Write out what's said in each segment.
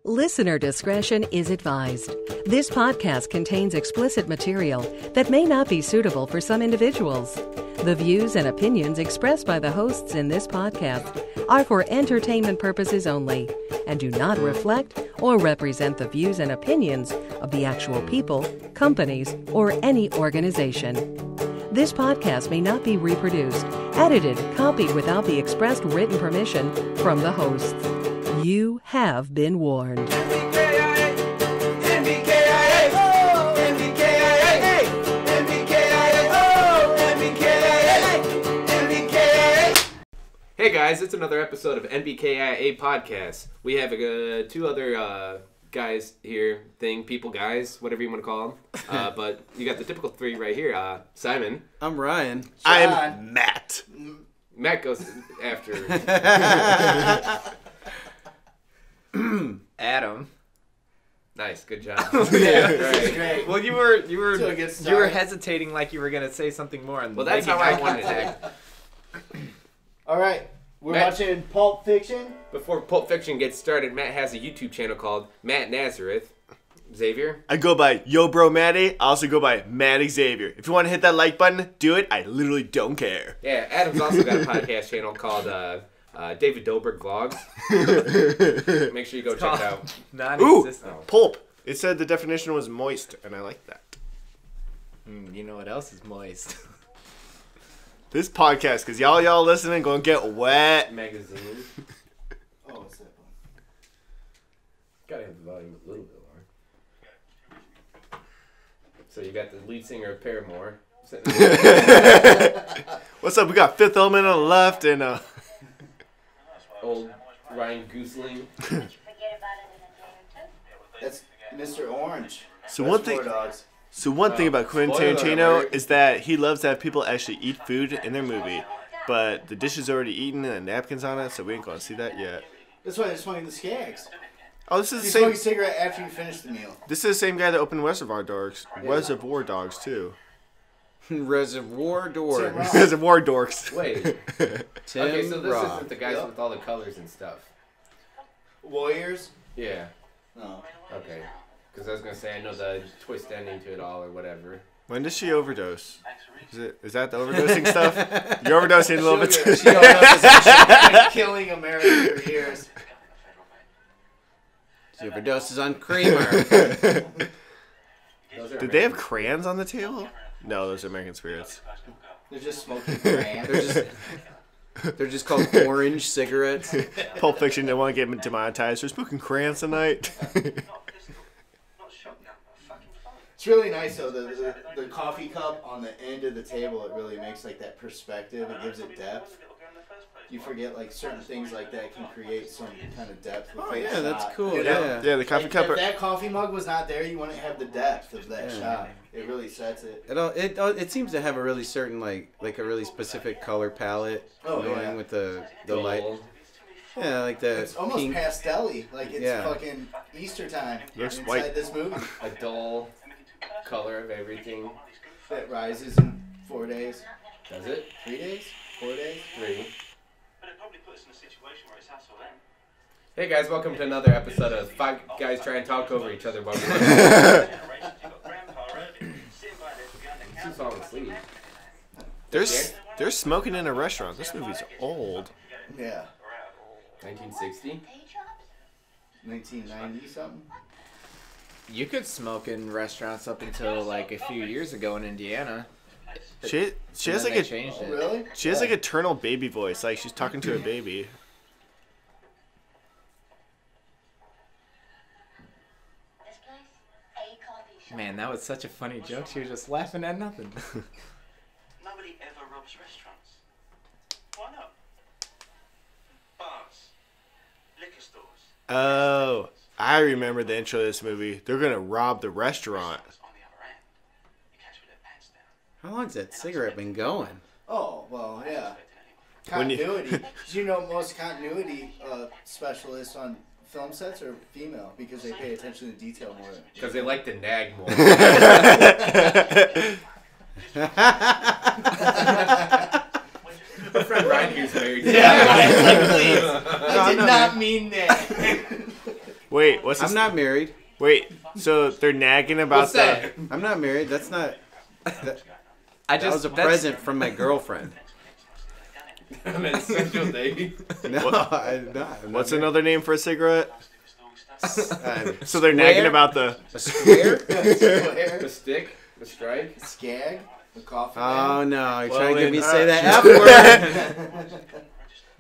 Listener discretion is advised. This podcast contains explicit material that may not be suitable for some individuals. The views and opinions expressed by the hosts in this podcast are for entertainment purposes only and do not reflect or represent the views and opinions of the actual people, companies, or any organization. This podcast may not be reproduced, edited, copied without the expressed written permission from the hosts. You have been warned. NBKIA, NBKIA, oh, NBKIA, NBKIA, oh, NBKIA, NBKIA. Hey guys, it's another episode of NBKIA Podcast. We have two other guys here, people guys, whatever you want to call them. But you got the typical three right here. Simon. I'm Ryan. I'm Matt. Matt goes after. Adam. Nice, good job. Yeah, right. great. Well, you were hesitating like you were gonna say something more. And well, that's how I wanted it. All right, we're watching Pulp Fiction. Before Pulp Fiction gets started, Matt has a YouTube channel called Matt Nazareth. Xavier? I go by Yo Bro Matty. I also go by Matt Xavier. If you want to hit that like button, do it. I literally don't care. Yeah, Adam's also got a podcast channel called David Dobrik Vlogs. Make sure you go check it out. Non-existent. Ooh, pulp. It said the definition was moist, and I like that. You know what else is moist? This podcast, because y'all listening gonna get wet. Magazine. Oh, what's that one? Gotta have the volume a little bit more. So you got the lead singer of Paramore. What's up? We got Fifth Element on the left, and old Ryan Goosling. That's Mr. Orange. So one thing about Quentin Tarantino is that he loves to have people actually eat food in their movie, but the dish is already eaten and the napkins on it, so we ain't gonna see that yet. That's why they're smoking the skags. Oh, this is You the smoke same. a cigarette after you finish the meal. This is the same guy that opened Reservoir Dogs. Reservoir Dogs too. Reservoir Doors. Reservoir Dorks. Wait. Tim Okay, so this Roth. isn't the guys with all the colors and stuff. Warriors? Yeah. No. Okay. Because I was going to say, I know the twist ending to it all or whatever. When does she overdose? Is that the overdosing stuff? You're overdosing a little bit too. She overdoses on killing America for years. She overdoses on creamer. Did they have crayons on the table? No, those are American Spirits. They're just smoking brand. They're just called orange cigarettes. Pulp Fiction, they want to get demonetized. They're smoking crayons tonight. It's really nice though. The coffee cup on the end of the table, it really makes like that perspective. It gives it depth. You forget like certain things like that can create some kind of depth. Oh yeah, that's cool. You know? Yeah. Yeah, the coffee cup. If that coffee mug was not there, you wouldn't have the depth of that shot. It really sets it. It seems to have a really certain like a really specific color palette going with the light. Yeah, like the It's almost pink. pastel-y. Like it's fucking Easter time Looks inside white. this movie. A dull color of everything. That rises in 4 days. Does it? 3 days? 4 days? 3. Hey guys, welcome to another episode of 5 Guys Try and Talk Over Each Other while we She's falling asleep. They're smoking in a restaurant. This movie's old. Yeah. 1960? 1990 something? You could smoke in restaurants up until like a few years ago in Indiana. She has like Really? She has like eternal baby voice, like she's talking to a baby. Man, that was such a funny joke. She was just laughing at nothing. Nobody ever robs restaurants. Why not? Bars, liquor stores. Oh, I remember the intro to this movie. They're gonna rob the restaurant. On the other end, you catch with their pants down. How long's that cigarette been going? Oh, well, yeah. When you- Continuity. Did you know most continuity specialists on film sets are female because they pay attention to detail more. Because they like to nag more. My friend Ryan here's married. Yeah, like, please. I did not mean that. Wait, what's this? I'm not married. Wait, so they're nagging about What's that? I'm not married. That's not. That was a that's- present from my girlfriend. I'm an essential day. No, I'm not. What's another name for a cigarette? Uh, So they're nagging about the. a square? A stick? A strike? Skag? The coffee Oh man? no! You're Well, trying to get me to then, say that F word.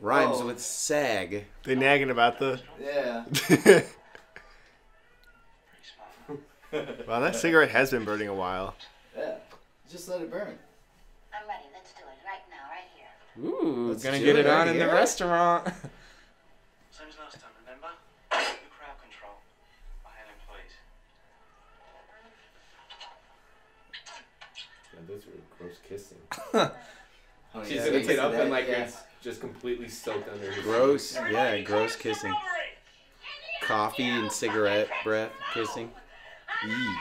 Rhymes Oh. with sag. They nagging about the. Yeah. Wow, that cigarette has been burning a while. Yeah. Just let it burn. I'm ready. Let's do it right now, right here. Ooh, Let's gonna do get it it on right in the here. restaurant. Same as last time, remember? The crowd control. By hand employees. Yeah, those were gross kissing. Oh, She's yeah, gonna we get can up see and that, like yeah. it's just completely soaked under her. Gross. Yeah, gross kissing. Coffee and cigarette breath kissing. Eee.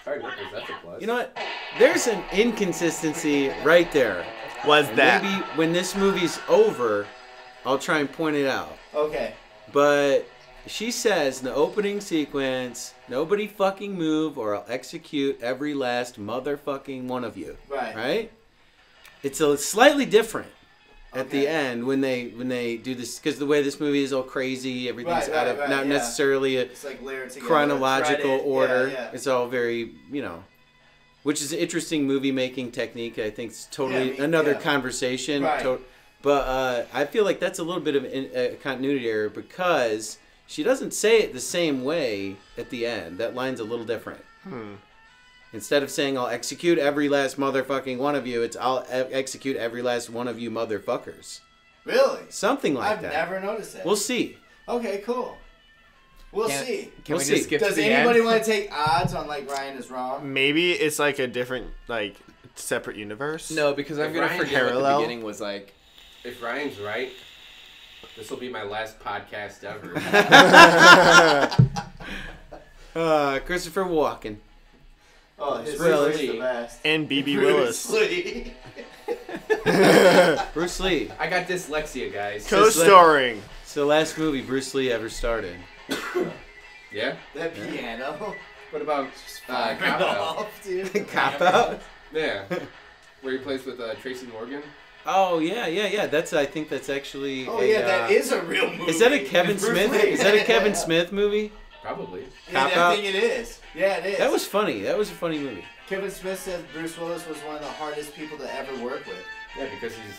Hard nipples, that's a plus. You know what? There's an inconsistency right there. Was And that? maybe when this movie's over, I'll try and point it out. Okay. But she says in the opening sequence, nobody fucking move or I'll execute every last motherfucking one of you. Right. Right? It's a slightly different at the Okay. end when they do this, because the way this movie is all crazy, everything's Right, out of right, not yeah. necessarily a It's like layered together. chronological threaded. order. Yeah, yeah. It's all very, which is an interesting movie making technique. I think it's totally another yeah. conversation. Right. But I feel like that's a little bit of a continuity error because she doesn't say it the same way at the end. That line's a little different. Instead of saying I'll execute every last motherfucking one of you, it's I'll execute every last one of you motherfuckers. Really? Something like I've that. never noticed that. We'll see. Okay, cool. We'll Can- see. Can We'll we see. just skip Does to the anybody end? want to take odds on like Ryan is wrong? Maybe it's like a different, like, separate universe. No, because I'm If gonna Ryan forget what parallel- the beginning was like. If Ryan's right, this will be my last podcast ever. Christopher Walken. Oh, his Bruce is Lee. the best. And BB Bruce Willis. Lee. Bruce Lee. I got dyslexia, guys. Co-starring. It's the last movie Bruce Lee ever starred in. Yeah? That piano. What about Cop Out? Off, dude. Cop Out? Yeah. Where he plays with Tracy Morgan? Oh, yeah. I think that's actually Oh a, yeah, that is a real movie. Is that a Kevin Bruce Smith? Lee. Is that a Kevin Smith movie? Probably. Yeah, Cop I Out? think it is. Yeah, it is. That was funny. That was a funny movie. Kevin Smith said Bruce Willis was one of the hardest people to ever work with. Yeah, because he's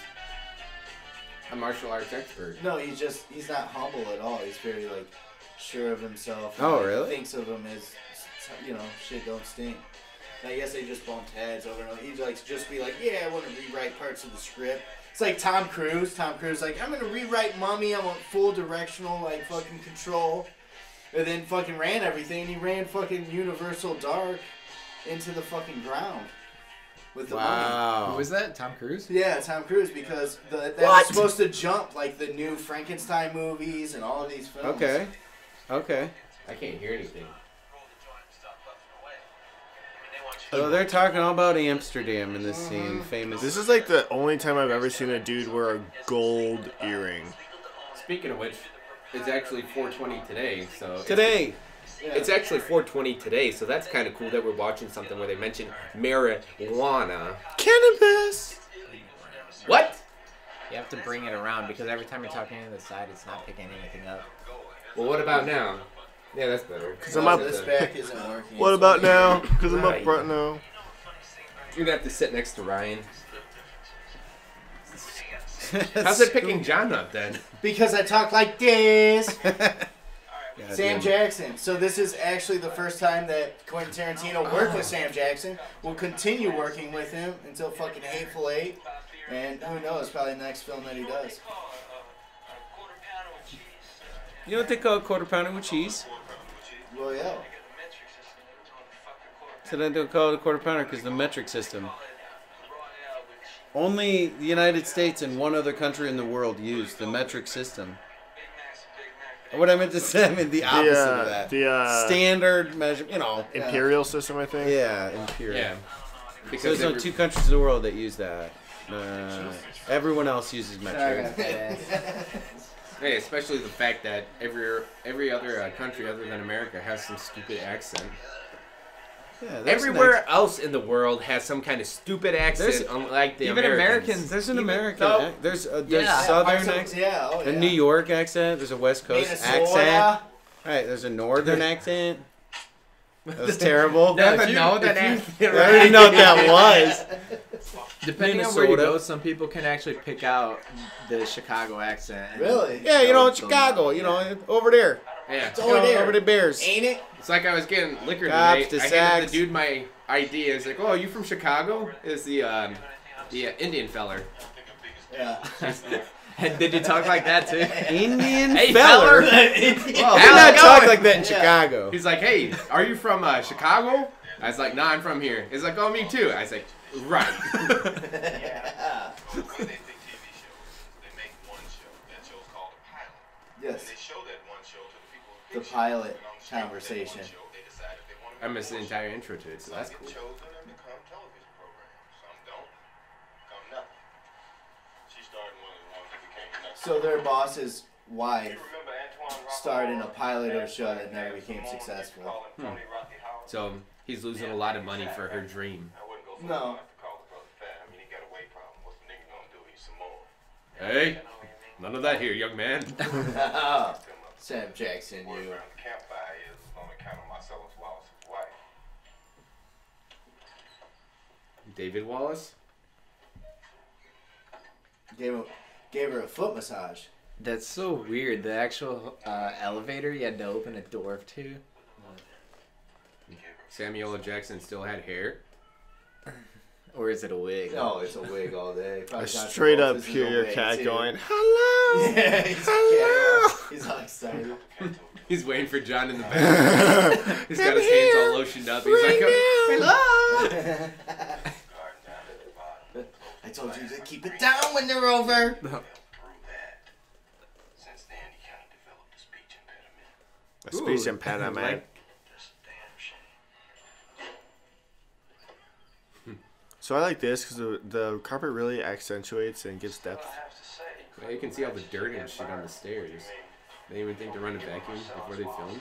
a martial arts expert. No, he's not humble at all. He's very like sure of himself. Oh, Like, really? Thinks of him as, shit don't stink. And I guess they just bumped heads over and over. He'd like just be like, yeah, I want to rewrite parts of the script. It's like Tom Cruise. Tom Cruise like, I'm gonna rewrite Mummy. I want full directional like fucking control. And then fucking ran everything. He ran fucking Universal Dark into the fucking ground with the Mummy. Wow. Who was that? Tom Cruise? Yeah, Tom Cruise, because that was supposed to jump like the new Frankenstein movies and all of these films. Okay. I can't hear anything. So they're talking all about Amsterdam in this scene. Famous. This is like the only time I've ever seen a dude wear a gold earring. Speaking of which, it's actually 420 today, so... Today. It's actually 420 today, so that's kind of cool that we're watching something where they mention marijuana. Cannabis! What? You have to bring it around because every time you're talking to the side, it's not picking anything up. Well, what about now? Yeah, that's better. Cause I'm up. This back isn't working. What about now? Because I'm up front now. You're gonna have to sit next to Ryan. How's it picking John up then? Because I talk like this. God Sam damn it. Jackson. So this is actually the first time that Quentin Tarantino worked with Sam Jackson. We'll continue working with him until fucking Hateful Eight. And who knows, probably the next film that he does. You know what they call a quarter pounder with cheese? Royale. So they don't call it a quarter pounder because the metric system. Only the United States and one other country in the world use the metric system. What I meant to say, I mean the opposite of that. The Standard measure, imperial system, I think. Yeah, imperial. Yeah. So Because there's they only 2 countries in the world that use that. Everyone else uses metric. Hey, especially the fact that every other country other than America has some stupid accent. Yeah, that's Everywhere else in the world has some kind of stupid accent, unlike the even Americans. There's an American. no. There's Yeah. Southern accent. Yeah, oh, A yeah. New York accent. There's a West Coast Minnesota. accent. Right. There's a Northern accent. That was terrible. Never know that I didn't know what that was. Depending on where you Minnesota. go, some people can actually pick out the Chicago accent. and Really? Yeah, you know, in they'll Chicago, you know, over there. Yeah. It's over there. Over the Bears. Ain't it? It's like I was getting liquor Cops, today. the I handed sacks. the dude my ID. It's like, oh, are you from Chicago? Is the Indian feller. Yeah. And did you talk like that too? Indian Hey, feller. feller. Well, They did how's not it talk going? like that in Yeah. Chicago. He's like, hey, are you from Chicago? I was like, nah, I'm from here. He's like, oh, me too. I was like, right. When they make TV shows, they make one show. That show's called a pilot. Yes. And they show that one show to the people who The pitch it. pilot And on the street, that conversation. one show, they decide if they want to I make missed the more entire shows. intro to it, so that's Some cool. get chosen and become television programs. Some don't. Become nothing. She started one of the ones that became nothing. So their boss's wife You remember Antoine starred in a Rockwell? pilot of a show that never became successful. Call him Tony Rocky Howard. So he's losing a lot of money for her dream. I wouldn't go for No. enough to call the brother fat. I mean, he got a weight problem. What's the nigga gonna do? He's some more. Hey, none of that here, young man. Sam Jackson, Word you. around the campfire is on account of Marcellus Wallace's wife. David Wallace? Gave her a foot massage. That's so weird. The actual elevator, you had to open a door to. Samuel L. Jackson still had hair. Or is it a wig? No, it's a wig all day. Probably A John straight up Travolta's is a pure wig, cat too. going, hello. Yeah, he's Hello. He's all excited. He's waiting for John in the back. He's got his hands all lotioned up. He's like, hello. I told you to keep it down when they're over. Through that, since then he kind of developed a speech impediment. A speech impediment. That's a damn shame. So I like this because the carpet really accentuates and gives depth. I have to say, Well, you can see all the dirt and shit on the stairs. They didn't even think to run a vacuum before they filmed.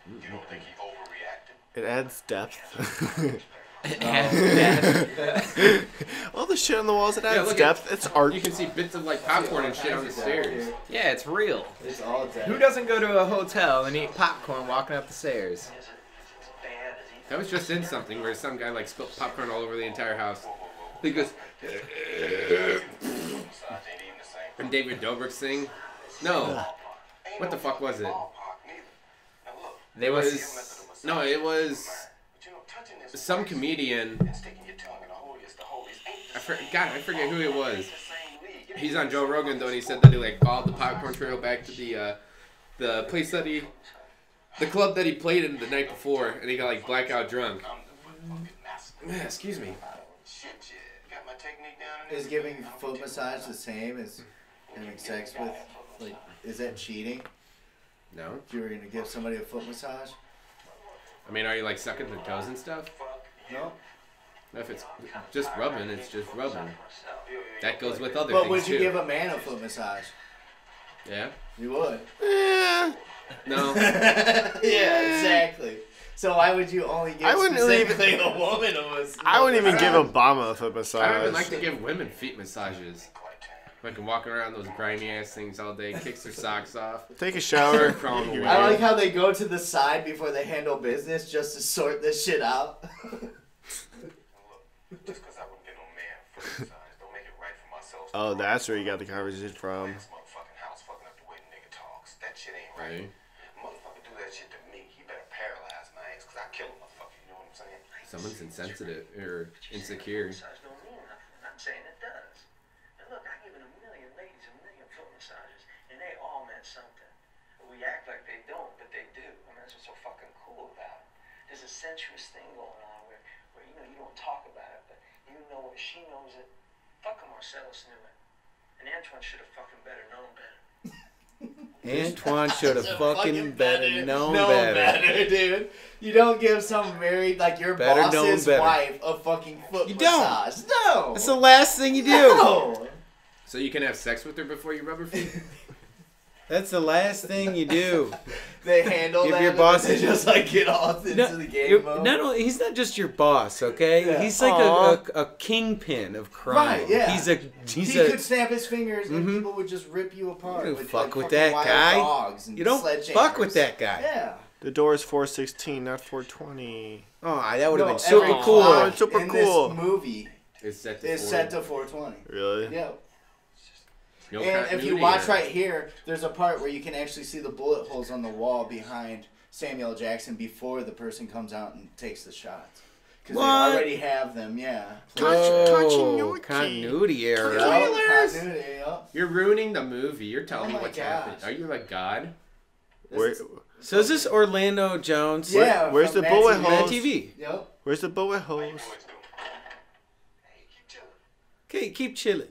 you don't think he overreacted? It adds depth. Yeah. All the shit on the walls, it Yeah, adds look depth. It's art. You can see bits of like popcorn and shit on the stairs. Yeah, it's real. It's all dead. Who doesn't go to a hotel and eat popcorn walking up the stairs? I was just in something where some guy like spilled popcorn all over the entire house. He goes, and David Dobrik's thing. No, what the fuck was it? They It was some comedian. I forget who it was. He's on Joe Rogan though, and he said that he like followed the popcorn trail back to the place that the club that he played in the night before, and he got like blackout drunk. Yeah, excuse me. Is giving foot massage the same as having sex with? Like, is that cheating? No, If you were gonna give somebody a foot massage? I mean, are you like sucking their toes and stuff? No. If it's just rubbing, it's just rubbing. That goes with other But things would you too. give a man a foot massage? Yeah. You would. No. Yeah, exactly. So why would you only give I wouldn't really specifically a woman a massage? I wouldn't even give Obama a foot massage. I don't even like to give women feet massages. Fucking walking around those grimy ass things all day, kicks their socks off. Take a shower. Crawling away. I like how they go to the side before they handle business just to sort this shit out. Just because I wouldn't get no man foot massage, don't make it right for myself. Oh, that's where you got the conversation from. This motherfucking house fucking up the way the nigga talks. That shit ain't right. Right. Motherfucker do that shit to me, he better paralyze my ass because I kill a motherfucker. You know what I'm saying? Someone's insensitive or insecure. I'm saying it does. And look, I've given a million ladies a million foot massages, and they all meant something. We act like they don't, but they do. I mean, that's what's so fucking cool about it. There's a sensuous thing going on where you know, you don't talk about it, but you know it, she knows it. Fucking Marcellus knew it. And Antoine should have fucking better known better. Antoine should have fucking better known No better. dude. You don't give some married, like your Better known boss's better. wife, a fucking foot You don't. massage. No. That's the last thing you do. No. So you can have sex with her before you rub her feet? That's the last thing you do. They handle Give that. your boss They just like get off into the game mode. Not only he's not just your boss, okay? Yeah. He's like a kingpin of crime. Right, yeah. He could snap his fingers and people would just rip you apart. You don't with, fuck like, with fucking that wild guy. dogs and You don't fuck with sledgehammers. that guy. Yeah. The door is 416, not 420. Oh, that would have been every super cool. clock Super in cool. This movie It's set is set to 420. Really? Yeah. No And if you continuity watch there. right here, there's a part where you can actually see the bullet holes on the wall behind Samuel Jackson before the person comes out and takes the shots. Because they What? already have them, yeah. Whoa, continuity error. Continuity, yep. You're ruining the movie. You're telling Oh me my what's gosh. happening. Are you like God? Where, So is this Orlando Jones? Yeah. where's from the Mad bullet TV. Mad holes? TV. Yep. Where's the bullet holes? Okay, keep chilling.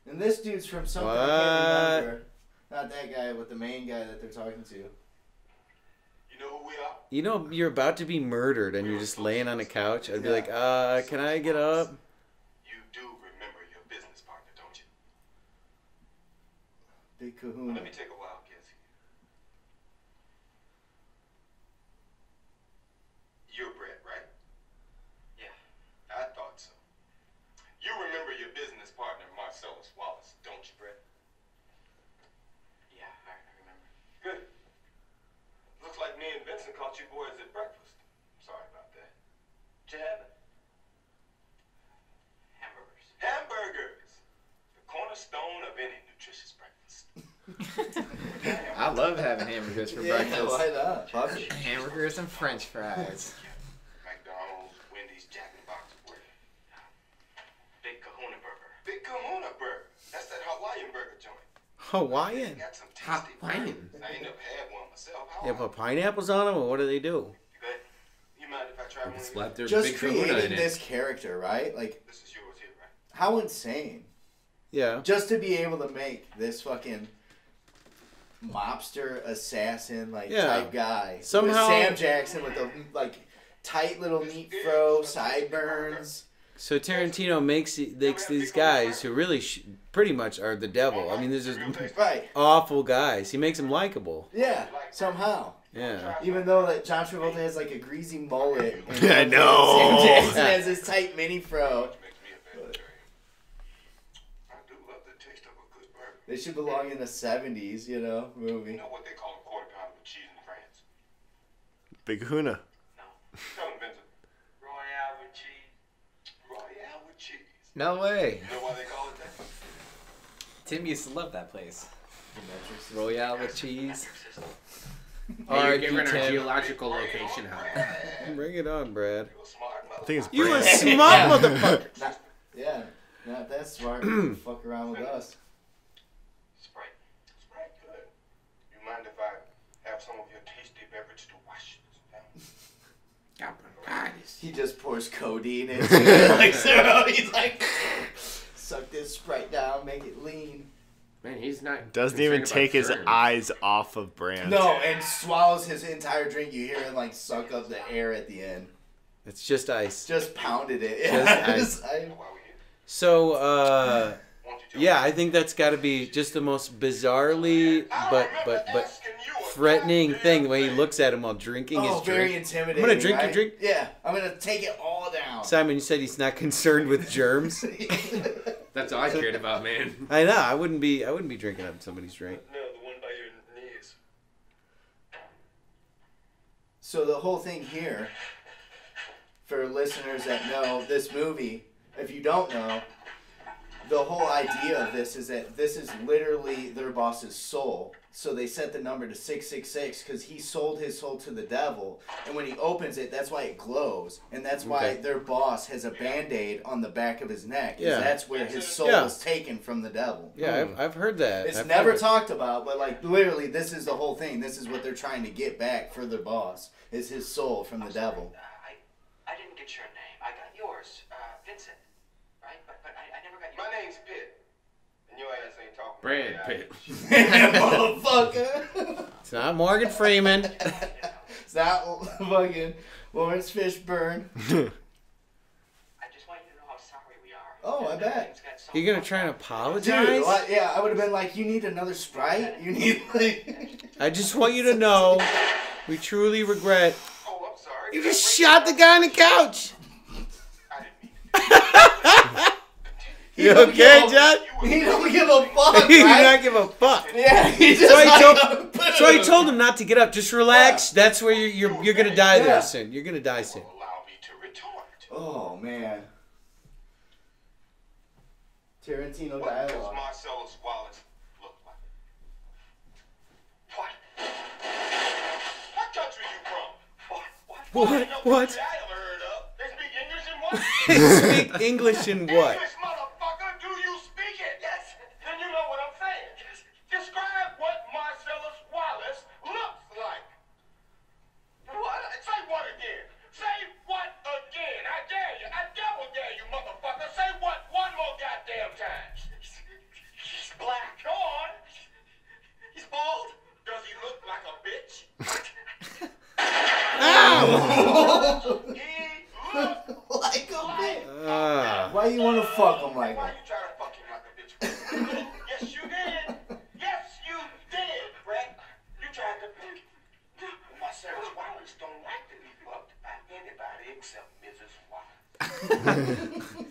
And this dude's from something I What? can't remember. Not that guy, but the main guy that they're talking to. You know who we are? You know you're about to be murdered and you're just laying on a couch. I'd be like, can I get up? You do remember your business partner, don't you? Big Kahuna. Let me take a wild guess here. You're Brett, right? Yeah, I thought so. You remember your business partner, Marcellus Wallace, don't you, Brett? Yeah, I remember. Good. Looks like me and Vincent caught you boys at breakfast. Sorry about that. What you having? Hamburgers. Hamburgers! The cornerstone of any nutritious breakfast. I love having hamburgers for breakfast. why not? Puppy. Hamburgers and French fries. McDonald's, Wendy's, Jack in the Box, where? Big Kahuna Burger. Big Kahuna Burger. That's that Hawaiian burger joint. Hawaiian. Got some tasty Hawaiian. burgers. I ain't never had one myself. How They put pineapples on them, or what do they do? You good? You mind if I try one of these? Slap their Just big kahuna creating in it. this character, right? Like, This is yours here, right? how insane. Yeah. Just to be able to make this fucking mobster assassin type guy. Somehow- with Sam Jackson with the tight little neat fro, sideburns. So Tarantino makes these guys who really pretty much are the devil. I mean, there's just Right. awful guys. He makes them likable. Yeah, somehow. Yeah. Even though that John Travolta has like a greasy mullet. And I know. Sam Jackson has this tight mini fro. Makes me a better attorney. I do love the taste of a good burger. They should belong in the 70s, movie. You know what they call a quarter pounder with cheese in France? Big Kahuna. Tell them, Vincent. Royale with cheese. Royale with cheese. No way. You know why they call it that? Tim used to love that place. Royale with cheese. Hey, you're R.I.P. giving our Tim. geological location out. Bring it on, Brad. You a smart mother. I think it's You a Brad. smart motherfucker. Yeah, not that smart. You fuck around with us. Sprite. Sprite, good. You mind if I have some of your tasty beverage to wash this down? He just pours codeine into it. He's like, suck this Sprite down, make it lean. Man, he's not. Doesn't concerned even about take his germs. eyes off of Brand. No, and swallows his entire drink. You hear him suck up the air at the end. It's just ice. Just pounded it. Just So, yeah, I think that's got to be just the most bizarrely but threatening thing the way he looks at him while drinking his very drink. intimidating. I'm gonna drink your right? drink. Yeah, I'm gonna take it all down. Simon, you said he's not concerned with germs. That's all I cared about, man. I know. I wouldn't be drinking up somebody's drink. No, the one by your knees. So the whole thing here, for listeners that know this movie, if you don't know, the whole idea of this is that this is literally their boss's soul. So they set the number to 666 because he sold his soul to the devil. And when he opens it, that's why it glows. And that's why their boss has a Band-Aid on the back of his neck. Yeah. That's where his soul is taken from the devil. Yeah, I've heard that. It's I've never heard talked about, but literally this is the whole thing. This is what they're trying to get back for their boss, is his soul from the devil. I didn't get your name. I got yours, Vincent. Right? But I never got My name's Pitt. And your ass ain't talking. Brad Pitt. Motherfucker. It's not Morgan Freeman. It's not fucking Lawrence Fishburne. I just want you to know how sorry we are. Oh, I bet. You're gonna try and apologize? Dude, what? Yeah, I would have been like, you need another Sprite? You need like... I just want you to know, we truly regret. Oh, I'm sorry. You just shot the guy on the couch. You okay, John? He don't give a fuck, He do right? not give a fuck. Yeah, he just So I told him not to get up. Just relax. That's where you're gonna die there soon. You're gonna die soon. Allow me to retort. Oh, man. Tarantino What does dialogue. Marcellus Wallace look like? What? What country you from? What? Ain't no What? country I ever heard of. They speak English in what? Speak English in what? English, motherfucker. Do you speak it? Yes. Then you know what I'm saying. Yes. Describe what Marcellus Wallace looks like. What? Say what again? Say what again? I dare you. I double dare you, motherfucker. Say what one more goddamn time. He's black. Go on. He's bald. Does he look like a bitch? Ow! He looks Like a bitch. Ah. Why you want to fuck him like Why that? you try to fuck him like a bitch? Yes, you did. Yes, you did, Brett. You tried to pick. Marcellus Wallace don't like to be fucked by anybody except Mrs. Wallace.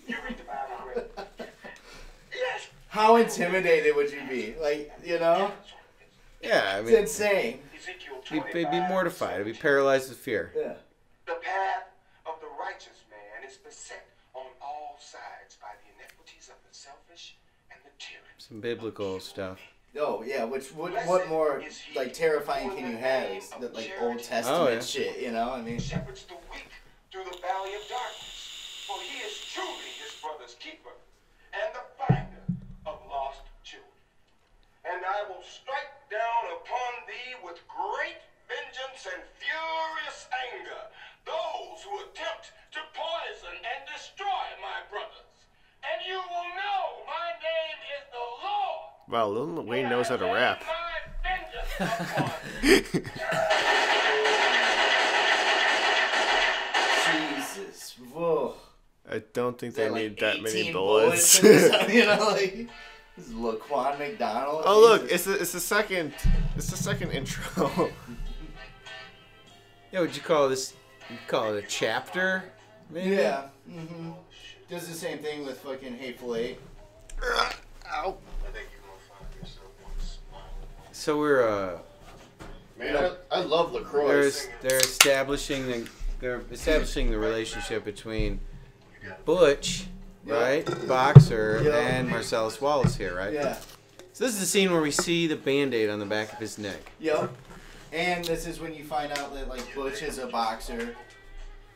You read the Bible, Brett. Yes. How intimidated would you be? Like, you know? Yeah, I It's mean, insane. Ezekiel he'd be mortified. He'd be paralyzed with fear. Yeah. The path of the righteous man is beset on all sides by the iniquities of the selfish and the tyrant. Some biblical stuff. Oh, yeah, what more, like, terrifying can you have? Is that, like, Old Testament shit, you know? I mean... Shepherds the weak through the valley of darkness, for he is truly his brother's keeper and the finder of lost children. And I will strike down upon thee with great vengeance and furious anger those who attempt to poison and destroy my brothers. And you will know my name is the Lord. Wow, Lil Wayne knows how to rap. Jesus. Whoa. I don't think Is they that, need like, that many 18 bullets. in this, you know, like... This is Laquan McDonald. Oh look, Jesus. it's the second intro. Yeah, would you call this? You call it a chapter? Maybe? Yeah. Mm-hmm. Does the same thing with fucking Hateful Eight. Ow. So we're Man, I love LaCroix. they're establishing the relationship between Butch, right, boxer, and Marcellus Wallace here, right? Yeah. So this is the scene where we see the Band-Aid on the back of his neck. Yep. And this is when you find out that, like, Butch is a boxer,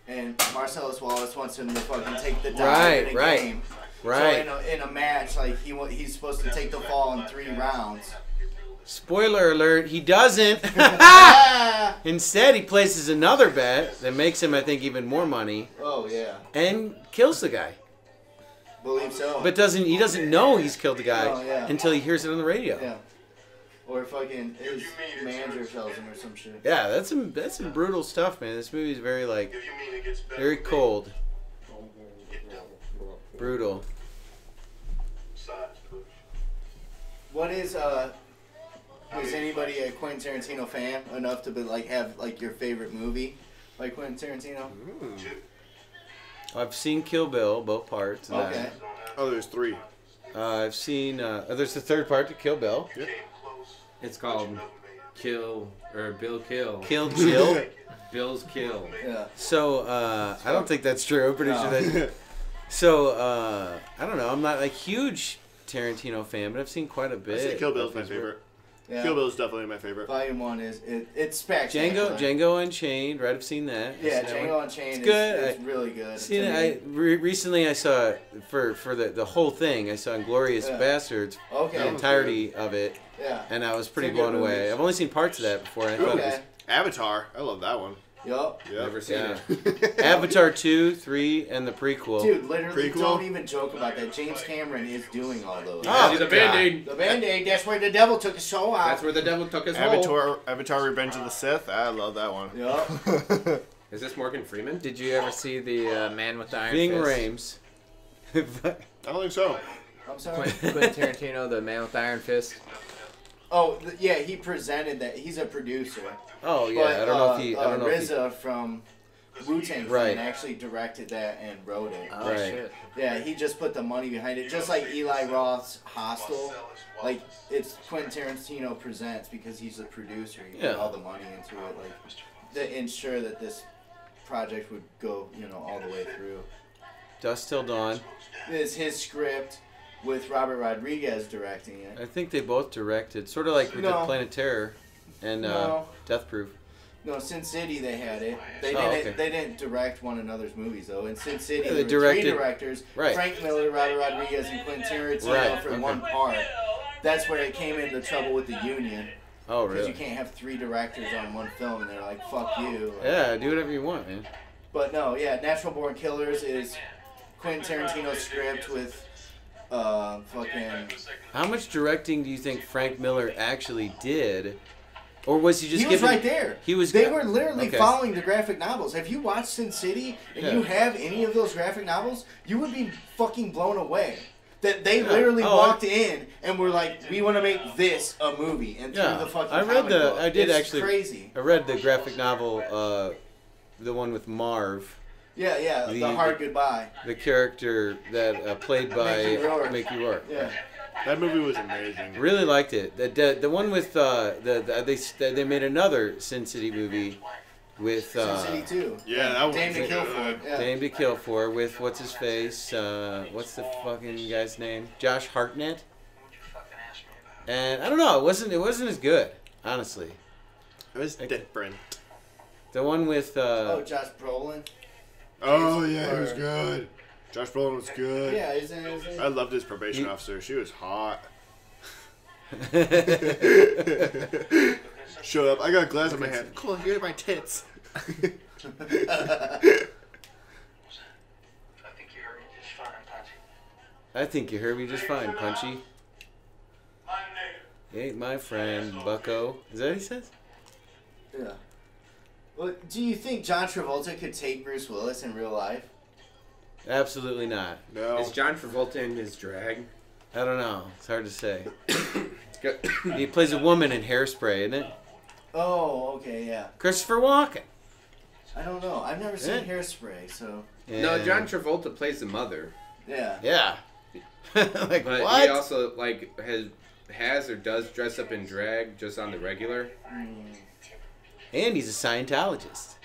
and Marcellus Wallace wants him to fucking take the dive in a game. Right. So in a match, like, he's supposed to take the fall in 3 rounds. Spoiler alert, he doesn't. Instead, he places another bet that makes him, I think, even more money. Oh, yeah. And kills the guy. Believe so. But he doesn't know he's killed the guy Oh, yeah. until he hears it on the radio. Yeah. Or fucking his manager tells him or some shit. Yeah, that's some brutal stuff, man. This movie's very, like, very cold. Brutal. What is anybody a Quentin Tarantino fan enough to be, like, have, like, your favorite movie by Quentin Tarantino? I've seen Kill Bill, both parts. Of Okay. that. Oh, there's 3. I've seen. There's the third part to Kill Bill. Yep. It's called Bill Kill. Kill Jill. Bill's Kill. Yeah. So I don't think that's true. I'm pretty sure that. So I don't know. I'm not a huge Tarantino fan, but I've seen quite a bit. I say Kill Bill's of my his favorite. work. Yeah. Kill Bill's definitely my favorite. Volume 1 is it's spectacular. Django Unchained. Right, I've seen that. Yeah, I've seen that Django one. Unchained It's good. is really good. Seen it. Recently I saw for the whole thing. I saw Inglourious Bastards. Okay. The entirety of it. Yeah. And I was pretty It's a good blown away. movie. I've only seen parts of that before. I thought it was Okay. Avatar. I love that one. Yup. Yep. Never seen Yeah. it. Avatar 2, 3, and the prequel. Dude, literally, Prequel? don't even joke about that. James Cameron is doing all those. Oh, See the God. Band-Aid. The Band-Aid, that's where the devil took his soul out. That's where the devil took his hole. Avatar Revenge of the Sith. I love that one. Yup. Is this Morgan Freeman? Did you ever see the Man with the Iron Ving Fist? Rhames. I don't think so. I'm sorry. Quentin Tarantino, the man with the iron fist. Oh, yeah, he presented that. He's a producer. Oh yeah, But, I don't know if he. I don't know if he. RZA from Wu-Tang Right. Clan actually directed that and wrote it. Oh, Right. shit. Yeah, he just put the money behind it, just like Eli Roth's Hostel. Like, it's Quentin Tarantino presents because he's the producer. He Yeah. put all the money into it, like, to ensure that this project would go, all the way through. Dusk Till Dawn. It's his script with Robert Rodriguez directing it. I think they both directed, sort of like we did No. Planet Terror and No. Death Proof. No, Sin City they had it. They Oh, didn't. okay. They didn't direct one another's movies though. In Sin City, Yeah, there they were directed- three directors: right. Frank Miller, Robert Rodriguez, and Quentin Tarantino Right, for okay. one part. That's where it came into trouble with the union Oh because really? you can't have three directors on one film, and they're like, "Fuck you." Yeah, do whatever you want, man. But no, yeah, Natural Born Killers is Quentin Tarantino's script with fucking. How much directing do you think Frank Miller actually did? Or was he just He was given... right there. He was... They were literally Okay. following the graphic novels. Have you watched Sin City and Yeah. you have any of those graphic novels, you would be fucking blown away. That they Yeah. literally Oh, walked in and were like, "We want to make this a movie," and threw Yeah, the fucking. I read comic the... book. I did It's actually... Crazy. I read the graphic novel, the one with Marv, Yeah, yeah. The Hard Goodbye. the character that played by Mickey Rourke. Mickey Rourke. Yeah. That movie was amazing. Really liked it. The one with they made another Sin City movie with Sin City 2. Yeah, that was Dame to Kill good. For. Yeah. Dame to Kill For with what's his face? What's the fucking guy's name? Josh Hartnett. And I don't know. It wasn't as good, honestly. It was different. The one with Oh, Josh Brolin. Oh yeah, it was Or- good. Josh Brolin was good. Yeah, isn't I loved his probation officer. She was hot. Shut up. I got a glass in my hand. Cool, here are my tits. I think you heard me just fine, Punchy. I think you heard me just fine, Punchy. He ain't my friend, Bucko. Is that what he says? Yeah. Well, do you think John Travolta could take Bruce Willis in real life? Absolutely not. No. Is John Travolta in his drag? I don't know. It's hard to say. He plays a woman in Hairspray, isn't it? Oh, okay, yeah. Christopher Walken. I don't know. I've never seen Yeah. Hairspray, so No, John Travolta plays the mother. yeah. Yeah. Like But what? he also has or does dress up in drag just on the regular. And he's a Scientologist.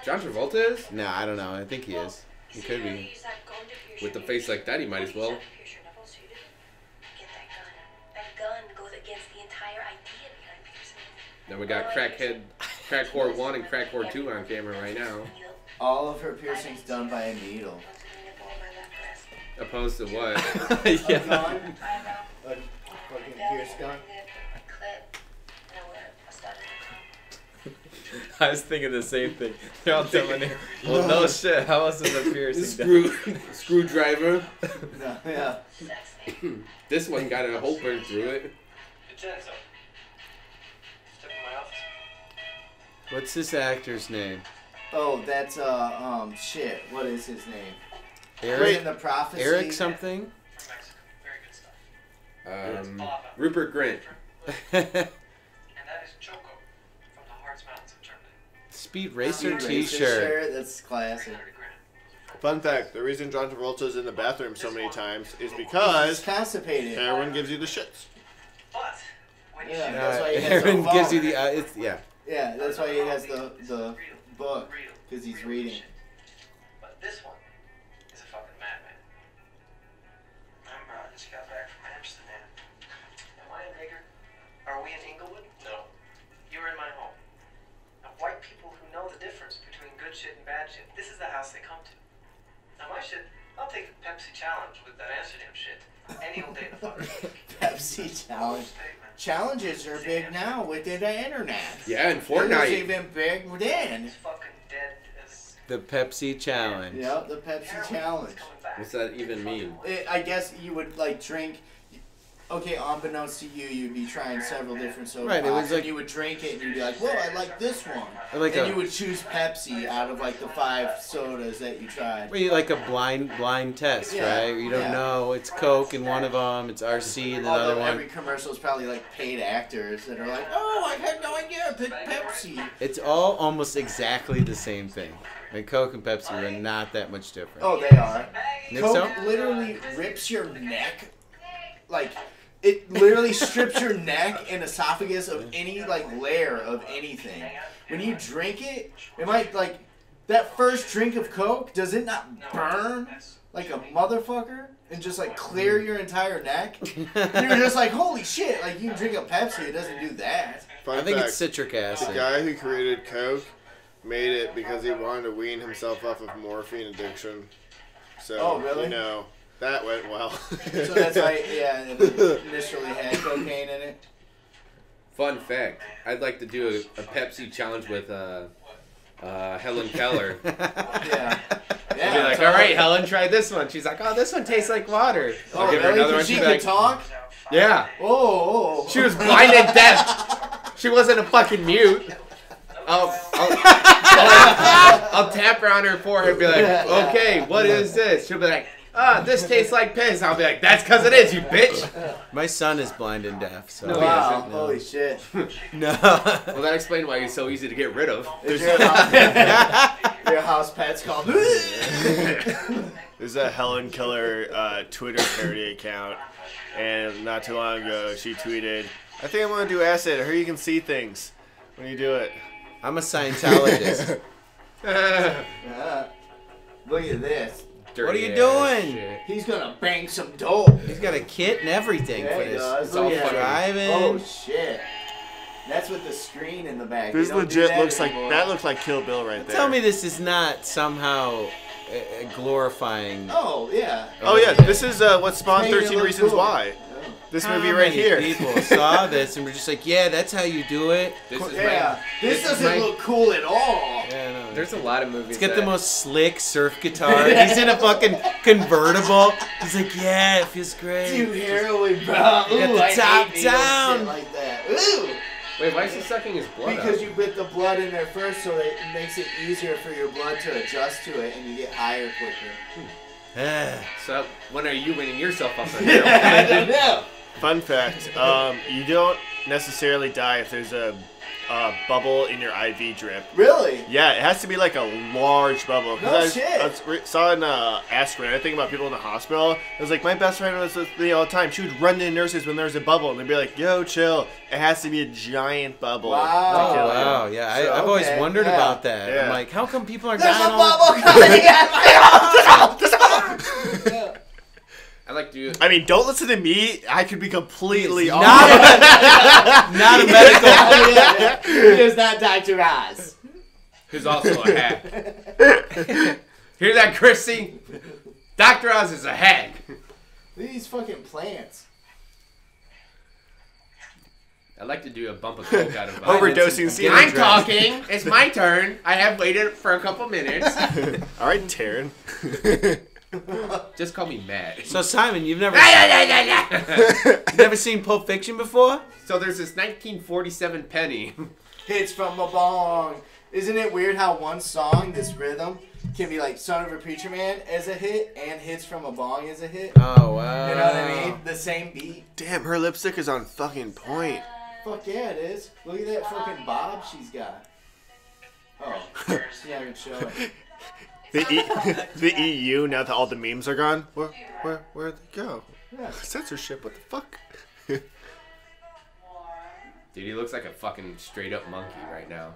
John Travolta is? No, I don't know. I think he is. He could be. With a face like that, he might as well. Get that gun goes against the entire idea behind piercing. Then we got Crack Whore 1 and Crack Whore 2 on camera right now. All of her piercings done by a needle. Opposed to what? A Yeah. gun? A fucking pierce gun? I was thinking the same thing. They're all telling me, well, no shit. How else is a piercing? Screwdriver. No, yeah. This one got a hole burned through it. Vincenzo. Step in my office. What's this actor's name? Oh, that's shit. What is his name? Eric. In the Prophecy. Eric something. Mexico. Very good stuff. Rupert Grint. And that is Choco from the Harz Mountains of Germany. Speed Racer Racer T-shirt. That's classic. 30 grand. Fun fact: the reason John Travolta's in the bathroom so many times is He's because constipated. heroin gives you the shits. But when you Yeah, shoot that's why he has Aaron the gives you phone. the. It's yeah. Yeah, that's why he has the book, because he's reading. But this one is a fucking madman. Remember, I just got back from Amsterdam. Am I a nigger? Are we in Inglewood? No. You're in my home. Now, white people who know the difference between good shit and bad shit, this is the house they come to. Now, my shit, I'll take the Pepsi challenge with that Amsterdam shit any old day in the fucking week. Pepsi challenge. Challenges are big now within the internet. Yeah, and It was Fortnite. even big then. It's fucking dead as The Pepsi Challenge. Yep, the Pepsi challenge. coming back. What's that even mean? I guess you would like drink. okay, unbeknownst to you, you'd be trying several different soda Right, it pops, was like- and you would drink it, and you'd be like, well, I like this one. Like and a- you would choose Pepsi out of, like, the 5 sodas that you tried. Well, you like a blind test, Yeah, right? You don't yeah. know. It's Coke in one of them. It's RC in another Although one. every commercial is probably, like, paid actors that are like, oh, I had no idea, I picked Pepsi. It's all almost exactly the same thing. Like Coke and Pepsi are not that much different. Oh, they are. Think Coke so? literally rips your neck. Like, it literally strips your neck and esophagus of any, like, layer of anything. When you drink it, it might, like, that first drink of Coke, does it not burn like a motherfucker and just, like, clear your entire neck? And you're just like, holy shit, like, you can drink a Pepsi, it doesn't do that. Fun I think fact, it's citric acid. the guy who created Coke made it because he wanted to wean himself off of morphine addiction. So, Oh, really? you know, that went well. So that's why, yeah, it initially had cocaine in it. Fun fact: I'd like to do a Pepsi challenge with Helen Keller. Yeah. I'd be like, all right, Helen, try this one. She's like, oh, this one tastes like water. I'll Oh, give her really? another one. She She'd be could like, talk? yeah. Oh. She was blind and deaf. She wasn't a fucking mute. I'll tap her on her forehead and be like, okay, what is this? She'll be like, this tastes like piss. I'll be like, that's because it is, you bitch. My son is blind and deaf, so. No, Wow, isn't. holy shit. No. Well, that explains why he's so easy to get rid of. Is your house pet's called... There's a Helen Keller Twitter parody account, and not too long ago she tweeted, I think I'm going to do acid. I heard you can see things when you do it. I'm a Scientologist. Look at this. What are you Dirty doing? ass shit. He's gonna bang some dope. He's got a kit and everything Yeah, for he this. does. It's all Look at fucking- that. driving. Oh shit. That's with the screen in the back. This They don't do legit that looks like, anymore. that looks like Kill Bill right there. Tell me this is not somehow glorifying. Oh yeah. Oh yeah, this is what spawned Making it 13 look Reasons cool. Why. This How movie right many here. people saw this and were just like, yeah, that's how you do it. This is Yeah. This is doesn't my- look cool at all. Yeah, no. There's a lot of movies. He's got that, the most slick surf guitar. He's in a fucking convertible. He's like, yeah, it feels great. Dude, heroin, bro. got Ooh, the I top hate needles, down. shit like that. Ooh. Wait, why is he sucking his blood Because out? you put the blood in there first, so that it makes it easier for your blood to adjust to it, and you get higher quicker. So when are you winning yourself up? I don't know. Fun fact, you don't necessarily die if there's a bubble in your IV drip. Really? Yeah, it has to be like a large bubble. 'Cause No I shit. saw in Ask Ren, I think about people in the hospital. It was like, my best friend was with me all the time. She would run to nurses when there's a bubble, and they'd be like, yo, chill. It has to be a giant bubble. Wow. to Oh, kill you. wow. Yeah, So, I've always okay, wondered yeah. about that. Yeah. I'm like, how come people are There's a dying all bubble coming at my arm. I like to. I mean, don't listen to me. I could be completely off. not a medical. He is not Dr. Oz. Who's also a hack. Hear that, Chrissy? Dr. Oz is a hack. These fucking plants. I'd like to do a bump of coke out of Overdosing scene. I'm talking. It's my turn. I have waited for a couple minutes. All right, Taryn. Just call me Matt. So Simon, you've never seen Pulp Fiction before? So there's this 1947 penny. Hits from a bong. Isn't it weird how one song, this rhythm, can be like Son of a Preacher Man as a hit and Hits from a Bong as a hit? Oh, wow. You know what I mean? The same beat. Damn, her lipstick is on fucking point. Fuck yeah, it is. Look at that fucking bob she's got. Oh, she's not even showing. The EU, now that all the memes are gone, where'd they go? Yeah. Censorship, what the fuck? Dude, he looks like a fucking straight up monkey right now.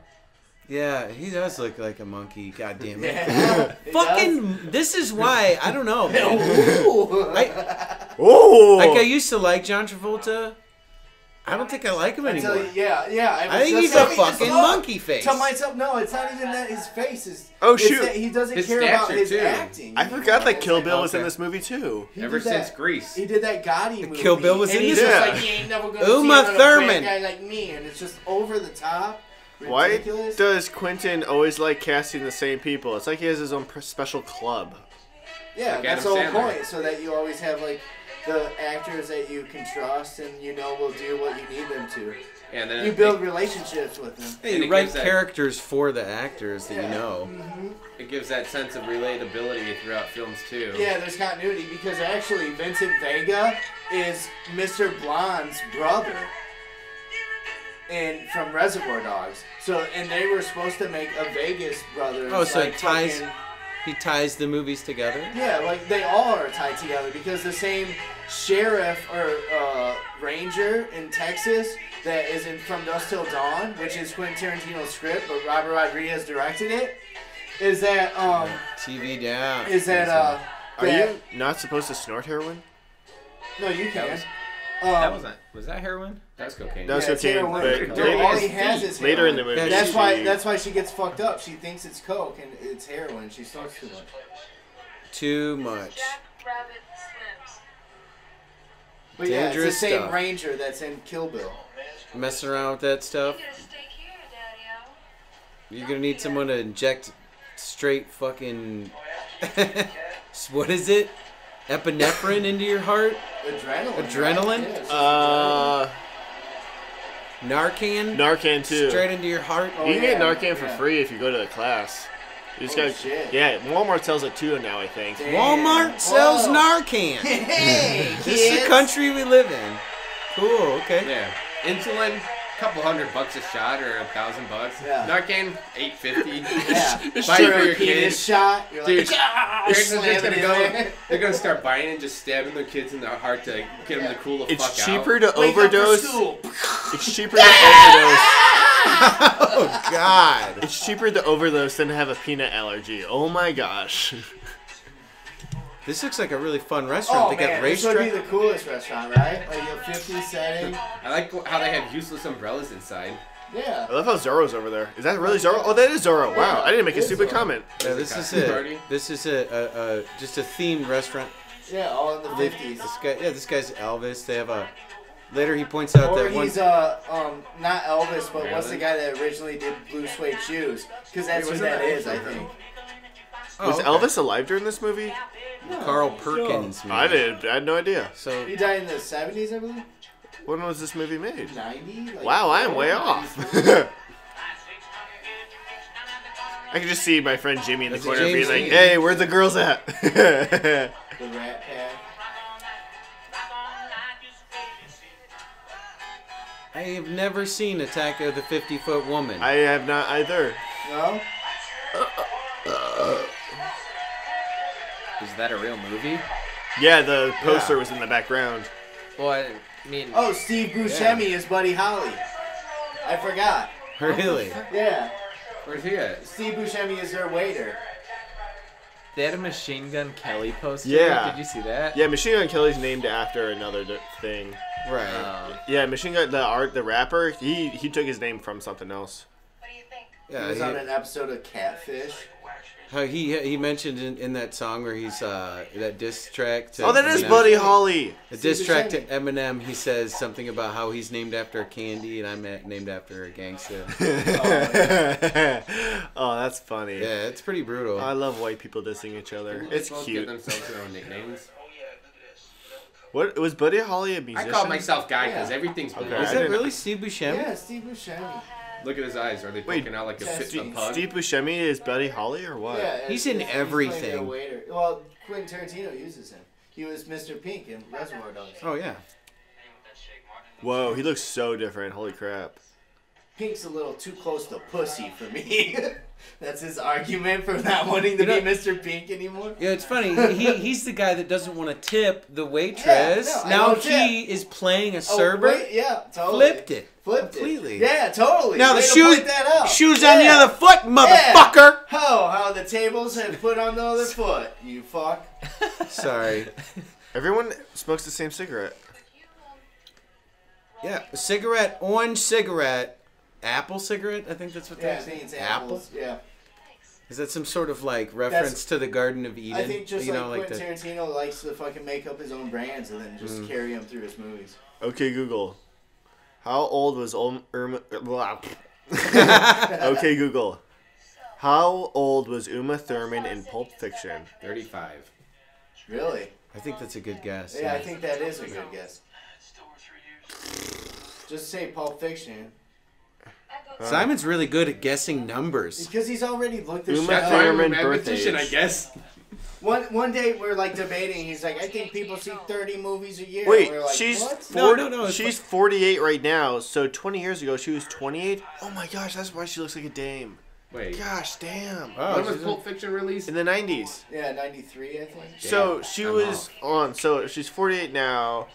Yeah, he does look like a monkey. God damn it. Yeah, it Fucking, this is why, I don't know, man. Ooh. Oh! Like, I used to like John Travolta. I don't think I like him Until anymore. yeah. I think he's a fucking monkey face. Tell myself, no, it's not even that his face is. Oh, it's shoot. that he doesn't His care about stature, his too. acting. I forgot that Kill Bill was in Okay. this movie too. He Ever did that- since Grease. He did that Gotti movie. Kill Bill was and in he's this? just Yeah. like, you ain't never gonna Uma see another Thurman. bad guy like me, and it's just over the top. Why Ridiculous. does Quentin always like casting the same people? It's like he has his own special club. Yeah, Like that's Adam the whole Sandler. point. So that you always have like the actors that you can trust and you know will do what you need them to. And then You build relationships with them. Hey, And you it write gives that- characters for the actors that you know. It gives that sense of relatability throughout films too. Yeah, there's continuity because actually Vincent Vega is Mr. Blonde's brother. And from Reservoir Dogs. So, and they were supposed to make a Vegas Brothers. Oh, so like, he ties the movies together? Yeah, like they all are tied together because the same sheriff or ranger in Texas that is in From Dusk Till Dawn, which is Quentin Tarantino's script, but Robert Rodriguez directed it, is that TV down. is that Are that, you not supposed to snort heroin? no, you can. That wasn't. Was that heroin? That's cocaine. That was Yeah, it's cocaine, heroin. but Dude, all he has is later in heroin. the movie, That's why she gets fucked up. She thinks it's coke and it's heroin. She smokes too much. Too much. Jack Rabbit Slims. But yeah, it's the Dangerous same stuff. ranger that's in Kill Bill. Messing around with that stuff. You get a steak here, Daddy-O. You're gonna need someone to inject straight fucking... what is it? Epinephrine into your heart? Adrenaline. Adrenaline? Right? Narcan? Narcan too. Straight into your heart? Oh, You can get yeah, Narcan for yeah. free if you go to the class. You just Oh, gotta, shit. yeah, Walmart sells it too now, I think. Damn. Walmart sells Whoa. Narcan. Hey, This is the kids. country we live in. Cool, okay. Yeah. Insulin, couple $100 a shot or $1,000. Yeah. Narcan, $8.50. Yeah. Buy it Or for a your penis kids. shot. You're Dude, like, Parents are slam just it gonna in go. there. They're gonna start buying and just stabbing their kids in the heart to get them to cool the fuck It's out. cheaper to Wake up for overdose. school. It's cheaper to overdose. Oh, God. It's cheaper to overdose than to have a peanut allergy. Oh my gosh. This looks like a really fun restaurant. Oh, They got man, this would be racetrack. the coolest restaurant, right? Like a 50 setting. I like how they have useless umbrellas inside. Yeah. I love how Zorro's over there. Is that really Zorro? Oh, that is Zorro. Wow, I didn't make a It is stupid Zorro. comment. Yeah, this is costume it. party. This is a just a themed restaurant. Yeah, all in the 50s. This guy's Elvis. They have a. Later, he points out Or that one. he's not Elvis, but what's the Really? guy that originally did Blue Suede Shoes? Because that's Wait, who wasn't that that is, I Elvis? think. Oh, Was okay. Elvis alive during this movie? Carl Perkins? I maybe. had no idea. So He died in the 70s, I believe. When was this movie made? 90? Like, Wow, I am way 94? off. I can just see my friend Jimmy in the That's corner James being like, Dean. "Hey, where the girls at?" The Rat Pack. I have never seen Attack of the 50-Foot Woman. I have not either. No? Is that a real movie? Yeah, the poster was in the background. Well, I mean, Oh, Steve Buscemi is Buddy Holly. I forgot. Really? Yeah. Where's he at? Steve Buscemi is their waiter. they had a Machine Gun Kelly poster. Yeah. Did you see that? Yeah, Machine Gun Kelly's named after another thing. Right. Yeah, Machine Gun the rapper, he took his name from something else. What do you think? He Yeah. was on an episode of Catfish. How he mentioned in that song where he's that diss track to Oh, that is Eminem. Buddy Holly. The diss track to Buscemi. Eminem, he says something about how he's named after a candy and I'm named after a gangster. Oh, that's funny. Yeah, it's pretty brutal. I love white people dissing each other. It's Both cute. Give themselves their own nicknames. What was Buddy Holly a I musician? call myself Guy because Yeah. everything's blue. Okay. Is I that didn't- really Steve Buscemi? Yeah, Steve Buscemi. Look at his eyes. Are they Wait, poking out like a Steve- pug? Steve Buscemi is Buddy Holly or what? Yeah, He's in playing everything. their waiter. Well, Quentin Tarantino uses him. He was Mr. Pink in Reservoir Dogs. Oh yeah. Whoa, he looks so different. Holy crap. Pink's a little too close to pussy for me. That's his argument for not wanting to be Mr. Pink anymore. Yeah, it's funny. He's the guy that doesn't want to tip the waitress. Yeah, no, I now won't he is playing a Oh, server. wait, yeah, totally. Flipped it. Flipped completely. it. Yeah, totally. Now the Way to shoes, point that out. shoes on the Yeah. other foot, motherfucker. Yeah. How the tables have put on the other foot, you fuck. Sorry. Everyone smokes the same cigarette. Yeah, a cigarette, orange cigarette, apple cigarette. I think that's what Yeah, I they say. think it's apples. Yeah. Is that some sort of like reference to the Garden of Eden? I think just you like know, Quentin Tarantino likes to fucking make up his own brands and then just carry them through his movies. Okay, Google. How old was Okay, Google. How old was Uma Thurman in Pulp Fiction? 35. Really? I think that's a good guess. Yeah, I think that is a good guess. Just say Pulp Fiction. Simon's really good at guessing numbers. Because he's already looked this shit Uma up. Thurman Mathematician, I birthdays. guess. One day we're like debating. He's like, I think people see 30 movies a year. Wait, and we're like, she's what? 40, No, it's she's 48 right now. So 20 years ago, she was 28. Oh my gosh, that's why she looks like a dame. Wait. Gosh, damn. When was Pulp Fiction released? In the 90s. Yeah, 93, I think. So she was on. So she's 48 now.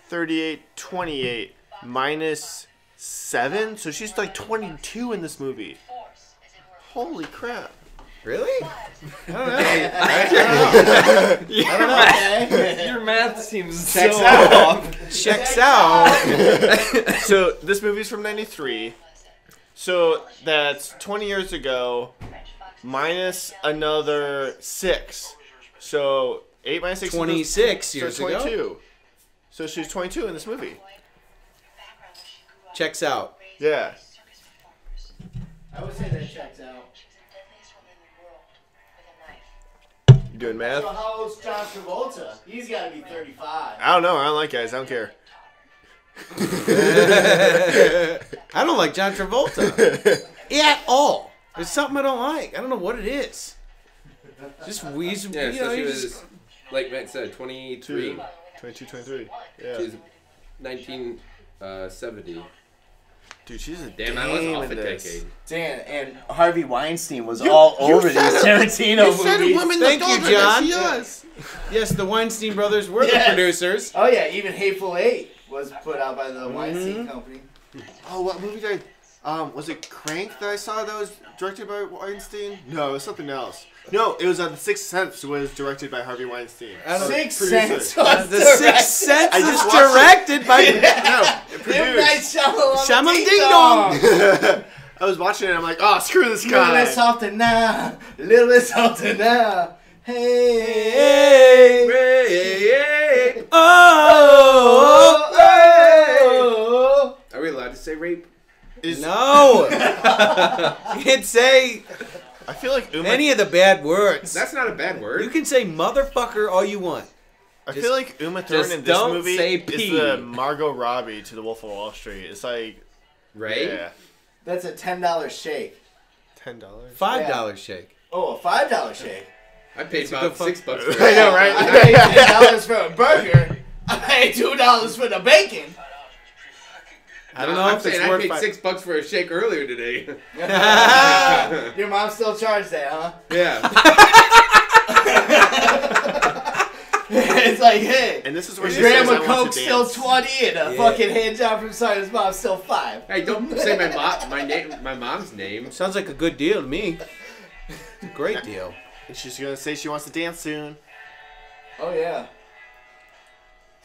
38, 28 minus 7. So she's like 22 in this movie. Holy crap. Really? I don't know. Your math seems Checks so out. off. Checks out. So this movie's from 93. So that's 20 years ago minus another 6. So 8 minus 6 26 so years 22. ago. So she's 22 in this movie. Checks out. Yeah. I would say that checks out. You doing math? So how old's John Travolta? He's got to be 35. I don't know. I don't like guys. I don't care. I don't like John Travolta at all. There's something I don't like. I don't know what it is. Just wheeze. Yeah, you so know, she you was, just, like Matt said, 23. 22, 23. Yeah. She was 1970. Dude, she's a Damn, I was dame off in a this. decade. Dan, and Harvey Weinstein was all over these Tarantino movies. Thank you, John. Yes. Yes, the Weinstein brothers were the Yes. producers. Oh yeah, even Hateful Eight was put out by the Weinstein Company. Oh, what movie did was it Crank that I saw that was directed by Weinstein? No, it was something else. No, it was The Sixth Sense was directed by Harvey Weinstein. Sixth Producer. Sense was The Sixth Sense I is just watched directed by M. Night Produced. Shyamalan. Ding Dong. I was watching it and I'm like, oh, screw this Little guy. bit softer now, little bit softer now. Hey, Oh, oh. Are we allowed to say rape? no. You can't say I feel like Uma. any of the bad words. That's not a bad word. You can say motherfucker all you want. I feel like Uma Thurman in this don't movie say is P. the Margot Robbie to the Wolf of Wall Street. It's like, right? yeah, That's a $10 shake. $10. $5 shake. Oh, a $5 shake. I paid It's a about good $6 for it. I know, right? I paid $10 for a burger. I paid $2 for the bacon. I don't know I'm if it's saying I worth paid $5. $6 for a shake earlier today. Your mom still charged that, huh? Yeah. It's like, hey, And this is where your she says, grandma I want Coke's to still dance. 20 and a fucking hand job from Simon's mom's still 5. Hey, don't say my mom's name. Sounds like a good deal to me. It's a great deal. And she's gonna say she wants to dance soon. Oh, yeah.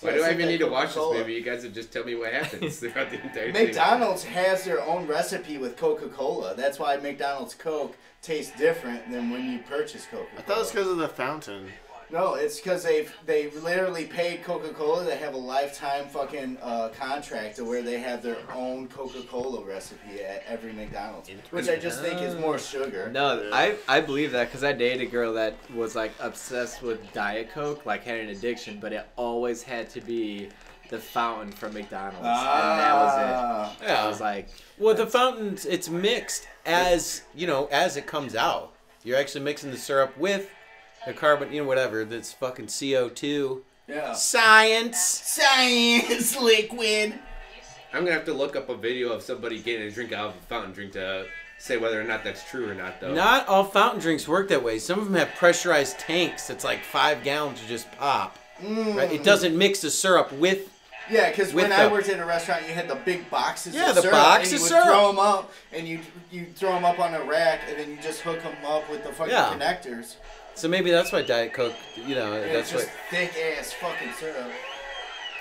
Why do I even need to watch this Coca-Cola. movie? You guys would just tell me what happens throughout the entire thing. McDonald's has their own recipe with Coca-Cola. That's why McDonald's Coke tastes different than when you purchase Coca-Cola. I thought it was because of the fountain. No, it's because they literally paid Coca-Cola to have a lifetime fucking contract to where they have their own Coca-Cola recipe at every McDonald's, which I just think is more sugar. No, I believe that because I dated a girl that was like obsessed with Diet Coke, like had an addiction, but it always had to be the fountain from McDonald's, and that was it. Yeah. I was like, Well, the fountains, it's mixed as, as it comes out. You're actually mixing the syrup with the carbon, whatever, that's fucking CO2. Yeah. Science Liquid. I'm gonna have to look up a video of somebody getting a drink out of a fountain drink to say whether or not that's true or not, though. Not all fountain drinks work that way. Some of them have pressurized tanks that's like 5 gallons to just pop. Right? It doesn't mix the syrup with... Yeah, because With when I the- worked in a restaurant, you had the big boxes Yeah, of the syrup, box and you of would syrup. throw them up, and you throw them up on a rack, and then you just hook them up with the fucking Yeah. connectors. So maybe that's why Diet Coke, And that's it's just what... thick-ass fucking syrup.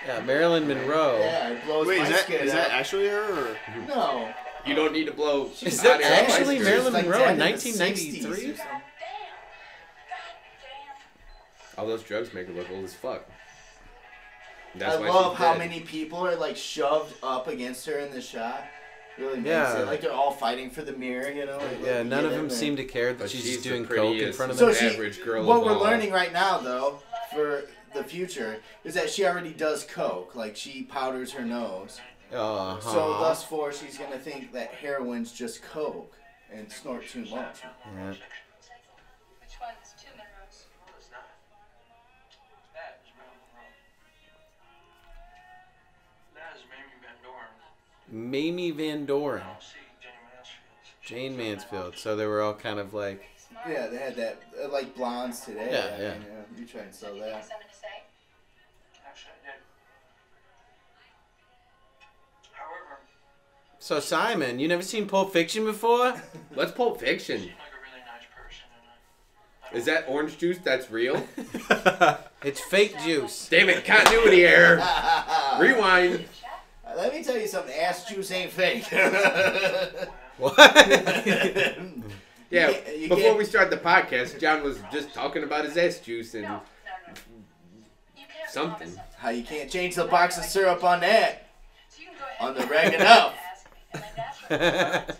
Yeah, Marilyn Monroe. Yeah, it blows Wait, my skin is that out. actually her? Or? No. You don't need to blow. Is hot that air up actually ice Marilyn cream. Like Monroe in dead the 1993? 60s or something. All those drugs make her look old as fuck. I That's why love she's how dead. many people are like shoved up against her in the shot. Really makes Yeah. it like they're all fighting for the mirror, like, Yeah, none of them them seem to care that But she's she's just the doing coke in prettiest front of So them. she, average girl what of we're all. learning right now, though, for the future is that she already does coke. Like, she powders her nose. So thus for she's going to think that heroin's just coke and snort too much. Yeah. Which one's two minerals? Well, it's not. That is That is Mamie Van Doren. Mamie Van Doren. Oh, see, Jane Mansfield. Jane Mansfield. So they were all kind of like... Yeah, they had that, like blondes today. Yeah, I yeah. mean, you try and sell You have that. something to say? Actually, I did. However, So Simon, you never seen Pulp Fiction before? What's Pulp Fiction? she's like a really nice person, and Is that orange juice that's real? It's fake juice. Damn it, continuity error. Rewind. Let me tell you something. Ass juice ain't fake. What? Yeah, You before can't- we started the podcast, John was just talking about his ass juice and You can't something. promise How you can't change the box of syrup on that? So you can go ahead On the and rag enough. ask me, and that's what could be to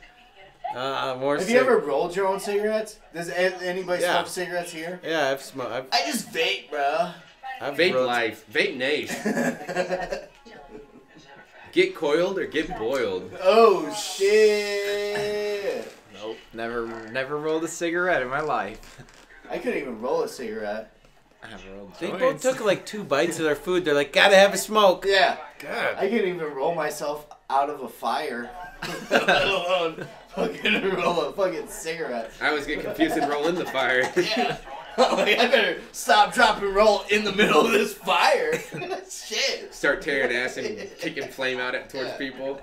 get a More Have cig- you ever rolled your own cigarettes? Does anybody Yeah. smoke cigarettes here? Yeah, I've smoked. I just vape, bro. I've Vape rolled- life, vape nation. is that a fact? Get coiled or get boiled. Oh shit! Nope. Never rolled a cigarette in my life. I couldn't even roll a cigarette. I have rolled They both joints. took like 2 bites of their food. They're like, gotta have a smoke. Yeah. God. I couldn't even roll myself out of a fire. Let alone fucking roll a fucking cigarette. I always get confused and roll in the fire. Yeah. Like, I better stop, drop, and roll in the middle of this fire. Shit. Start tearing ass and kicking flame out at towards people.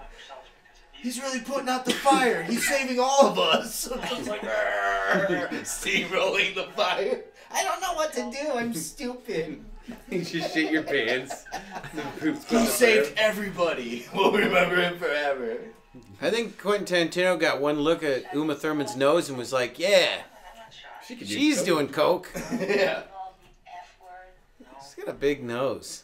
He's really putting out the fire. He's saving all of us. It's like, steamrolling the fire. I don't know what to do. I'm stupid. You just shit your pants. The poop's He on the saved floor. everybody. We'll remember him forever. I think Quentin Tarantino got one look at Uma Thurman's nose and was like, yeah, She could she's coke. doing coke. Yeah. F word. She's got a big nose.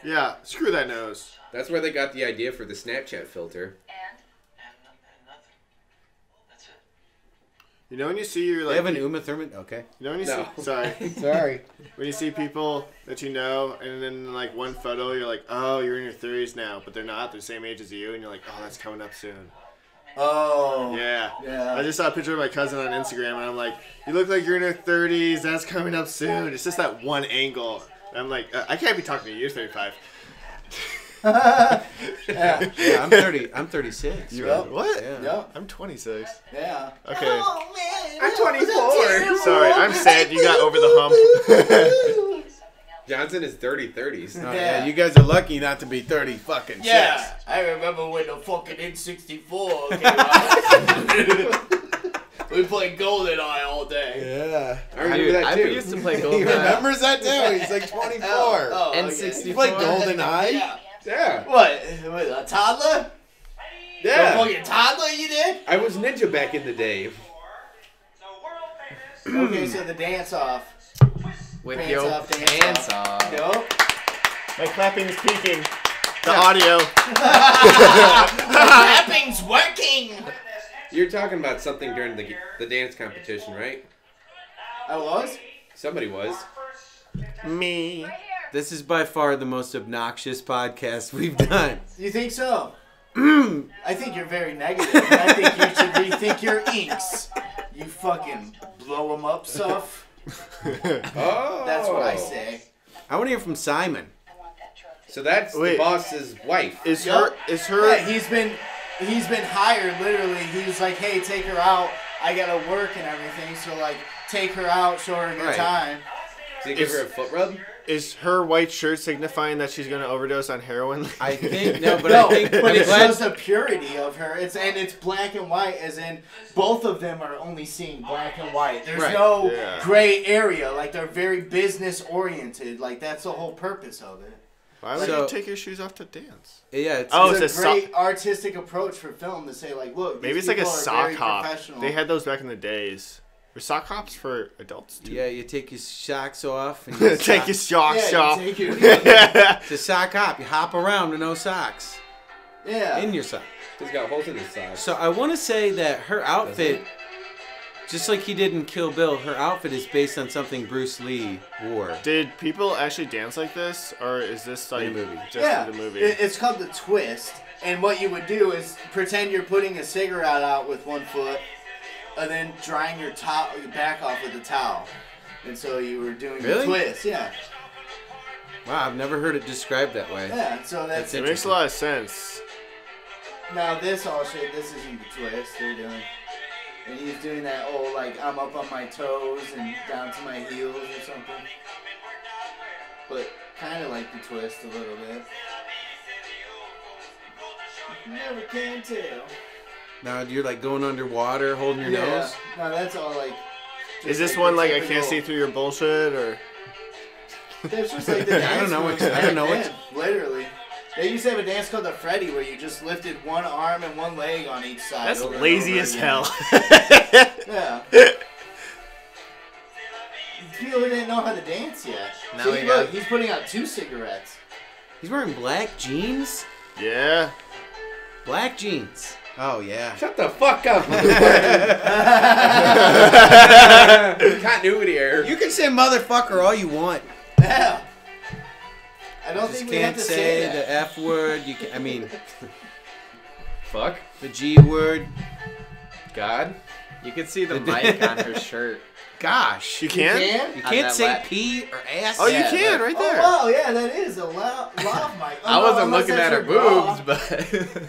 Yeah, screw that nose. That's where they got the idea for the Snapchat filter. And And nothing. That's it. You know when you see your They like, have an Uma Thurman? Okay. you know when you No. see, sorry, Sorry. when you see people that you know, and then like one photo, you're like, oh, you're in your 30s now, but they're not. They're the same age as you, and you're like, oh, that's coming up soon. Oh. Yeah. Yeah. I just saw a picture of my cousin on Instagram, and I'm like, you look like you're in your 30s. That's coming up soon. It's just that one angle. And I'm like, I can't be talking to you. You're 35. Yeah. Yeah, I'm 30. I'm 36. Yep. What? Yeah. Yep. I'm 26. Yeah. Okay. Oh, man. I'm 24. Sorry, I'm sad you got over the hump. Johnson is 30s. Oh, yeah, you guys are lucky not to be 30 fucking Yeah, six. I remember when the fucking N64 came out. We played GoldenEye all day. Yeah. I remember that I too. used to play He GoldenEye. remembers that too. He's like 24. Oh, okay. N64. You play GoldenEye? Yeah. Yeah. What? With a toddler? Yeah. A fucking toddler you did? I was ninja back in the day. Okay, so the dance off. With Pants your off, dance pants off. off. Yup. My clapping is peaking. The audio. Clapping's working! You're talking about something during the dance competition, right? I was? Somebody was. Me. This is by far the most obnoxious podcast we've done. You think so? I think you're very negative, and I think you should rethink your inks. You fucking blow them up stuff. Oh. That's what I say. I want to hear from Simon. I want that trophy. So that's Wait. the boss's wife. Is Yup. her Yeah, he's been hired literally. He's like, hey, take her out. I gotta work and everything, so like, take her out, show her a good Right. time. Did he give her a foot rub? is her white shirt signifying that she's gonna overdose on heroin? I think no, but No, I think but I'm it glad- shows the purity of her. It's black and white, as in both of them are only seeing black and white. There's Right. no Yeah. gray area. Like, they're very business oriented. Like, that's the whole purpose of it. Why would So- you take your shoes off to dance? Yeah, it's, Oh, It's it's a a great artistic approach for film to say, like, look, Maybe these it's like a people are sock very hop. professional. They had those back in the days. Were sock hops for adults too? yeah. You take your socks off and you Take your socks Yeah, off. you take your- It's a sock hop. You hop around with no socks yeah. in your sock. He's got holes in his socks. So I want to say that her outfit Just like he did in Kill Bill, her outfit is based on something Bruce Lee wore. Did people actually dance like this, or is this like In the movie. just Yeah, in the movie? it's called the twist. And what you would do is pretend you're putting a cigarette out with one foot, and then drying your back off with a towel. And so you were doing the Really? twist. Yeah. Wow, I've never heard it described that way. Yeah. So that's It makes a lot of sense. Now this all shit. This isn't the twist they're doing. And he's doing that old, like, I'm up on my toes and down to my heels or something. But kind of like the twist a little bit. You never can tell. Now you're like going underwater, holding your nose. No, that's all like. Is this just one the like I typical- can't see through your bullshit, or? That's just like the dance I don't know moves what- I don't know back what- then, literally. They used to have a dance called the Freddy where you just lifted one arm and one leg on each side. That's over and lazy over as again. hell. Yeah. People didn't know how to dance yet. Now See, we look, got- he's putting out 2 cigarettes. He's wearing black jeans. Yeah. Black jeans. Oh yeah. Shut the fuck up. Continuity error. You can say motherfucker all you want. Yeah. I don't Just think we have can't to say that. the F word. You can. I mean, Fuck. the G word. God. You can see the mic on her shirt. Gosh. You can? You On can't that say lap. P or ass. Oh, you Yeah, can but- right Oh, there. wow, yeah, that is a lav mic. Oh, I no, wasn't unless looking that's at her your bra. boobs, but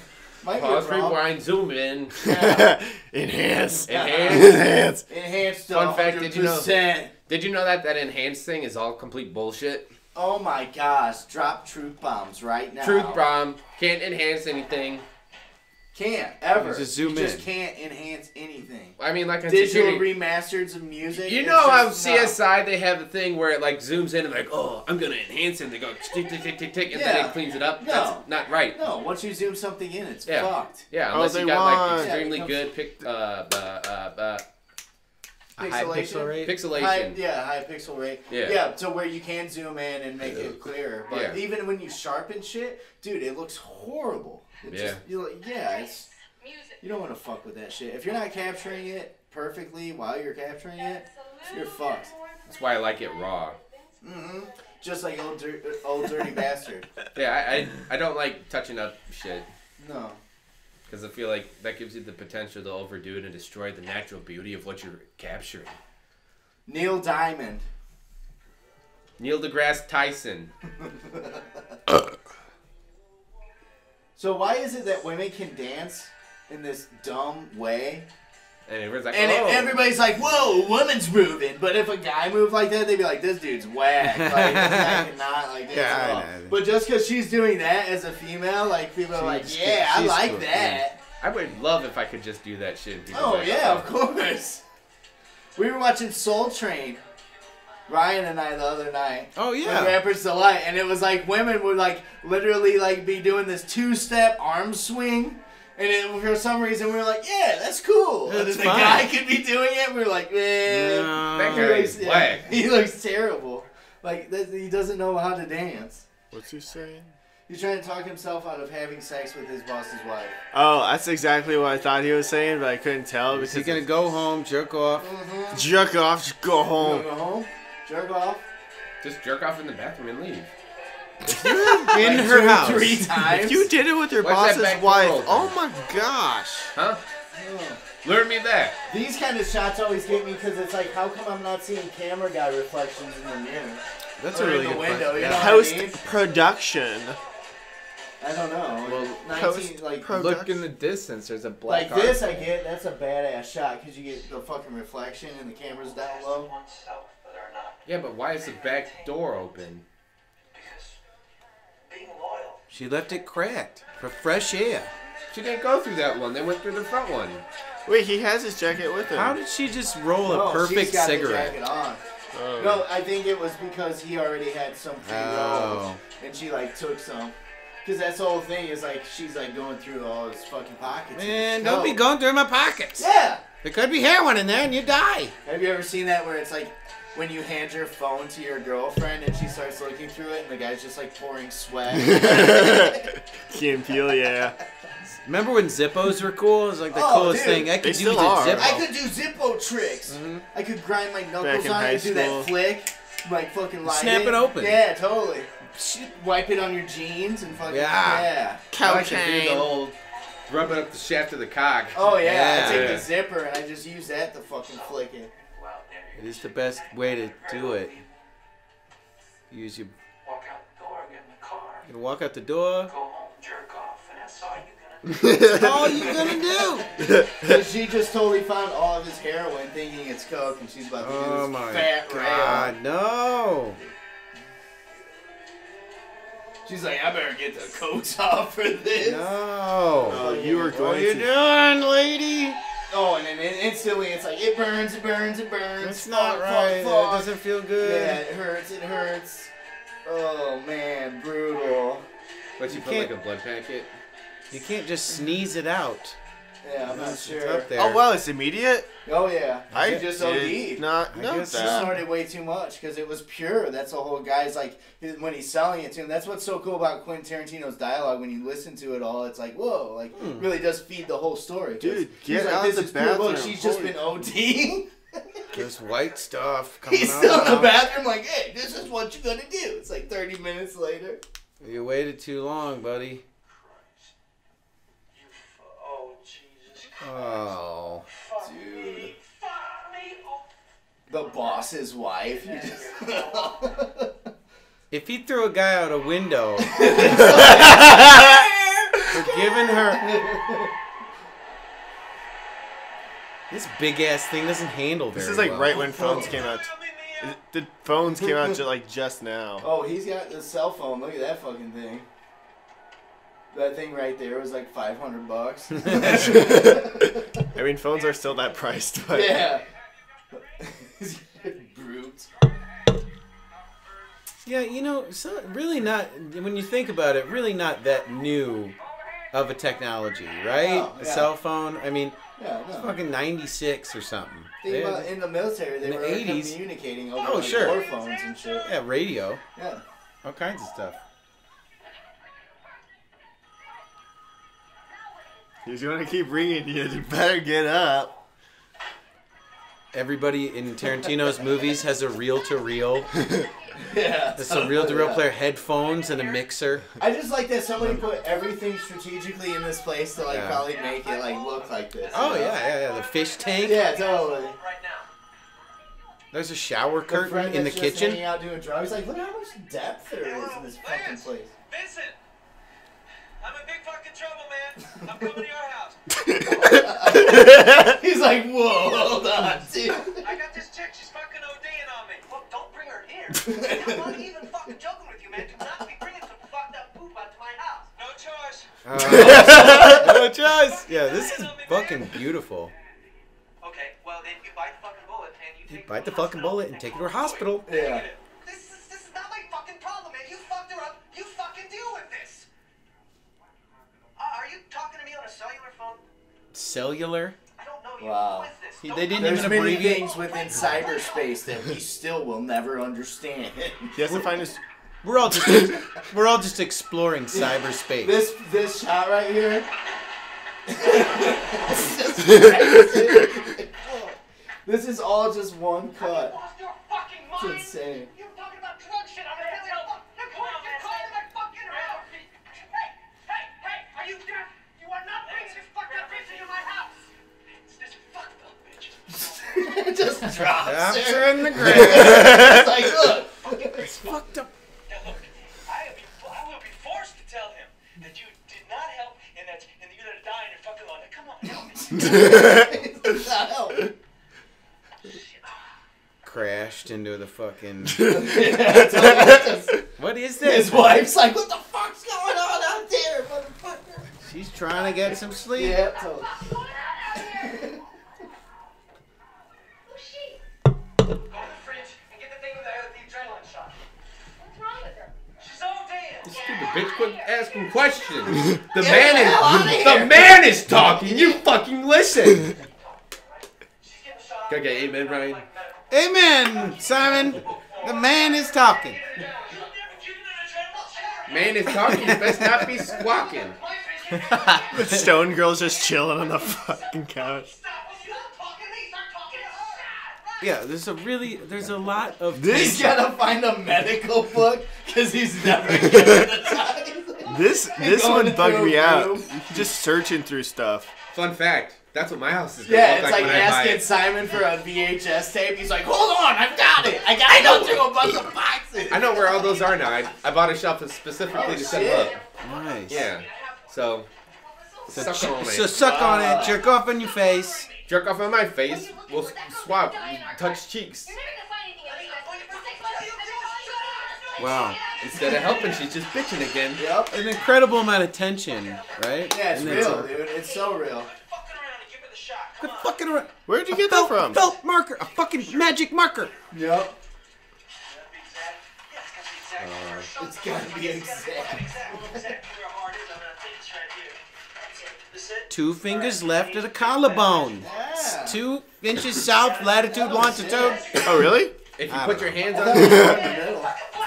Might be Pause, a bra. rewind, zoom in. Enhance. Enhance. Enhanced to Fun fact, did you know- 100%. Did you know that enhanced thing is all complete bullshit? Oh my gosh, drop truth bombs right now. Truth bomb. Can't enhance anything. Can't, ever. You just zoom You just in. can't enhance anything. I mean, like on Digital security. remasters of music. You it's know how just CSI they have the thing where it like zooms in and like, oh, I'm gonna enhance it. And they go tick tick tick tick tick, and then Yeah. it cleans it up. No. That's not right. No, once you zoom something in, it's Yeah. fucked. Yeah, Oh, unless they you got like want- extremely Yeah, it good A high pixel rate. pixelation. High pixel rate. Yeah. So where you can zoom in and make it clearer. But Yeah. even when you sharpen shit, dude, it looks horrible. It Yeah. Just, you're like, it's. You don't want to fuck with that shit. If you're not capturing it perfectly while you're capturing it, you're fucked. That's why I like it raw. Mm-hmm. Just like old dirty bastard. Yeah, I don't like touching up shit No. because I feel like that gives you the potential to overdo it and destroy the natural beauty of what you're capturing. Neil Diamond. Neil deGrasse Tyson. So why is it that women can dance in this dumb way? And everyone's like, And oh. everybody's like, whoa, woman's moving. But if a guy moved like that, they'd be like, this dude's whack. Like, this guy cannot like dance Yeah, at all. I know. But just because she's doing that as a female, like, people are like, She's- yeah, I she's like cool, that. I would love if I could just do that shit. People Oh, like, yeah, of course. We were watching Soul Train, Ryan and I, the other night. Oh On yeah. Rapper's Delight. And it was like women would, like, literally, like, be doing this 2-step arm swing. And it, for some reason, we were like, yeah, that's cool. And That's then the fine. guy could be doing it. We were like, man. That No. guy is whack. He looks terrible. Like, he doesn't know how to dance. What's he saying? He's trying to talk himself out of having sex with his boss's wife. Oh, that's exactly what I thought he was saying, but I couldn't tell Is he because gonna go home, jerk off? jerk off, just go You home. wanna go home? Jerk off? Just jerk off in the bathroom and leave. In Like her 2 house. 3 times? If you did it with your Why's that boss's back door wife, open? oh my gosh. Huh? Oh. Learn me that. These kind of shots always get me because it's like, how come I'm not seeing camera guy reflections in the mirror? That's Or a really in the good window, question. you know? Yeah. Post production. I don't know. Well, 19, like, look in the distance. There's a black like this, car. I get. That's a badass shot because you get the fucking reflection and the camera's down low. oneself that are not. Yeah, but why is the back door open? Because being loyal. She left it cracked for fresh air. She didn't go through that one. They went through the front one. Wait, he has his jacket with him. How did she just roll No, a perfect she's got cigarette? The jacket on. Oh. No, I think it was because he already had some pre-rolls, Oh. and she like took some. Because that's the whole thing is like she's like going through all his fucking pockets. Man, and don't be no. going through my pockets. Yeah. There could be heroin in there and you die. Have you ever seen that where it's like when you hand your phone to your girlfriend and she starts looking through it and the guy's just like pouring sweat? Key and Peele, yeah. Remember when Zippos were cool? It was like the Oh, coolest dude, thing. I they could use a still are. Zippo. I could do Zippo tricks. I could grind my Back knuckles in on high it and do that school. flick. Like fucking light Snap it open. Yeah, totally. Wipe it on your jeans and fucking Yeah. I like to do the whole rubbing up the shaft of the cock. Oh yeah, Yeah. I take Yeah. the zipper and I just use that to fucking flick it. It is the best way to do it. Use your. Walk out the door, get in the car, You can walk out the door. go home, jerk off, and that's all you're gonna do. That's all you gonna do. Cause she just totally found all of his heroin thinking it's coke and she's about to do Oh this my fat God, rail. no. She's like, I better get the coats off for this. No. Oh, you were What are going you to. doing, lady? Oh, and then instantly it's like, it burns, it burns, it burns. That's not Fuck, right. fuck, That fuck. doesn't feel good. Yeah, it hurts, it hurts. Oh man, brutal. But you You put like can't- a blood packet. You can't just sneeze it out. Yeah, I'm not It's sure. up there. Oh wow, it's immediate. Oh yeah, I just did OD'd. not I know guess She that. snorted way too much because it was pure. That's the whole guy's like when he's selling it to him. That's what's so cool about Quentin Tarantino's dialogue. When you listen to it all, it's like whoa, like really does feed the whole story. 'Cause Dude, he's get like, out this the is pure. Look, bathroom. she's just Holy- been ODing. There's white stuff coming He's out. still in the now. bathroom, like, hey, this is what you're gonna do. It's like 30 minutes later. You waited too long, buddy. Oh, Jesus Christ. Oh. Fuck Dude. me. Fuck me. Oh. The boss's wife. You just... If he threw a guy out a window for giving her. This big ass thing doesn't handle very This is like well. right when phones came out. The phones came out just now. Oh, he's got the cell phone. Look at that fucking thing. That thing right there was like $500. I mean, phones are still that priced, but Yeah. Brute. Yeah, you know, so really not. When you think about it, really not that new of a technology, right? No, A yeah. cell phone. I mean, Yeah, it's no. fucking 96 or something. Think about in the military, they in the were 80s. communicating over Oh, like sure. war phones and shit. Yeah, radio, Yeah. all kinds of stuff. he's gonna keep ringing you. You better get up. Everybody in Tarantino's movies has a reel-to-reel. Yeah. There's a reel-to-reel Yeah. player, headphones, and a mixer. I just like that somebody put everything strategically in this place to like Yeah. probably make it like look like this. Oh, you know? yeah. The fish tank. Yeah, totally. Right now. There's a shower The curtain friend in the that's just hanging kitchen. out doing drugs. Like, look how much depth there is in this fucking place. Vincent! I'm in big fucking trouble, man. I'm coming to your house. He's like, whoa, hold on, dude. I got this chick. She's fucking ODing on me. Look, don't bring her here. I'm not even fucking joking with you, man. Do not be bringing some fucked up poop out to my house. No choice. No choice. Yeah, this is fucking beautiful. Okay, well then you bite the fucking bullet and you take Bite the fucking bullet and take her to a hospital. Yeah. This is not my fucking problem, man. You fucked her up. You fucking deal with this. Are you talking to me on a cellular phone? Cellular? I don't know you. Wow. Who is this? They didn't There's even many abbreviate. things within cyberspace that we still will never understand. He has to find his. We're all just exploring cyberspace. This shot right here. This is all just one cut. Lost your fucking It's mind. insane. You're talking about drug shit. I'm gonna tell you. You're calling my fucking house. Hey, are you deaf? You are not bringing this fucked up bitch into my house. This fucked up bitch. Just drops Drops her. her in the grave. It's like, look. It's fucked up. Now look, I will be forced to tell him that you did not help and that you're gonna die in your fucking lawn. Now come on, help me. It's not helping. Crashed into the fucking. Yeah, totally. What is this? His wife's like, what the fuck's going on out there, motherfucker? She's trying to get some sleep. Yeah, totally. Who's she? Go to the fridge and get the thing with the adrenaline shot. What's wrong with her? She's all dead. Stupid bitch, quit asking questions. The Get man the hell outta is here. the man is talking. You fucking listen. She's getting shot. Okay, amen, Ryan. Amen, Simon. The man is talking. Man is talking. You best not be squawking. My face The stone girl's just chilling on the fucking couch. Yeah, there's a lot of He's tension. gotta find a medical book because he's never given a time. This Going one bugged through me a out. room. Just searching through stuff. Fun fact. That's what my house is gonna Yeah, look it's like like when I buy asking it. Simon for a VHS tape. He's like, hold on, I've got it. I gotta go through a bunch of boxes. I know where all those are now. I bought a shelf specifically to set them up. Nice. Yeah. So, suck on it. So suck on it, jerk off on your face. Jerk off on my face. We'll swap. Touch cheeks. Wow. Instead of helping, she's just bitching again. Yep. An incredible amount of tension, right? Yeah, it's And real, dude. It's so real. Quit fucking around. Where'd you get that from? Felt marker, a fucking magic marker. Yep. It's gotta be exact. 2 fingers left of the collarbone. Yeah. 2 inches south, latitude, longitude. Oh, really? If you I put don't your hands on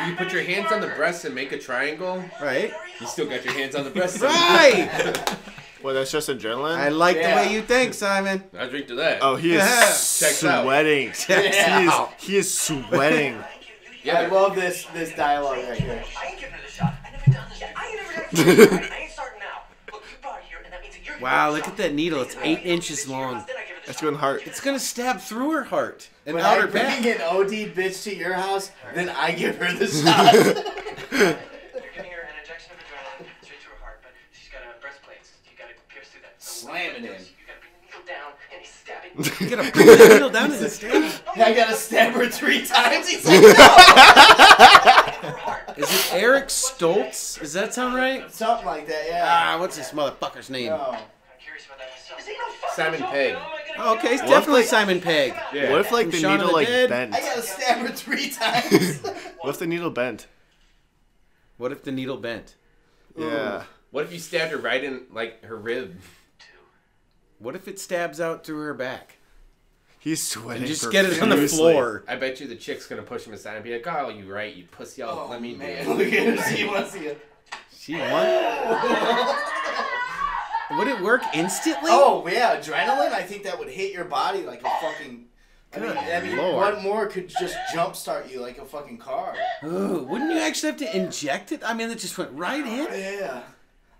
if you put your hands on the breast and make a triangle, Right? you still got your hands on the breast. Right! Well, that's just adrenaline? I like Yeah. the way you think, Simon. I drink to that. Oh, he is Yeah. Checks out. sweating. Yeah. He is sweating. Yeah, I love this dialogue right here. I ain't giving it a shot. I never done this. I ain't never done it. I ain't starting now. Look, you brought it here, and that means that you're Wow, look at that needle. It's 8 inches long. That's going hard. It's gonna stab through her heart and When out I her bring back. an OD bitch to your house, then I give her the shot. You're giving her an injection of adrenaline straight to her heart, but she's got a breastplate. You gotta pierce through that. So Slam it in. You gotta bring the needle down and he's stabbing. You gotta bring the needle down and stab. I gotta stab her 3 times. He's like, no. Is it Eric Stoltz? Does that sound right? Something like that, yeah. What's this motherfucker's name? No. I'm curious about that myself. Simon Pegg. Oh, okay, it's definitely Simon Pegg. Yeah. What if, like, From the Shaun of needle, the like, Dead. bent? I gotta stab her 3 times. What if the needle bent? What if the needle bent? Yeah. What if you stabbed her right in like her rib? What if it stabs out through her back? He's sweating. And just get it on the profusely. floor. I bet you the chick's gonna push him aside and be like, "Oh, you right, you pussy! Let me do Man, it." look at her. She wants to get... She won? Would it work instantly? Oh, yeah, adrenaline? I think that would hit your body like a fucking... I mean, Lord. what more could just jumpstart you like a fucking car? Ooh, wouldn't you actually have to inject it? I mean, it just went right in. Yeah.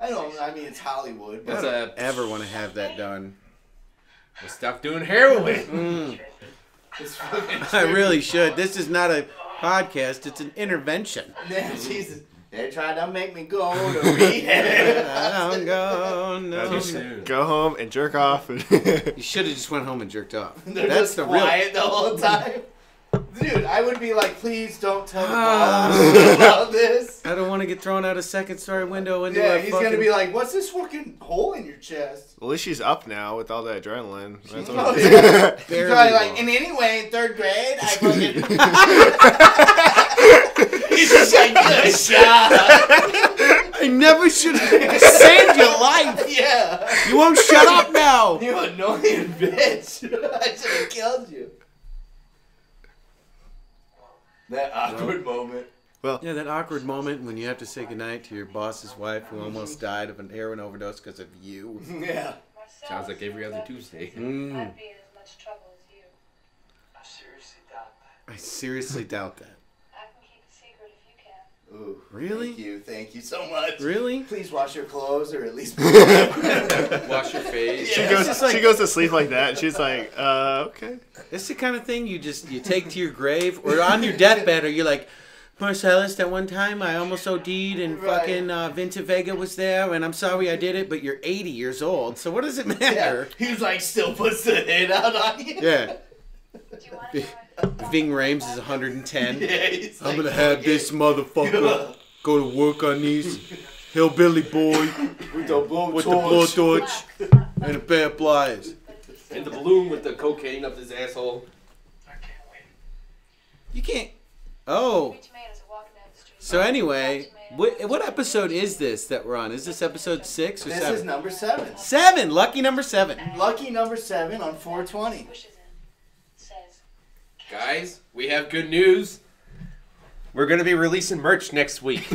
I mean, it's Hollywood, I but... don't ever want to have that done. We'll stop doing heroin. It's fucking I really should. This is not a podcast. It's an intervention. Yeah, Jesus. They tried to make me go to rehab. I don't go, no. Too soon. Go home and jerk off. You should have just went home and jerked off. They're That's just the real. quiet the whole time. Dude, I would be like, please don't tell the boss about this. I don't want to get thrown out a second-story window into Yeah, a he's fucking... gonna be like, what's this fucking hole in your chest? At least she's up now with all that adrenaline. That's Oh, what yeah. He's Barely probably like, wrong. in any way, in 3rd grade, I fucking... He's just like, good shot. I never should have saved your life. Yeah. You won't shut up now. You annoying bitch. I should have killed you. That awkward moment. Yeah, that awkward moment when you have to say goodnight to your boss's wife who almost died of an heroin overdose because of you. Yeah. Sounds like every other Tuesday. I'd be in as much trouble as you. I seriously doubt that. I seriously doubt that. I can keep a secret if you can. Ooh. Really? Thank you so much. Really? Please wash your clothes or at least... Wash your face. She Yeah. goes. just like- She goes to sleep like that. And she's like, okay. It's the kind of thing you take to your grave or on your deathbed, or you're like, Marcellus, that one time I almost OD'd and Right. fucking Vincent Vega was there, and I'm sorry I did it, but you're 80 years old, so what does it Yeah. matter? He's like, still puts the hit out on you. Yeah. Do you want to know Ving Rhames is 110. Yeah, he's I'm like, gonna have this motherfucker go to work on these hillbilly boy with the blow with the blowtorch and a pair of pliers. And the balloon with the cocaine up his asshole. I can't wait. You can't. Oh. Three tomatoes are walking down the street. So anyway, what episode is this that we're on? Is this episode 6 or This 7? is number 7. 7. Lucky number 7. Lucky number 7 on 420. Wishes in. Says, Guys, we have good news. We're going to be releasing merch next week.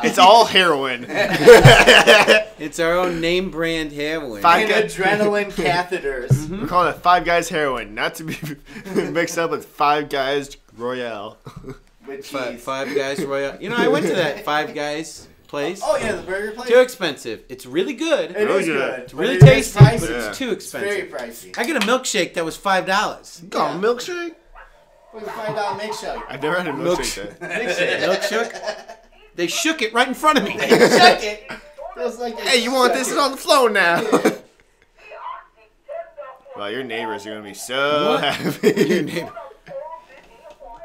It's all heroin. It's our own name brand heroin. And adrenaline catheters. We're calling it Five Guys Heroin, not to be mixed up with Five Guys Royale. With cheese. Five Guys Royale. You know, I went to that Five Guys place. Oh yeah, the burger place. Too expensive. It's really good. It is good. It's really tasty, but it's too expensive. Very pricey. I get a milkshake that was $5. Oh, milkshake? What's a $5 milkshake? I've never had a milkshake. Milkshake. They shook it right in front of me. They shook it. Feels like Hey, you want this? It's on the floor now. Well, your neighbors are gonna be so happy. Your neighbor.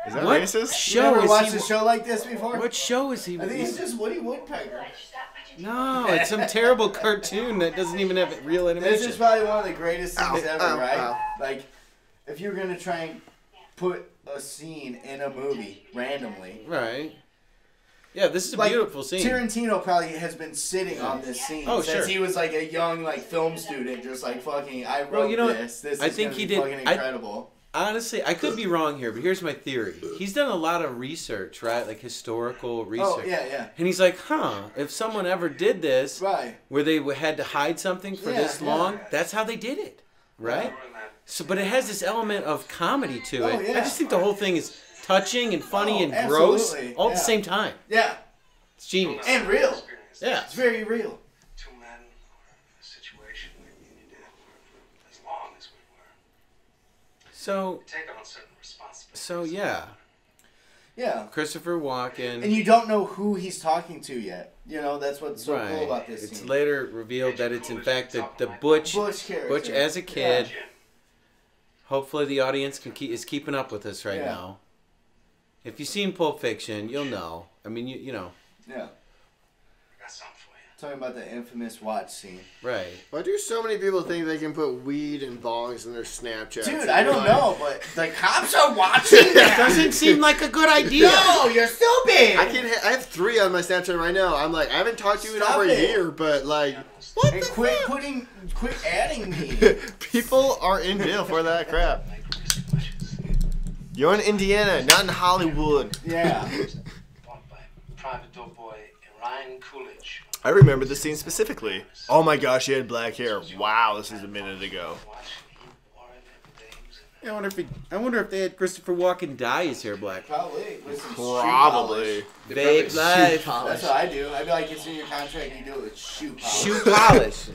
Is that What racist? You ever watched a show like this before? What show is he? I think it's just Woody Woodpecker. No, it's some terrible cartoon that doesn't even have real animation. This is probably one of the greatest things ever, ow, right? ow. Like, if you're gonna try and put a scene in a movie randomly. Right. Yeah, this is a Like, beautiful scene. Tarantino probably has been sitting on this scene since sure. he was like a young film student, just like fucking. I wrote Well, you know, this. This I is think gonna he be did- fucking incredible. Honestly, I could be wrong here, but here's my theory. He's done a lot of research, right? Like historical research. Oh yeah. And he's like, if someone ever did this, Right. where they had to hide something for this long, that's how they did it, right? So, but it has this element of comedy to it. Oh, yeah. I just think the whole thing is touching and funny and gross absolutely. all at the Yeah. same time. Yeah. It's genius. And real. Yeah. It's very real. Two men in a situation where we needed to for as long as we were. So, Take on certain responsibilities. Yeah. Christopher Walken. And you don't know who he's talking to yet. You know, that's what's so cool about this It's scene. later revealed that it's in fact the Butch character. Butch as a kid. Yeah. Hopefully the audience is keeping up with us right Yeah. now. If you've seen Pulp Fiction, you'll know. I mean, you know. Yeah. I got something for you. Talking about the infamous watch scene. Right. Why do so many people think they can put weed and bongs in their Snapchat? Dude, I don't know, but the cops are watching that. Doesn't seem like a good idea. No, you're stupid. I have 3 on my Snapchat right now. I'm like, I haven't talked to you in Stop over it. a year, but like, what And the quit fuck? adding me. People are in jail for that crap. You're in Indiana, not in Hollywood. Yeah. Bought by private dope boy Ryan Coolidge. I remember the scene specifically. Oh my gosh, he had black hair. Wow, this is a minute ago. I wonder if they had Christopher Walken dye his hair black. Probably. With some Probably. Vape life. That's what I do. I feel like it's in your contract. You do it with shoe polish. Shoe polish.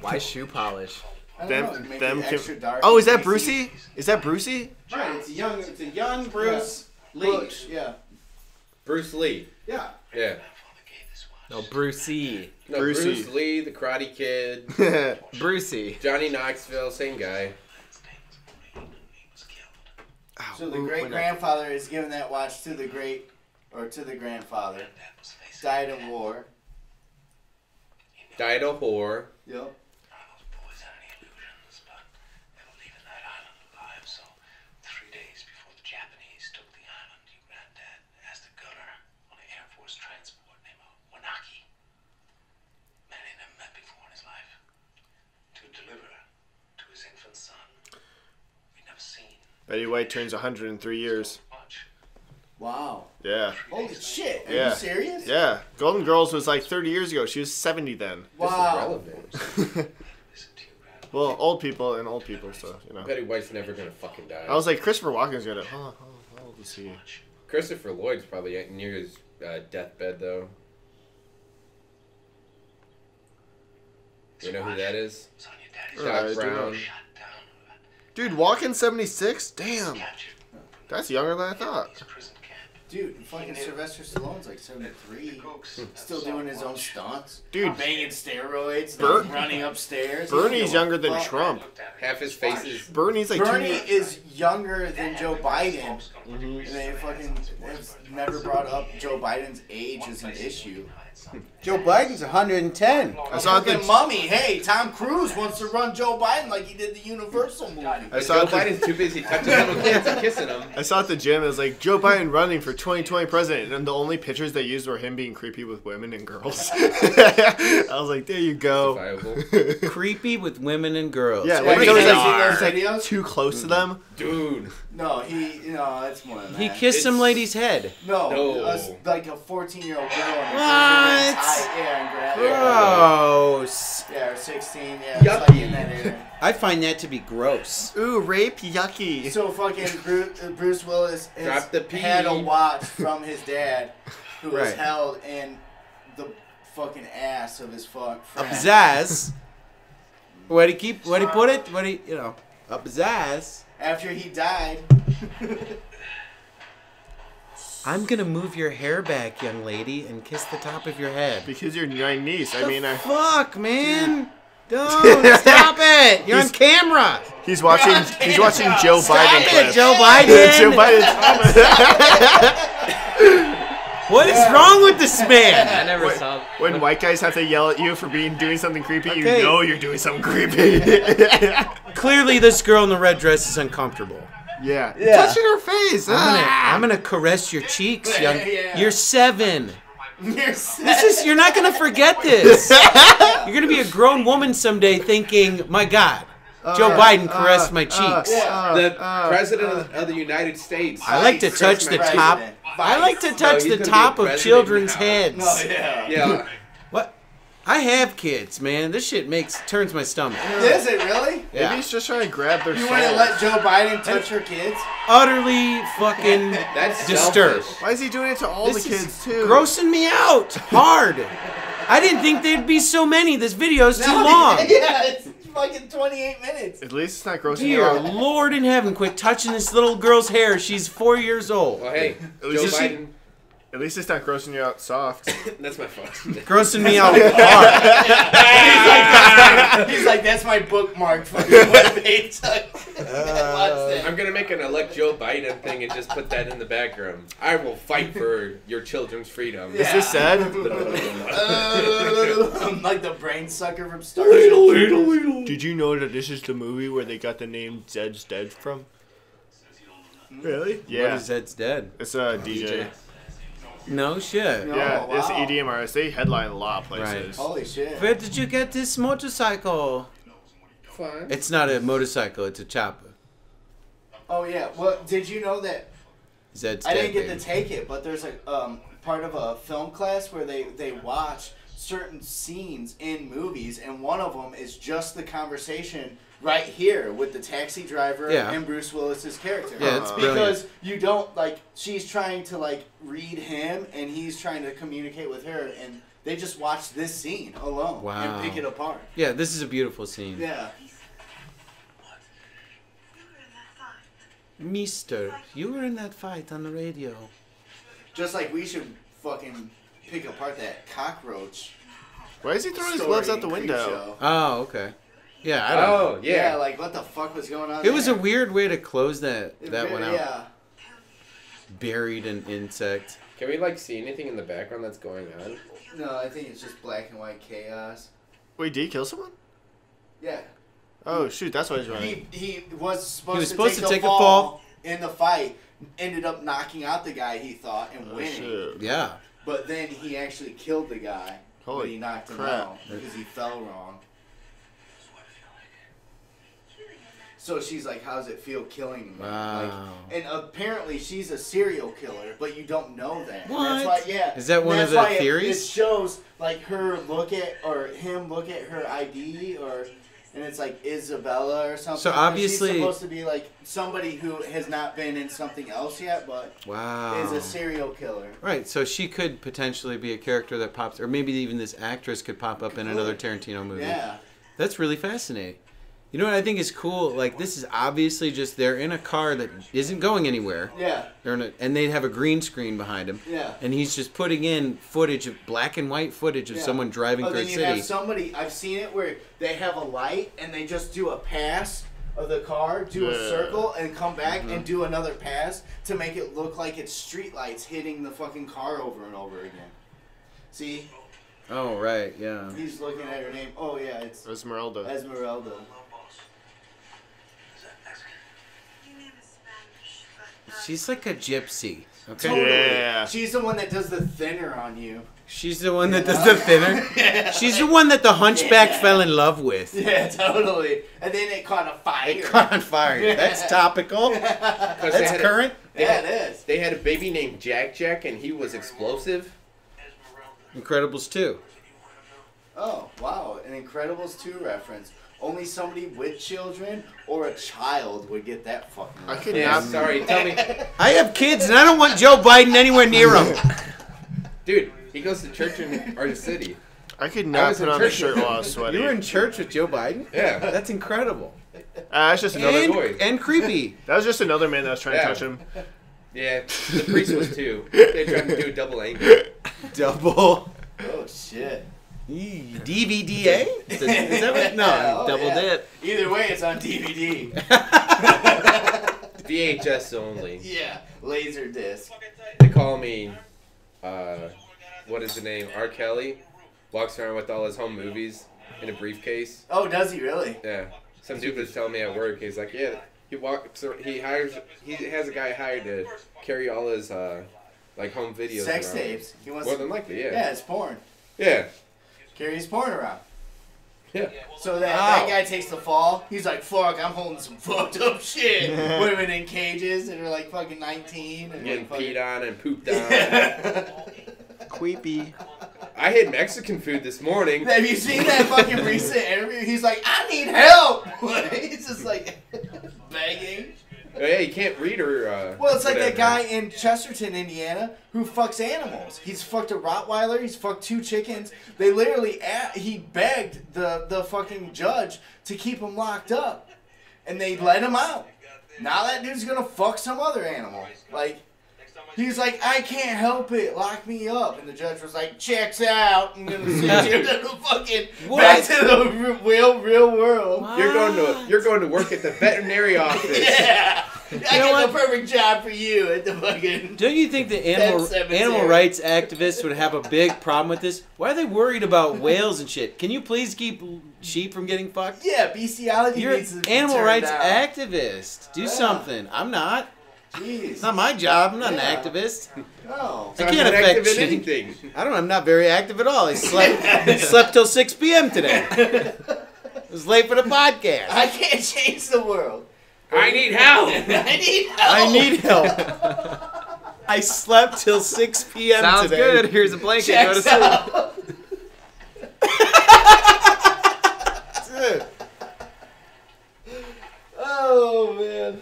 Why shoe polish? I don't know, make it extra dark Oh, is and that greasy. Brucey? Is that Brucey? Right. It's a young Bruce Lee. Butch, yeah. Bruce Lee. Yeah. Yeah. No, Brucey. No, Brucey. Bruce Lee, the Karate Kid, Brucey. Johnny Knoxville, same guy. So the great grandfather is giving that watch to the grandfather. Died in war. Died a whore. Yep. Betty White turns 100 in 3 years. Wow. Yeah. Holy shit. Are Yeah. you serious? Yeah. Golden Girls was like 30 years ago. She was 70 then. Wow. Well, old people and old people, so, you know. Betty White's never gonna fucking die. I was like, Christopher Walken's gonna. How old is he? Christopher Lloyd's probably near his deathbed, though. You know who that is? Doc I do Brown. know. Dude, Walken's 76? Damn. That's younger than I thought. Dude, fucking Sylvester Stallone's like 73. Still doing his own stunts. Dude. Banging steroids. Bert- Running upstairs. Bernie's younger than Trump. Half his face is. Bernie's like Bernie 2 is younger than Joe Biden. Mm-hmm. And they fucking have never brought up Joe Biden's age as an issue. Joe Biden's 110. I saw The the Mummy. Hey, Tom Cruise wants to run Joe Biden like he did the Universal movie. I saw Joe the, Biden's too busy touching little kids and kissing them. I saw at the gym. It was like Joe Biden running for 2020 president, and the only pictures they used were him being creepy with women and girls. I was like, there you go. Justifiable. Creepy with women and girls. Yeah, Have like, you it was seen like, those it was videos? like too close to them. Dude. No, that's more than that. He kissed some lady's head. No, No. like a 14-year-old girl. And What? and grabbed her. Gross. Yeah, or 16. Yeah, it's like in that area. I find that to be gross. Ooh, rape, yucky. So fucking Bruce Willis Drop the P. had a watch from his dad, who was Right. held in the fucking ass of his friend. Up his ass. Where'd he put it? Up his ass. After he died. I'm gonna move your hair back, young lady, and kiss the top of your head. Because you're my niece. I mean, Fuck, man. Don't stop it. You're on camera. he's watching Joe Stop Biden it, clips. Joe Biden. Joe Biden. What is wrong with this man? I never saw. When white guys have to yell at you for doing something creepy, Okay. you know you're doing something creepy. Clearly, this girl in the red dress is uncomfortable. Yeah. Yeah. Touching her face. I'm gonna caress your cheeks, young. Yeah. You're 7. You're You're not gonna forget this. You're gonna be a grown woman someday, thinking, "My God, Joe Biden caressed my cheeks." The president of the United States. I like to touch the top. I like to touch he's the gonna be top a of president children's now. heads. Oh, yeah. Yeah. What? I have kids, man. This shit turns my stomach. Is it really? Maybe Yeah. he's just trying to grab their You soul. want to let Joe Biden touch her kids? Utterly fucking That's disturbed. selfish. Why is he doing it to all This the is kids too? grossing me out hard. I didn't think there'd be so many. This video's too long. Yeah, it's fucking 28 minutes. At least it's not grossing you Dear out. Lord in heaven, quit touching this little girl's hair. She's 4 years old. Well, hey, Joe least she- Biden. At least it's not grossing you out soft. That's my fault. Grossing me out hard. He's like, that's my bookmark for the webpage. I'm gonna make an elect Joe Biden thing and just put that in the background. I will fight for your children's freedom. Is this sad? Like the brain sucker from Star Trek. Did you know that this is the movie where they got the name Zed's Dead from? Really? Yeah. What is Ed's dead? It's a DJ. No shit. No. Yeah, Oh, it's wow. EDM artist. They headline a lot of places. Holy shit. Where did you get this motorcycle? Fine. It's not a motorcycle, it's a chopper. Oh, yeah. Well, did you know that Zed's I dead, didn't get baby. to take it, but there's a part of a film class where they watch certain scenes in movies, and one of them is just the conversation right here with the taxi driver Yeah. and Bruce Willis's character. Yeah, it's brilliant. because you don't like she's trying to like read him, and he's trying to communicate with her, and they just watch this scene alone Wow. and pick it apart. Yeah, this is a beautiful scene. Yeah. Mister, you were in that fight on the radio. Just like we should fucking pick apart that cockroach. Why is he throwing his story gloves out the in window? Creepshow. Oh, okay. Yeah, I don't know. Oh, Yeah, yeah. like what the fuck was going on? It was a there? weird way to close that one out. Yeah. Buried an insect. Can we like see anything in the background that's going on? No, I think it's just black and white chaos. Wait, did he kill someone? Yeah. Oh shoot, that's why he's running. He was supposed, to take a fall fall. in the fight. Ended up knocking out the guy he thought and Oh, winning. shit. Yeah. But then he actually killed the guy. Holy but he knocked him crap. out because he fell wrong. So she's like, "How's it feel killing him?" Wow. Like, and apparently she's a serial killer, but you don't know that. And What? That's why, yeah. Is that And one of that's the why theories? It shows like her look at or him look at her ID and it's like Isabella or something. So And obviously- she's supposed to be like somebody who has not been in something else yet, but Wow. is a serial killer. Right, so she could potentially be a character that pops, or maybe even this actress could pop up in another Tarantino movie. Yeah. That's really fascinating. You know what I think is cool? Like, this is obviously just, they're in a car that isn't going anywhere. Yeah. They're in and they have a green screen behind him. Yeah. And he's just putting in footage of black and white footage of Yeah. someone driving through a then you city. have somebody, I've seen it where they have a light and they just do a pass of the car, do a Yeah. circle, and come back Mm-hmm. and do another pass to make it look like it's street lights hitting the fucking car over and over again. See? Oh, right, yeah. He's looking at her name. Oh, yeah, it's Esmeralda. Esmeralda. She's like a gypsy. Okay. Totally. Yeah. She's the one that does the thinner on you. She's the one that does the thinner. She's the one that the hunchback fell in love with. Yeah, totally. And then it caught on fire. It caught on fire. That's topical. That's current. Yeah, it is. They had a baby named Jack Jack, and he was explosive. Incredibles 2. Oh, wow. An Incredibles 2 reference. Only somebody with children or a child would get that fucking I reference. could Yeah, not. sorry. Tell me, I have kids, and I don't want Joe Biden anywhere near them. dude. He goes to church in our city. I could I not was put in on a church. shirt while I was sweaty. You were in church with Joe Biden? Yeah. That's incredible. That's just another. And, boy. and creepy. That was just another man that was trying Yeah. to touch him. Yeah, the priest was too. They tried to do a double angle. Double. Oh, shit. DVDA? Is that what? No. Yeah, Double dip. Either way, it's on DVD. VHS only. Yeah, laser disc. They call me, what is the name? R. Kelly. Walks around with all his home movies in a briefcase. Oh, does he really? Yeah. Some dude was telling me at work. He's like, yeah. He has a guy hired to carry all his like home videos. Sex around. tapes. He wants More than likely, yeah. Yeah, it's porn. Yeah. Carries porn around. Yeah. So that guy takes the fall. He's like, fuck, I'm holding some fucked up shit. Women in cages that are like fucking 19. And Getting like peed on and pooped on. Creepy. I had Mexican food this morning. Have you seen that fucking recent interview? He's like, I need help. He's just like begging. Yeah, you can't read her. Well, it's like that whatever. guy in Chesterton, Indiana, who fucks animals. He's fucked a Rottweiler. He's fucked 2 chickens. They literally, he begged the fucking judge to keep him locked up, and they let him out. Now that dude's gonna fuck some other animal. Like, he's like, I can't help it. Lock me up. And the judge was like, checks out. I'm gonna send you to the fucking back to the real world. You're going to work at the veterinary office. Yeah. I got the perfect job for you at the fucking... Don't you think the cemetery. animal rights activists would have a big problem with this? Why are they worried about whales and shit? Can you please keep sheep from getting fucked? Yeah, bestiality You're needs to an be animal turned rights down. activist. Do something. I'm not. Jeez. It's not my job. I'm not Yeah. an activist. No. So I I'm can't not affect active in shit. anything. I'm not very active at all. I slept till 6 p.m. today. I was late for the podcast. I can't change the world. I need help. I need help. I need help. I slept till 6 p.m. Sounds today. good. Here's a blanket. Go to Checks sleep. out. Dude. Oh, man.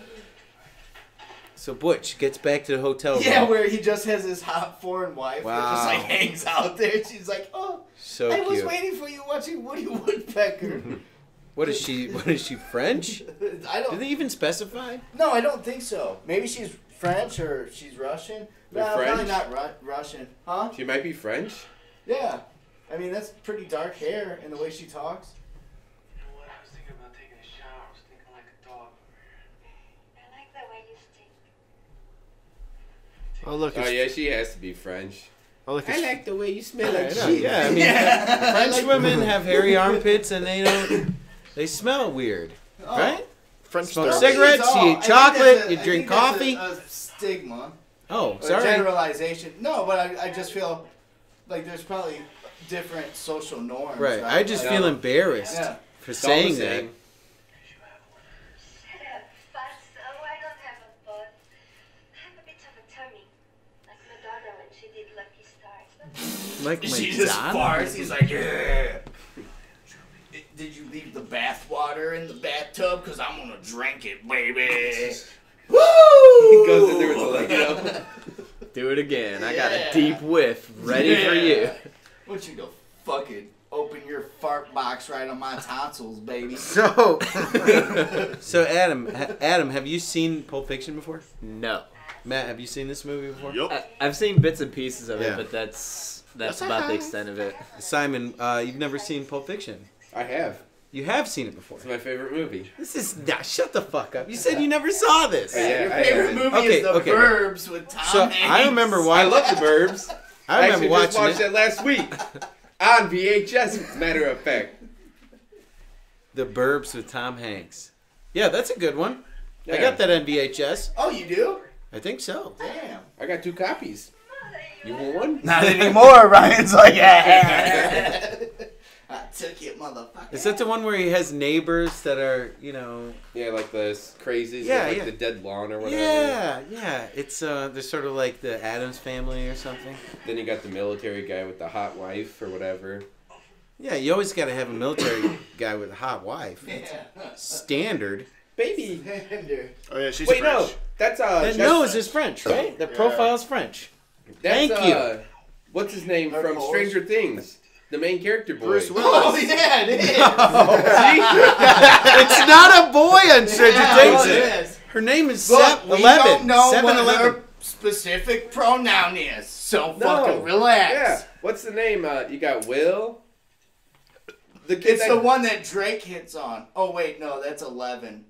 So Butch gets back to the hotel Yeah, room. where he just has his hot foreign wife that just like Wow. hangs out there. She's like, oh, So I was cute. waiting for you watching Woody Woodpecker. What is she? What is she? French? I Did don't. they even specify? No, I don't think so. Maybe she's French or she's Russian. They're No, probably French? not Russian. Huh? She might be French. Yeah. I mean, that's pretty dark hair in the way she talks. You know what? I was thinking about taking a shower. I was thinking like a dog. I like the way you stink. Oh look. Oh It's, yeah, she has to be French. Oh look. It's, like the way you smell. I know, yeah, I mean, French women have hairy armpits and they don't. They smell weird, right? French Smoke stuff. cigarettes, I think you it's eat chocolate, I you think drink that's coffee. A stigma. Oh, A sorry. generalization. No, but I just feel like there's probably different social norms. Right, I just feel embarrassed Yeah. for It's all the saying that. same. But I don't have a butt. I have a bit of a tummy. Like Madonna when she did Lucky Stars. Like She just Madonna? farts. He's like, yeah. Did you leave the bath water in the bathtub? Because I'm going to drink it, baby. Woo! He goes in there with the leg up. Do it again. I got Yeah. a deep whiff ready for you. I want you to fucking open your fart box right on my tonsils, baby. So, Adam, have you seen Pulp Fiction before? No. Matt, have you seen this movie before? Yup. I've seen bits and pieces of Yeah. it, but that's about the extent of it. Simon, you've never seen Pulp Fiction. I have. You have seen it before. It's my favorite movie. This is shut the fuck up. You said you never saw this. Yeah, Your I favorite haven't. movie Okay, is The okay. Burbs with Tom So Hanks. I remember I watching. love The Burbs. I remember actually just watching watched it. that last week. On VHS, matter of fact. The Burbs with Tom Hanks. Yeah, that's a good one. I Yeah. got that on VHS. Oh, you do? I think so. Damn. I got 2 copies. You want one? Not anymore. Ryan's like, yeah. I took it, motherfucker. Is that the one where he has neighbors that are, you know... Yeah, like the crazies, Yeah, like yeah. the dead lawn or whatever. Yeah. It's they're sort of like the Addams Family or something. Then you got the military guy with the hot wife or whatever. Yeah, you always got to have a military guy with a hot wife. Yeah. Standard. Baby. Oh yeah, she's Wait, French. no. That's That nose is French, right? The profile's French. That's, Thank you. What's his name Her from Polish. Stranger Things? The main character boy. Bruce Willis. Oh, yeah, it is. It's not a boy on Stranger Oh, Things. it is. Her name is But we 11. don't know 7-11. what her specific pronoun is, so No. fucking relax. Yeah. What's the name? You got Will. The kid It's the one that Drake hits on. Oh, wait, no, that's 11.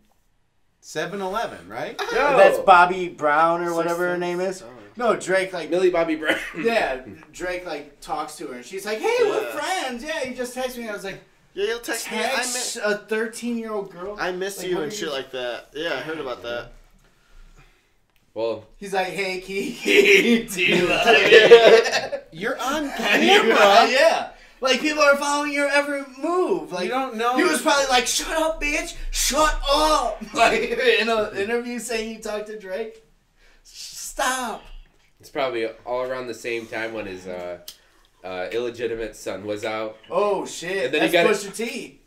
7-11, right? No. That's Bobby Brown or whatever her name is. No, Drake, like, Millie Bobby Brown. yeah, Drake, like, talks to her, and she's like, hey, we're friends. Yeah, you just texted me. I was like, Yeah, you'll text me. text a 13-year-old girl? I miss Like, you what and are shit you- like that. Yeah, I heard about that. Well, He's like, hey, Kiki, do you love it? You're on Camera. Yeah. Like, people are following your every move. Like, You don't know. He was probably like, shut up, bitch. Shut up. Like, in an interview saying you talked to Drake. Stop. it's probably all around the same time when his illegitimate son was out. Oh, shit. And then he That's got Pusha T.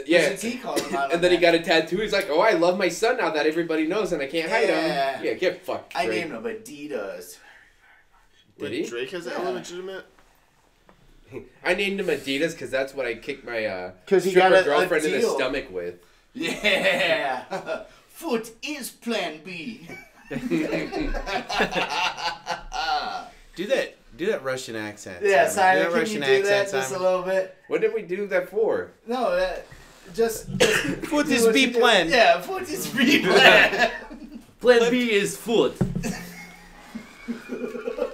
Yeah. Pusha T called him out on And then he that. got a tattoo. He's like, oh, I love my son now that everybody knows and I can't hide Yeah. him. Yeah, get fucked. I Drake. named him Adidas. Did Wait, he? Drake has that Yeah. illegitimate? I named him Adidas because that's what I kicked my 'Cause he stripper got a girlfriend in the deal. stomach with. Yeah. Foot is plan B. Do that Russian accent. Yeah, Simon. Simon, can you do that just a little bit? What did we do that for? No, just Foot do is what B you do. plan. Yeah, foot is B plan. Plan B is foot.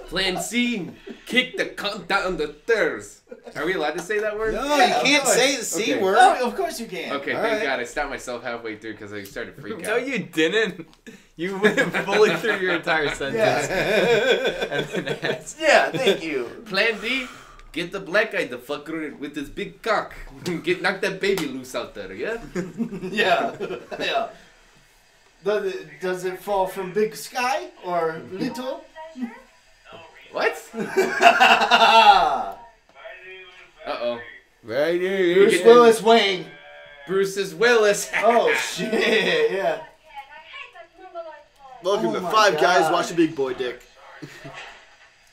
Plan C, kick the cunt down the stairs. Are we allowed to say that word? No, Yeah, you can't of course. say the C Okay. word. Oh, of course you can. Okay, All thank right. God. I stopped myself halfway through because I started to freak No, out. you didn't. You went fully through your entire sentence. Yeah. And then asked. Yeah, thank you. Plan D, get the black guy the fucker with his big cock. Knock that baby loose out there, yeah? Yeah, yeah. Does it fall from big sky or little? What? Uh-oh. Right here. Bruce Willis Wayne. Bruce's Willis. Oh shit! Yeah. Welcome Oh to my Five Guys God. Watch a Big Boy Dick.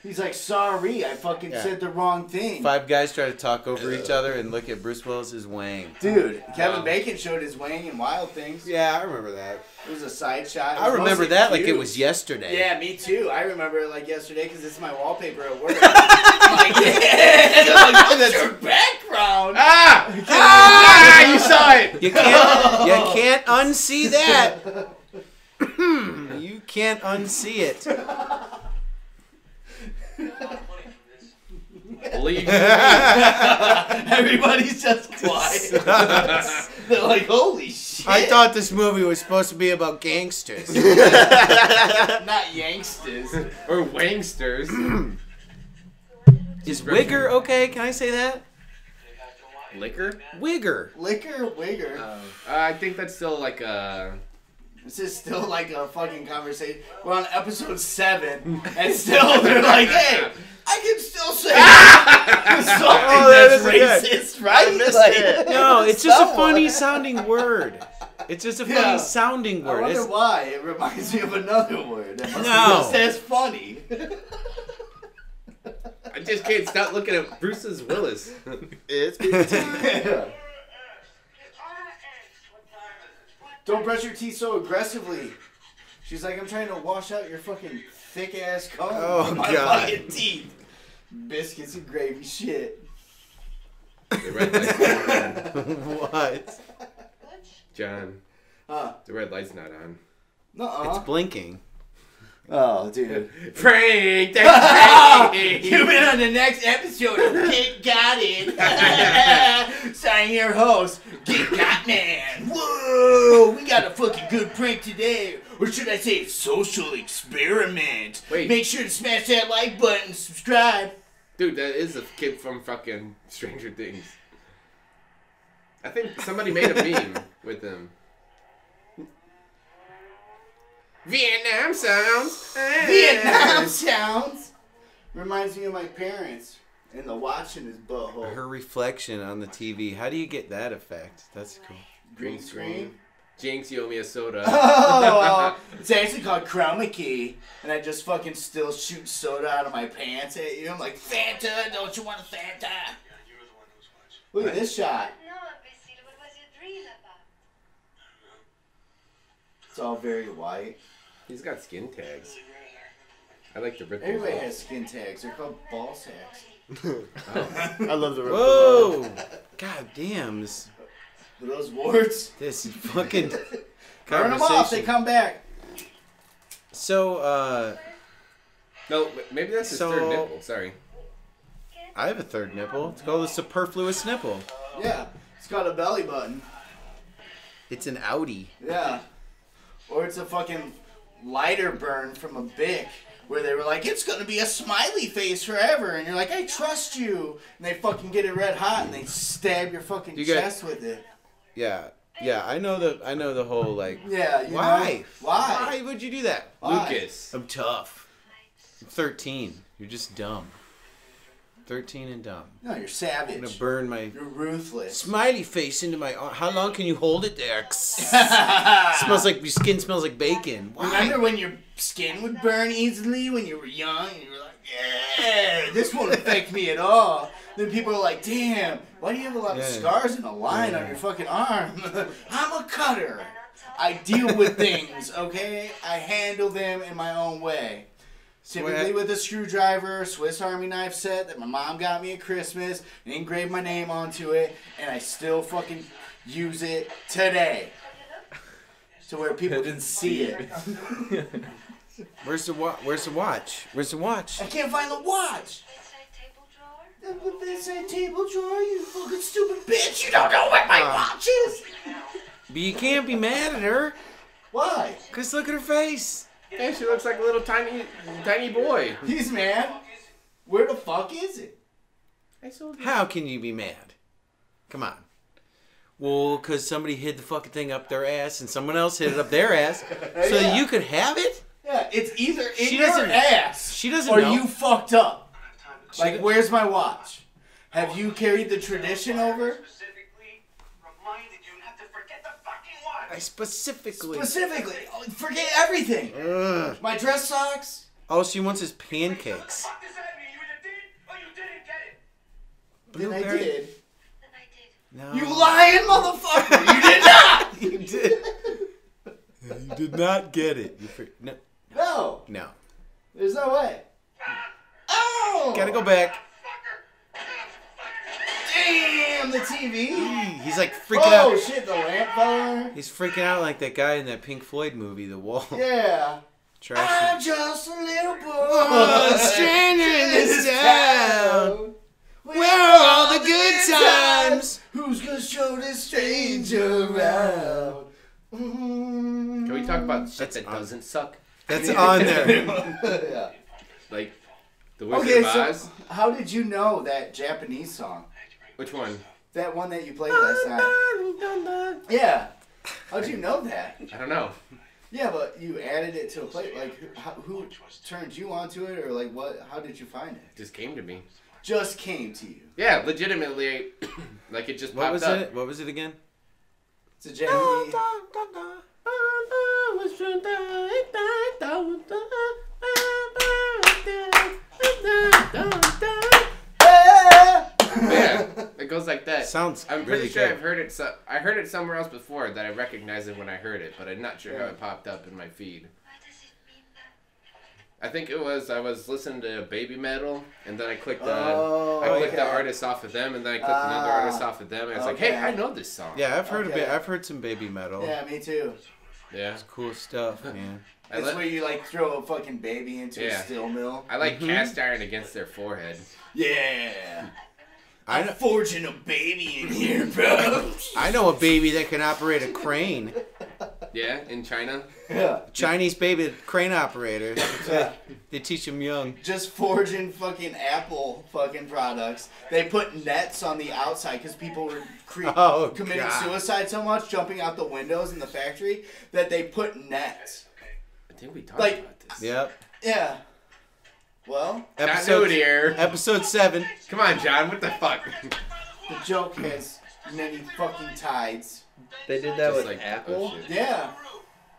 He's like, sorry, I fucking Yeah. said the wrong thing. 5 guys try to talk over each other and look at Bruce Willis's wang. Dude, Kevin Bacon showed his wang in Wild Things. Yeah, I remember that. It was a side shot. It I was remember mostly that like it cute. was yesterday. Yeah, me too. I remember it like yesterday because it's my wallpaper at work. I'm like, yeah, that's your background. Ah, you saw it. You can't unsee that. You can't unsee it. Believe me. Everybody's just quiet. They're like, holy shit. I thought this movie was supposed to be about gangsters. Not Yanksters. Or wangsters. Is Wigger okay? Can I say that? Liquor? Wigger. Liquor, wigger. I think that's still like a... This is still like a fucking conversation. We're on episode 7, and still they're like, hey, I can still say something that's racist, right? Like, No, it's just a funny sounding word. It's just a funny Yeah. sounding I word. wonder It's- why. It reminds me of another word that must No. be just as funny. I just can't stop looking at Bruce's Willis. It's big T. Don't brush your teeth so aggressively. She's like, I'm trying to wash out your fucking thick ass comb Oh, with my God. fucking teeth. Biscuits and gravy shit. The red light's not on. What? John, Huh? the red light's not on. Nuh-uh. It's blinking. Oh, dude. Frank, that's Frank. Tune in on the next episode of Get Got It. Starring your host, Get Got Man. Whoa, we got a fucking good prank today. Or should I say social experiment. Wait. Make sure to smash that like button and subscribe. Dude, that is a kid from fucking Stranger Things. I think somebody made a meme with him. Vietnam sounds. Vietnam sounds. Reminds me of my parents and the watch in his butthole. Her reflection on the TV. How do you get that effect? That's cool. Green screen. Jinx, you owe me a soda. Oh, it's actually called chroma key, and I just fucking still shoot soda out of my pants at you. I'm like, Fanta, don't you want a Fanta? Look at this shot. No, Basile, what was your dream about? It's all very white. He's got skin tags. I like the rip. Everybody has skin tags. They're called ball sacks. I love the Whoa! God damn. Are those warts? This is fucking Burn them off. They come back. So, No, maybe that's his third nipple. Sorry. I have a third nipple. It's called a superfluous nipple. Yeah. It's got a belly button. It's an Audi. Yeah. Or it's a fucking lighter burn from a Bic where they were like, it's going to be a smiley face forever. And you're like, I trust you. And they fucking get it red hot and they stab your fucking chest with it. Yeah. Yeah, I know the whole, like... Yeah, you Why? know. Why? Why would you do that? Why? Lucas. I'm tough. I'm 13. You're just dumb. 13 and dumb. No, you're savage. I'm gonna burn my You're ruthless. smiley face into my arm. How long can you hold it there? Smells like your skin smells like bacon. Why? Remember when your skin would burn easily when you were young and you were like, yeah, this won't affect me at all. Then people are like, damn, why do you have a lot of scars and a line on your fucking arm? I'm a cutter. I deal with things, okay? I handle them in my own way. Typically with a screwdriver, Swiss Army knife set that my mom got me at Christmas, and engraved my name onto it, and I still fucking use it today. To where people can see it. Where's the watch? Where's the watch? Where's the watch? I can't find the watch. The bedside table drawer, you fucking stupid bitch. You don't know what my watch is. But you can't be mad at her. Why? Cause look at her face. Yeah, she looks like a little tiny boy. He's mad. Where the fuck is it? How can you be mad? Come on. Well, cause somebody hid the fucking thing up their ass and someone else hid it up their ass, so you could have it. Yeah, it's either in She your doesn't- ass she doesn't or know. you fucked up. Like, where's my watch? Have you carried the tradition over? Specifically reminded you not to forget the fucking watch. I specifically. Forget everything. Ugh. My dress socks. All she wants is pancakes. What does that mean? You either did or you didn't get it. Then I Blueberry? did. No. You lying motherfucker! You did not! You did. You did not get it. No. No. No. There's no way. Oh! Gotta go back. Damn, the TV. He's like freaking out. Oh shit, the lamp fell. He's freaking out like that guy in that Pink Floyd movie, The Wall. Yeah. Trash. I'm just a little boy. Stranger in this town. Where are all the good times? Who's gonna show this stranger around? Can we talk about shit that doesn't suck? That's on there. Yeah. Like the Wizard Okay, of so Oz? how did you know that Japanese song? Which one? That one that you played last night. Yeah. How'd you know that? I don't know. Yeah, but you added it to a plate. Like, who turned you onto it, or like what? How did you find it? It just came to me. Just came to you. Yeah, legitimately, like it just What popped was up. it? What was it again? It's a Japanese. Yeah, it goes like that. Sounds I'm pretty really sure good. I've heard it. I heard it somewhere else before that I recognized it when I heard it, but I'm not sure how it popped up in my feed. I think it was I was listening to Baby Metal, and then I clicked the artist off of them, and then I clicked another artist off of them, and I was like, hey, I know this song. Yeah, I've heard a bit. I've heard some Baby Metal. Yeah, me too. Yeah. It's cool stuff, man. That's where you like throw a fucking baby into a Yeah. steel mill. I like cast iron against their forehead. Yeah. I'm forging a baby in here, bro. I know a baby that can operate a crane. Yeah, in China. Yeah. Chinese baby crane operator. They teach them young. Just forging fucking Apple fucking products. They put nets on the outside because people were committing suicide so much, jumping out the windows in the factory, that they put nets. I think we talked Like- about this. Yep. Yeah. Well, Episode 7. Come on, John. What the fuck? the joke has many fucking tides. They did that Just with like Apple. bullshit. Yeah.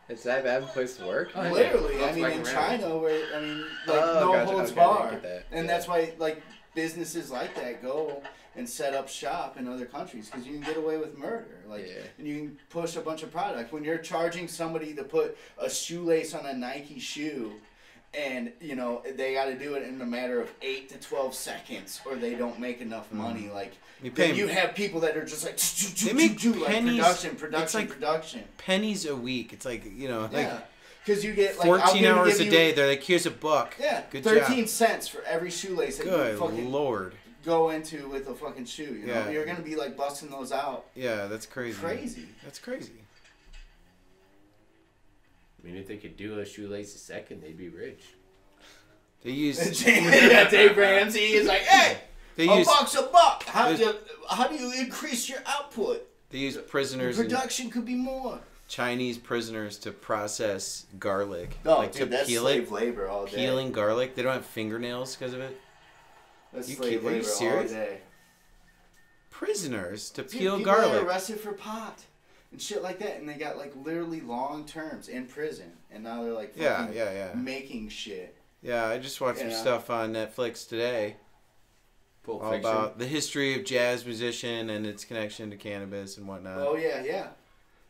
Is that a bad place to work? Oh, yeah. Literally, I mean, Volkswagen in Rabbit. China, where no gotcha. holds Okay, I bar, get that. and Yeah. that's why like businesses like that go and set up shop in other countries because you can get away with murder, like, Yeah. and you can push a bunch of product. When you're charging somebody to put a shoelace on a Nike shoe, and you know they got to do it in a matter of 8 to 12 seconds, or they don't make enough money. Like you have people that are just like They make like pennies. production, It's like production. pennies a week. It's like, you know, like Yeah. Because you get like 14 I'm gonna hours give a you- day. They're like, here's a buck. Yeah, Good 13 job. cents for every shoelace that Good you fucking Lord. go into with a fucking shoe. You know, Yeah. you're gonna be like busting those out. Yeah, that's crazy. Crazy. That's crazy. I mean, if they could do a shoelace a second, they'd be rich. They use Yeah, Dave Ramsey is like, hey, They a use buck's a buck. How There's- do you increase your output? they use prisoners and Production could be more. Chinese prisoners to process garlic. No, like dude, to that's peel slave it. labor all day. Peeling garlic. They don't have fingernails because of it. That's You slave keep- are you labor all serious? day. Prisoners to Dude, peel people are garlic. arrested for pot and shit like that, and they got like literally long terms in prison, and now they're like Yeah, fucking yeah. making shit. Yeah, I just watched some Yeah. stuff on Netflix today. Pulp All Fiction. about the history of jazz musician and its connection to cannabis and whatnot. Oh yeah, yeah.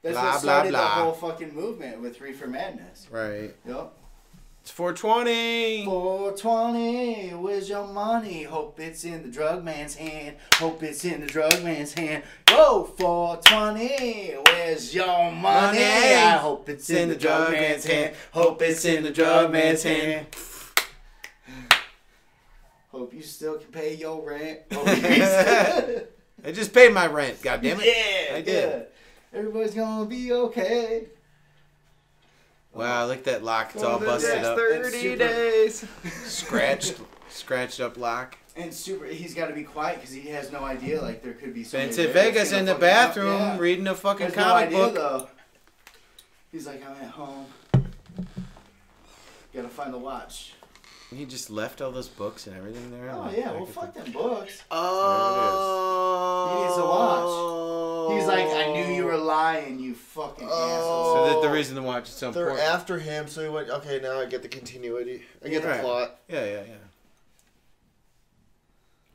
That's Blah, what blah, started blah. the whole fucking movement with Reefer Madness. Right. Yup. It's 420. 420, where's your money? Hope it's in the drug man's hand. Hope it's in the drug man's hand. Go 420, where's your money? I hope it's in the drug man's hand. Hope it's in the drug man's hand. Hope you still can pay your rent. I just paid my rent. God damn it. Yeah, I did. yeah. Everybody's gonna be okay. Wow, look at that lock. It's all the busted next up. 30 days. Scratched up lock. And he's got to be quiet because he has no idea. Like there could be somebody Vincent there that's Vegas gonna in the fucking bathroom yeah. reading a fucking Has comic no idea, book. Though. He's like, I'm at home. Gotta find the watch. He just left all those books and everything there. Oh Like, yeah, I well could fuck think- them books. Oh. He needs a watch. He's like, I knew you were lying, you fucking asshole. So that the reason the watch is so They're important. after him, so he went, okay, now I get the continuity. I get Right. the plot. Yeah.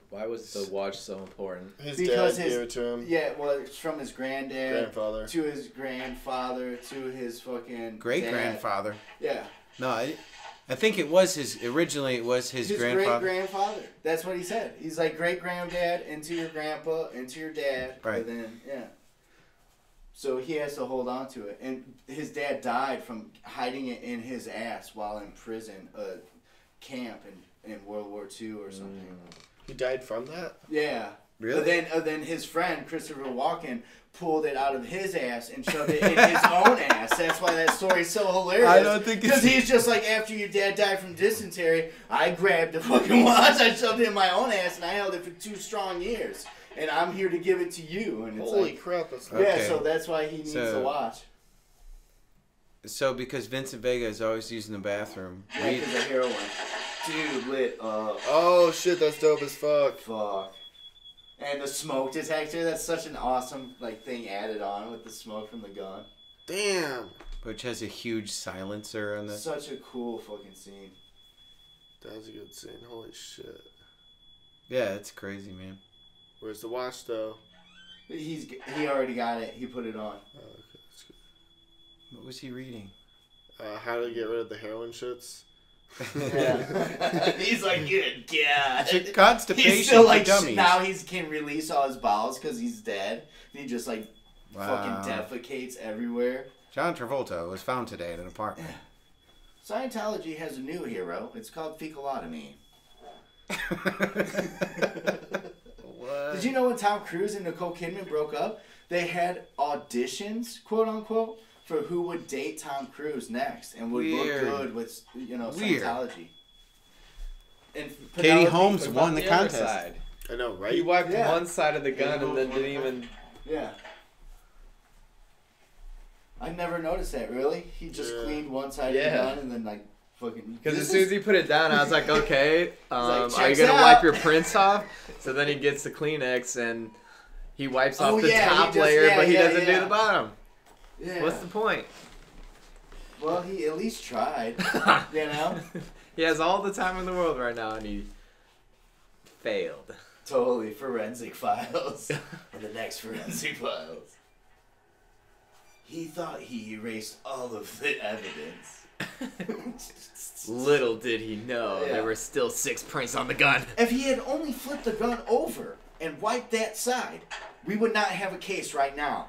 Why was the watch so important? His Because dad his- gave it to him. Yeah, well, it's from his granddad Grandfather. to his grandfather to his fucking Great dad. grandfather. Yeah, No, I think it was his. Originally, it was his grandfather. great grandfather. That's what he said. He's like great granddad into your grandpa into your dad. Right. And then yeah. So he has to hold on to it, and his dad died from hiding it in his ass while in prison, camp in World War II or something. He died from that? Yeah. Really? Then his friend Christopher Walken pulled it out of his ass and shoved it in his own ass. That's why that story's so hilarious. I don't think it's- because he's just like, after your dad died from dysentery, I grabbed the fucking watch, I shoved it in my own ass, and I held it for 2 strong years, and I'm here to give it to you. And it's Holy like, crap, that's yeah, Okay. so that's why he needs the watch. So because Vincent Vega is always using the bathroom. Yeah, because of heroin. Dude, lit up. Oh shit, that's dope as fuck. Fuck. And the smoke detector, that's such an awesome thing added on with the smoke from the gun. Damn. Which has a huge silencer on the. Such a cool fucking scene. That was a good scene. Holy shit. Yeah, it's crazy, man. Where's the watch though? He already got it. He put it on. Oh, okay, that's good. What was he reading? How to get rid of the heroin shits. Yeah. He's like, good God. It's constipation He's still for like, dummies. now he can release all his bowels because he's dead. And he just Wow. fucking defecates everywhere. John Travolta was found today in an apartment. Scientology has a new hero. It's called fecalotomy. What? Did you know when Tom Cruise and Nicole Kidman broke up, they had auditions, quote unquote, for who would date Tom Cruise next and would look good with, Scientology. And Katie Holmes What won about the other contest. side? I know, right? He wiped Yeah. one side of the gun and then didn't even. Yeah. I never noticed that, really. He just Yeah. cleaned one side of the Yeah. gun and then, like, fucking... Because as soon as he put it down, I was like, okay, are you "Checks gonna out." wipe your prints off? So then he gets the Kleenex and he wipes off the yeah, he top just- layer, yeah, but he yeah, doesn't do yeah. the bottom. Yeah. What's the point? Well, he at least tried, you know? He has all the time in the world right now, and he failed. Totally. Forensic Files. And the next Forensic Files. He thought he erased all of the evidence. Little did he know Yeah. there were still 6 prints on the gun. If he had only flipped the gun over and wiped that side, we would not have a case right now.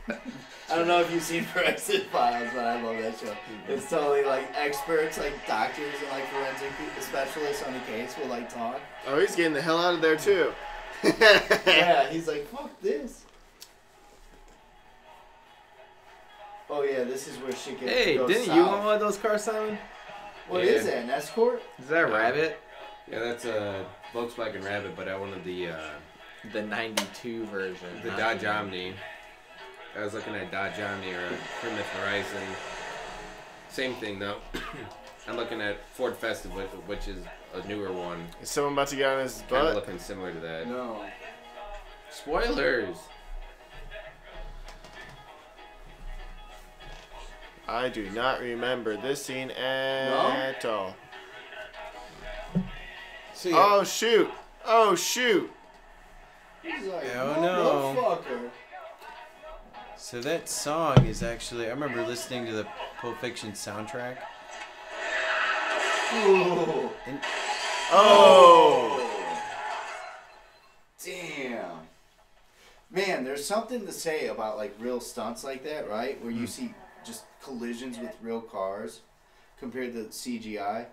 I don't know if you've seen Forensic Files, but I love that show. It's totally like experts, like doctors and like forensic specialists on the case will like talk. Oh, he's getting the hell out of there too. Yeah, he's like, fuck this. Oh yeah, this is where shit gets Hey, goes didn't south. you want one of those cars, Simon? What Yeah. is that, an Escort? Is that a Rabbit? Yeah, that's a Volkswagen Rabbit, but I wanted the The 92 version. not Dodge the- Omni. I was looking at Dodge Omni or Plymouth Horizon. Same thing though. I'm looking at Ford Fiesta, which is a newer one. Is someone about to get on his Kind butt? of looking similar to that. No. Spoilers. I do not remember this scene at all. So, yeah. Oh shoot! Oh shoot! He's like, Oh, no. motherfucker. So that song is actually, I remember listening to the Pulp Fiction soundtrack. Ooh. And Oh! Damn. Man, there's something to say about like real stunts like that, right? Where you see just collisions with real cars compared to CGI.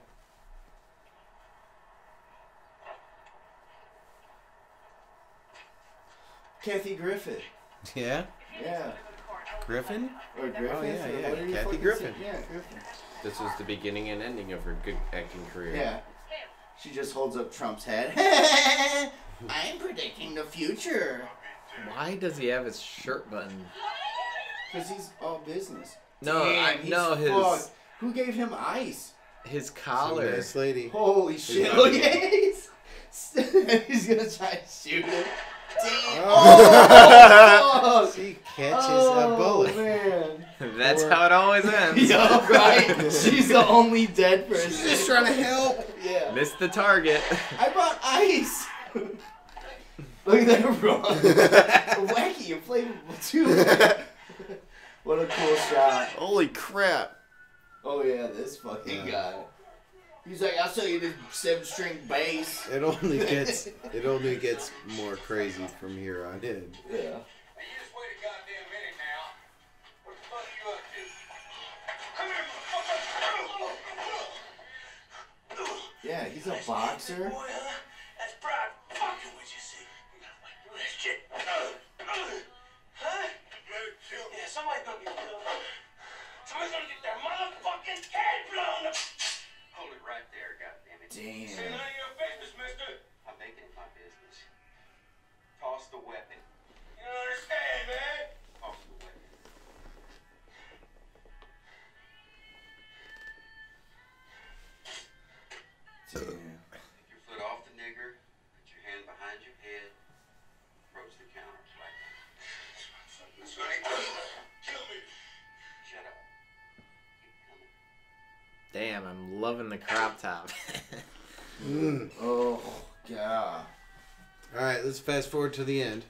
Kathy Griffin. yeah, Yeah. Griffin? Or Griffin. Oh, yeah, yeah. What are you Kathy fucking Griffin. saying? Yeah, Griffin. This was the beginning and ending of her good acting career. Yeah. She just holds up Trump's head. I'm predicting the future. Why does he have his shirt button? Because he's all business. No, Damn, he's no, fucked. Who gave him ice? his Some collar. nice lady. Holy shit. Yeah. Look at he's gonna try to shoot him. Damn. Oh. Oh, fuck. She catches a bullet. Man. That's how it always ends. Yeah, right? She's the only dead person. Just trying to help. Yeah. Missed the target. I brought ice. Look at that run. Wacky and flavorful too. What a cool shot. Holy crap! Oh yeah, this fucking guy. He's like, I'll sell you this 7-string bass. It only gets more crazy from here on in. Yeah. Hey, you just wait a goddamn minute now. What the fuck are you up to? Come here, motherfucker! Yeah, he's a boxer. Boy, huh? That's pride fucking with you, see? Shit. Huh? Yeah, somebody's gonna get killed. Somebody's gonna get their motherfucking head blown up. Hold it right there, goddammit. Damn. Say none of your business, mister. I'm making it my business. Toss the weapon. You don't understand, man. Toss the weapon. Damn. Take your foot off the nigger. Put your hand behind your head. Approach the counter. Right now. That's right. Kill me. Shut up. Keep coming. Damn, I'm loving the crop top. Oh, God. All right, let's fast forward to the end.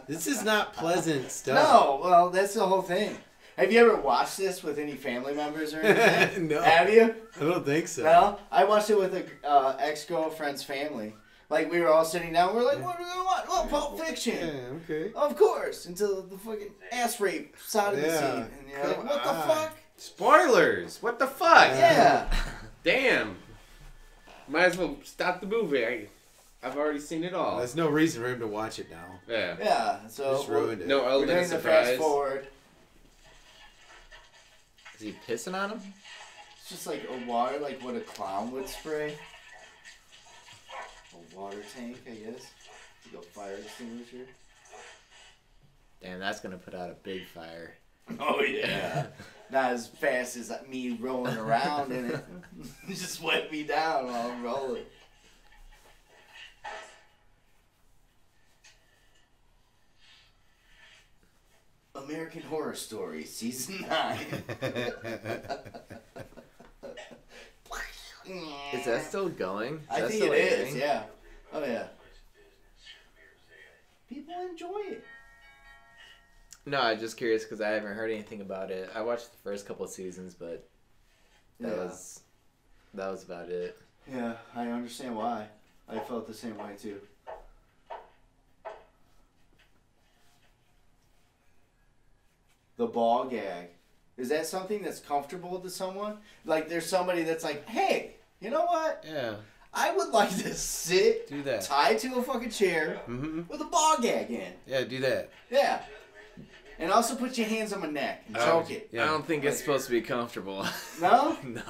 This is not pleasant stuff. No, well, that's the whole thing. Have you ever watched this with any family members or anything? No. Have you? I don't think so. No? I watched it with a ex-girlfriend's family. Like, we were all sitting down, we were like, what do we want? Well, Pulp Fiction. Yeah, okay. Of course, until the fucking ass rape sodomy Yeah. scene. And you're like, what the fuck? Spoilers! What the fuck? Yeah. Damn. Might as well stop the movie. I've already seen it all. There's no reason for him to watch it now. Yeah. Yeah, so Just ruined it. No we're element doing of the surprise. fast forward. Is he pissing on him? It's just like a water, like what a clown would spray. A water tank, I guess. Like a fire extinguisher. Damn, that's gonna put out a big fire. Oh yeah. Not as fast as me rolling around in it. Just wet me down while I'm rolling. American Horror Story, Season 9. Is that still going? I That's think still it a is, thing? yeah. Oh yeah. People enjoy it. No, I'm just curious because I haven't heard anything about it. I watched the first couple of seasons, but that was about it. Yeah, I understand why. I felt the same way too. The ball gag. Is that something that's comfortable to someone? Like there's somebody that's like, hey, you know what? Yeah. I would like to sit Do that. tied to a fucking chair with a ball gag in. Yeah, do that. Yeah. And also put your hands on my neck and choke it. Yeah. I don't think it's supposed to be comfortable. No? No.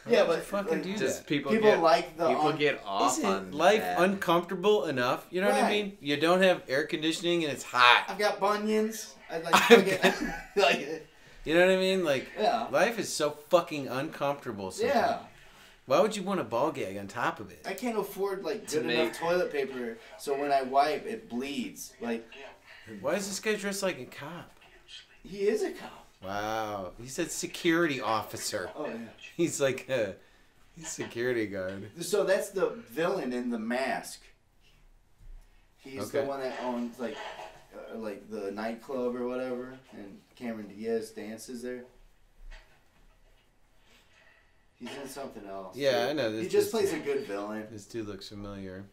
Yeah, but fucking like, do Just that? people People like the people get off Isn't on life that. uncomfortable enough? You know what I Right. mean? You don't have air conditioning and it's hot. I've got bunions. I'd like to get like You know what I mean? Like, yeah. life is so fucking uncomfortable sometimes. Yeah. Why would you want a ball gag on top of it? I can't afford like To good enough toilet paper, so when I wipe, it bleeds. Like Why is this guy dressed like a cop? he is a cop. Wow. He said security officer. Oh yeah. He's like a security guard. So that's the villain in The Mask. He's the Okay. one that owns like the nightclub or whatever, and Cameron Diaz dances there. He's in something else. Yeah, I know. He This, just this, plays a good villain. This dude looks familiar.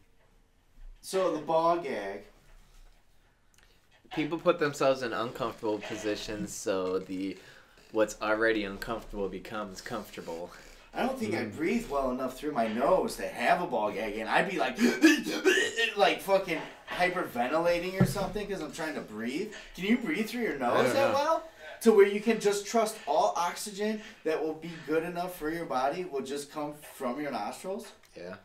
So the ball gag. People put themselves in uncomfortable positions so what's already uncomfortable becomes comfortable. I don't think I breathe well enough through my nose to have a ball gag, and I'd be like, like fucking hyperventilating or something because I'm trying to breathe. Can you breathe through your nose don't that know. well? To where you can just trust all oxygen that will be good enough for your body will just come from your nostrils? Yeah.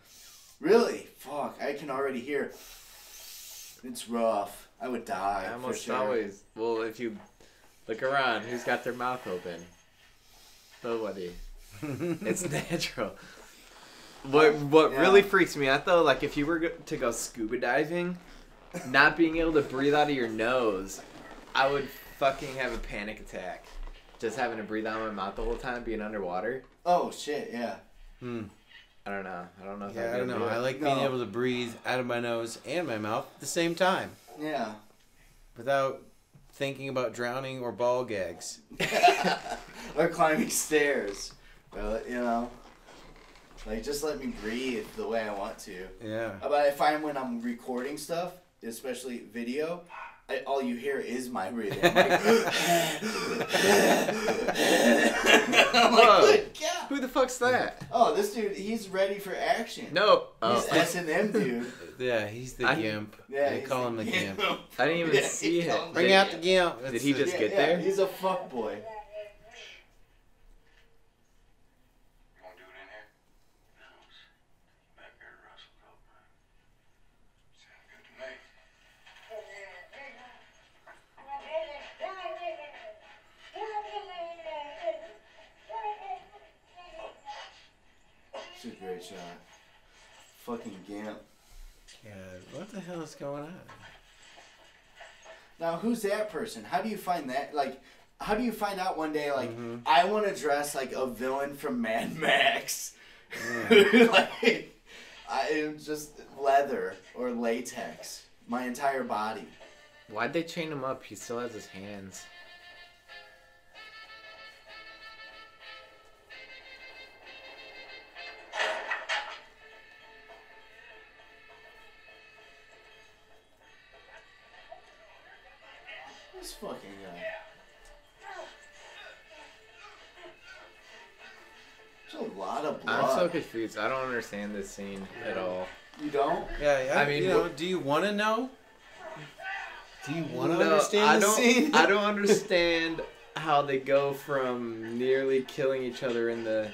Really? Fuck, I can already hear. It's rough. I would die. I almost for sure. always. Well, if you look around, who's got their mouth open? Nobody. It's natural. What Yeah. really freaks me out though, like if you were to go scuba diving, not being able to breathe out of your nose, I would fucking have a panic attack. Just having to breathe out of my mouth the whole time, being underwater. Oh, shit, yeah. I don't know. I don't know if Yeah, I'd I be don't able know. to do I it. like being No. able to breathe out of my nose and my mouth at the same time Yeah. without thinking about drowning or ball gags. Or climbing stairs. Well, you know. Like, just let me breathe the way I want to. Yeah. But I find when I'm recording stuff, especially video, all you hear is my breathing. I'm like, I'm like, Whoa. good God. Who the fuck's that? Oh, this dude, he's ready for action. No. He's Oh. S&M dude. Yeah, he's the I- gimp. Yeah, They he's call him the gimp. I didn't even Yeah, see he it. calls Bring Did- out the gimp. Did he just get Yeah, there? he's a fuck boy. You want to do it in here? No. Back there, Russell. Go, man. Sound good to me. It's a great shot. Fucking gimp. Yeah, what the hell is going on? Now, who's that person? How do you find that? Like, how do you find out one day, like, Mm-hmm. I want to dress like a villain from Mad Max? Like, I am just leather or latex. My entire body. Why'd they chain him up? He still has his hands. this fucking guy? There's a lot of blood. I'm so confused. I don't understand this scene at all. You don't? Yeah, I mean, you know, do you want to know? Do you want to understand the scene? I don't understand how they go from nearly killing each other in the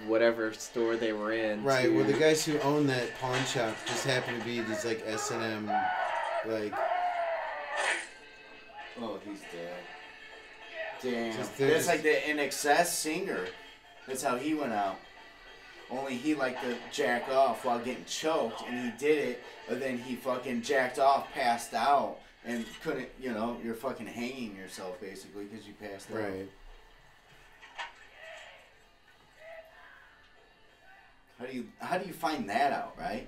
whatever store they were in. Right. to- Well, the guys who own that pawn shop just happen to be these like S&M, like. Oh, he's dead. Damn. they're That's just- like the NXS singer. That's how he went out. Only he liked to jack off while getting choked, and he did it, but then he fucking jacked off, passed out, and couldn't, you know, you're fucking hanging yourself basically because you passed out. Right. How do you find that out, right?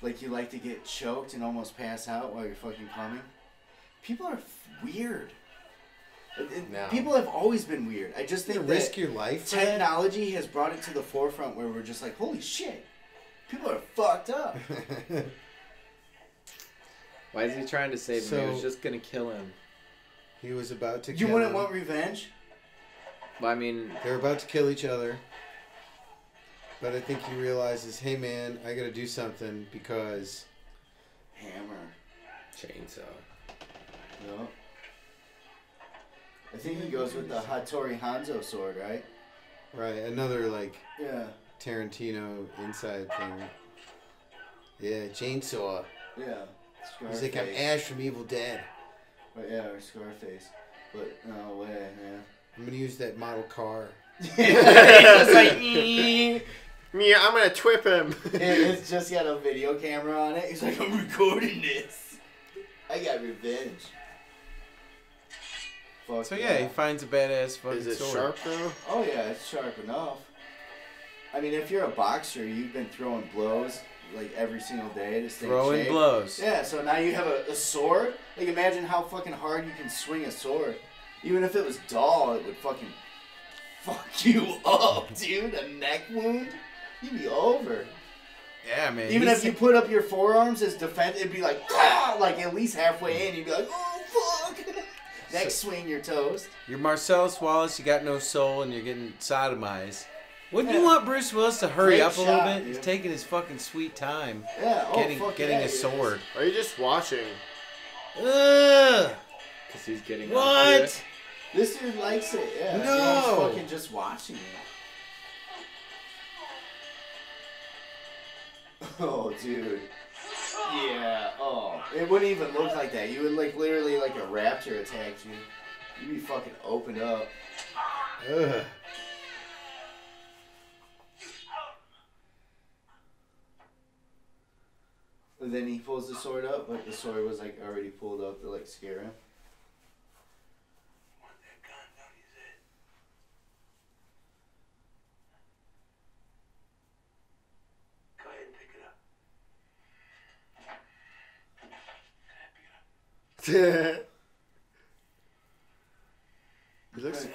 Like you like to get choked and almost pass out while you're fucking coming? People are weird. No. People have always been weird. I just think You that risk your life for that? technology has brought it to the forefront where we're just like, holy shit, people are fucked up. Why is he trying to save him? He was So- just gonna kill him. He was about to You kill wouldn't him. want revenge? Well, I mean, They're about to kill each other. But I think he realizes, hey man, I gotta do something because... Hammer. chainsaw. No. I think he goes with the Hattori Hanzo sword, right? Right, another like Yeah. Tarantino inside thing. Yeah, chainsaw. Yeah. He's like, I'm Scarface. Ash from Evil Dead. But yeah, or Scarface. But no way, man. I'm gonna use that model car. It's like, Me, I'm gonna twip him. it's just got a video camera on it. He's like, I'm recording this. I got revenge. Fuck So yeah, he finds a badass fucking Is it sword. sharp though? Oh yeah, it's sharp enough. I mean, if you're a boxer, you've been throwing blows like every single day to stay in Throwing shape. blows. Yeah, so now you have a sword. Like imagine how fucking hard you can swing a sword. Even if it was dull, it would fucking fuck you up, dude. A neck wound, you'd be over. Yeah, man. Even he's- if you put up your forearms as defense, it'd be like, ah! Like at least halfway in, you'd be like, oh fuck. Next swing, your toast. You're Marcellus Wallace, you got no soul, and you're getting sodomized. Wouldn't you want Bruce Willis to hurry Great up a little shot, bit? dude. He's taking his fucking sweet time Yeah, oh, getting fuck getting yeah, a sword. Are you just watching? Ugh! Because he's getting What? This dude likes it, yeah. No. He's fucking just watching it. Oh, dude. Yeah, oh. It wouldn't even look like that. You would like literally like a raptor attacked you. You'd be fucking opened up. Ugh. And then he pulls the sword up, but the sword was like already pulled up to like scare him. Want that gun, don't you, Zed? Go ahead and pick it up. Can I pick it up? He looks. That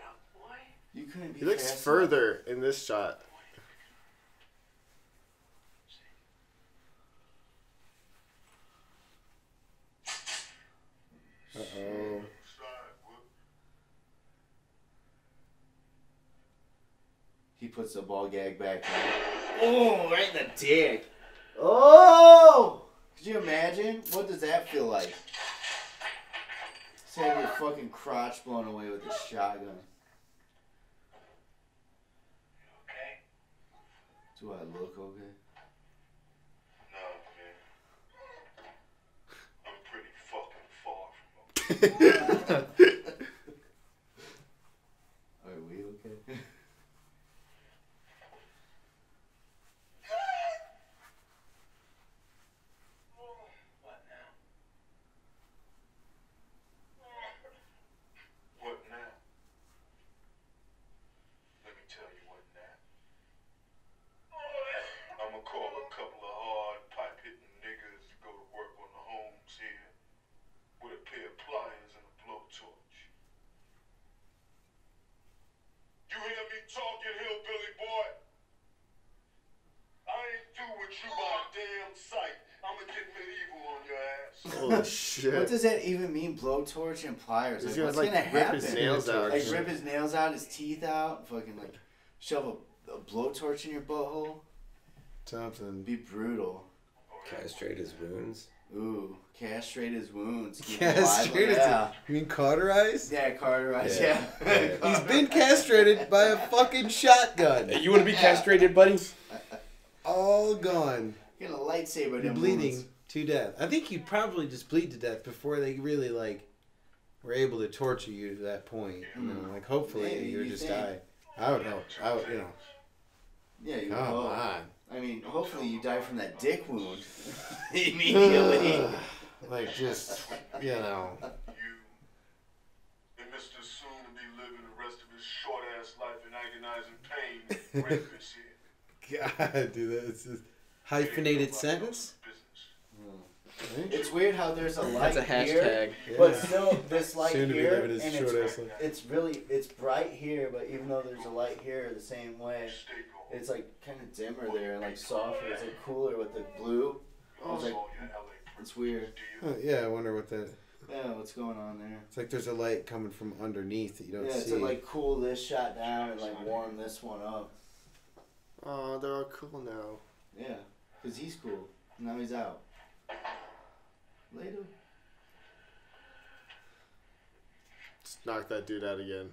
up, boy. You couldn't be He looks fast further in this shot. Uh-oh. He puts the ball gag back on. Oh, right in the dick. Oh! Could you imagine? What does that feel like? Just have your fucking crotch blown away with a shotgun. Okay? Do I look okay? No, man. I'm pretty fucking far from Are we okay? What now? What now? Let me tell you what now. I'ma call a couple of hard pipe-hitting niggas to go to work on the homes here with a pair of pliers and a blowtorch. You hear me talking, hillbilly boy? I ain't through with you by a damn sight. I'm gonna get medieval on your ass. Holy shit. What does that even mean? Blowtorch and pliers. He's Like, gonna, what's like, gonna rip happen? his nails out. Like rip his nails out, his teeth out, fucking like shove a blowtorch in your butthole. Something. Be brutal. Castrate his wounds. Ooh, castrate his wounds. Keep him alive. Castrated? Yeah. You mean cauterized? Yeah, cauterized. Yeah. He's been castrated by a fucking shotgun. Hey, you want to be castrated, buddy? All gone. Get a lightsaber. You're them bleeding wounds. to death. I think you'd probably just bleed to death before they really like were able to torture you to that point. You know, like hopefully Maybe, you would you just think. die. I would hope. I would, Yeah, you Come hope. on. I mean, hopefully you die from that dick wound immediately. Like just, You and Mr. Soon to be living the rest of his short ass life in agonizing pain. Rapist here. God, dude, that's just hyphenated sentence. It's weird how there's a light That's a hashtag. here, Yeah. but still this light Soon to be here, living his and short-ass life. it's bright here, but even though there's a light here the same way, it's like kind of dimmer there and like softer. It's like cooler with the blue. It's like it's weird. Oh, yeah, I wonder what that. Yeah, what's going on there? It's like there's a light coming from underneath that you don't Yeah, see. to like cool this shot down and like warm this one up. Oh, they're all cool now. Yeah, because he's cool. Now he's out. Later. Just knock that dude out again.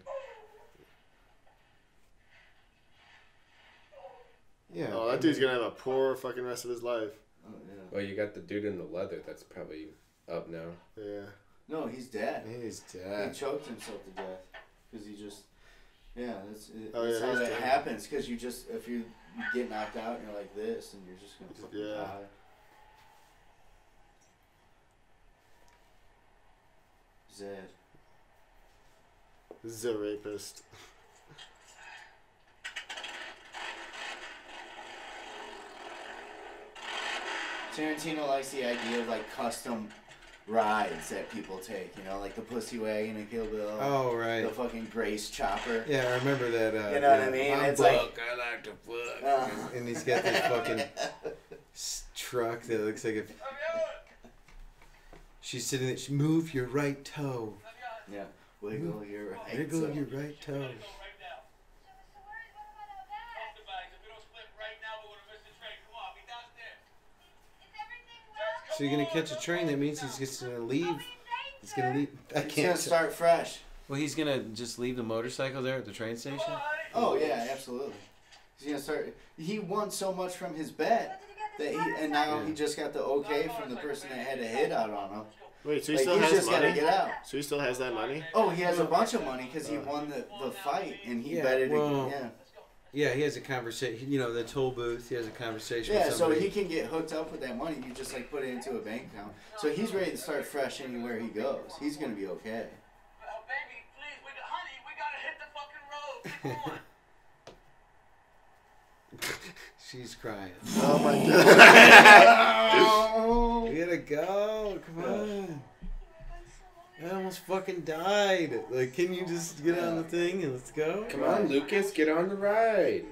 Yeah. Oh, that dude's gonna have a poor fucking rest of his life. Oh yeah. Well, you got the dude in the leather. That's probably up now. Yeah. No, he's dead. He's He dead. choked himself to death because he just. Yeah, that's Oh, that's yeah, how he's that dead. happens. Because if you get knocked out and you're like this, and you're just gonna fucking Yeah. die. Zed. This is a rapist. Tarantino likes the idea of like custom rides that people take. You know, like the Pussy Wagon and Kill Bill. Oh, right. The fucking Grace Chopper. Yeah, I remember that. You know what I mean? My It's book, like- I like to fuck. and he's got this fucking truck that looks like a. She's sitting there. Move your right toe. Yeah. Wiggle your right. Wiggle toe. your right toe. So you're gonna catch a train. That means he's just gonna leave. He's gonna leave. I He's can't gonna start fresh. Well, he's gonna just leave the motorcycle there at the train station. Oh yeah, absolutely. He's gonna start. He won so much from his bet that and now he just got the okay from the person that had a hit out on him. Wait, so he Like, still he's has just gotta money? get out. So he still has that money? Oh, he has a bunch of money because he won the fight and he betted. well, Yeah. Yeah, he has a conversation. You know, the toll booth. He has a conversation. Yeah, with so somebody. he can get hooked up with that money. You just like put it into a bank account. So he's ready to start fresh anywhere he goes. He's gonna be okay. Oh, baby, please, honey, we gotta hit the fucking road. Come on. She's crying. Oh my god. We gotta go. Come on. I almost fucking died. Like, can you just get on the thing and let's go? Come on, Lucas, get on the ride.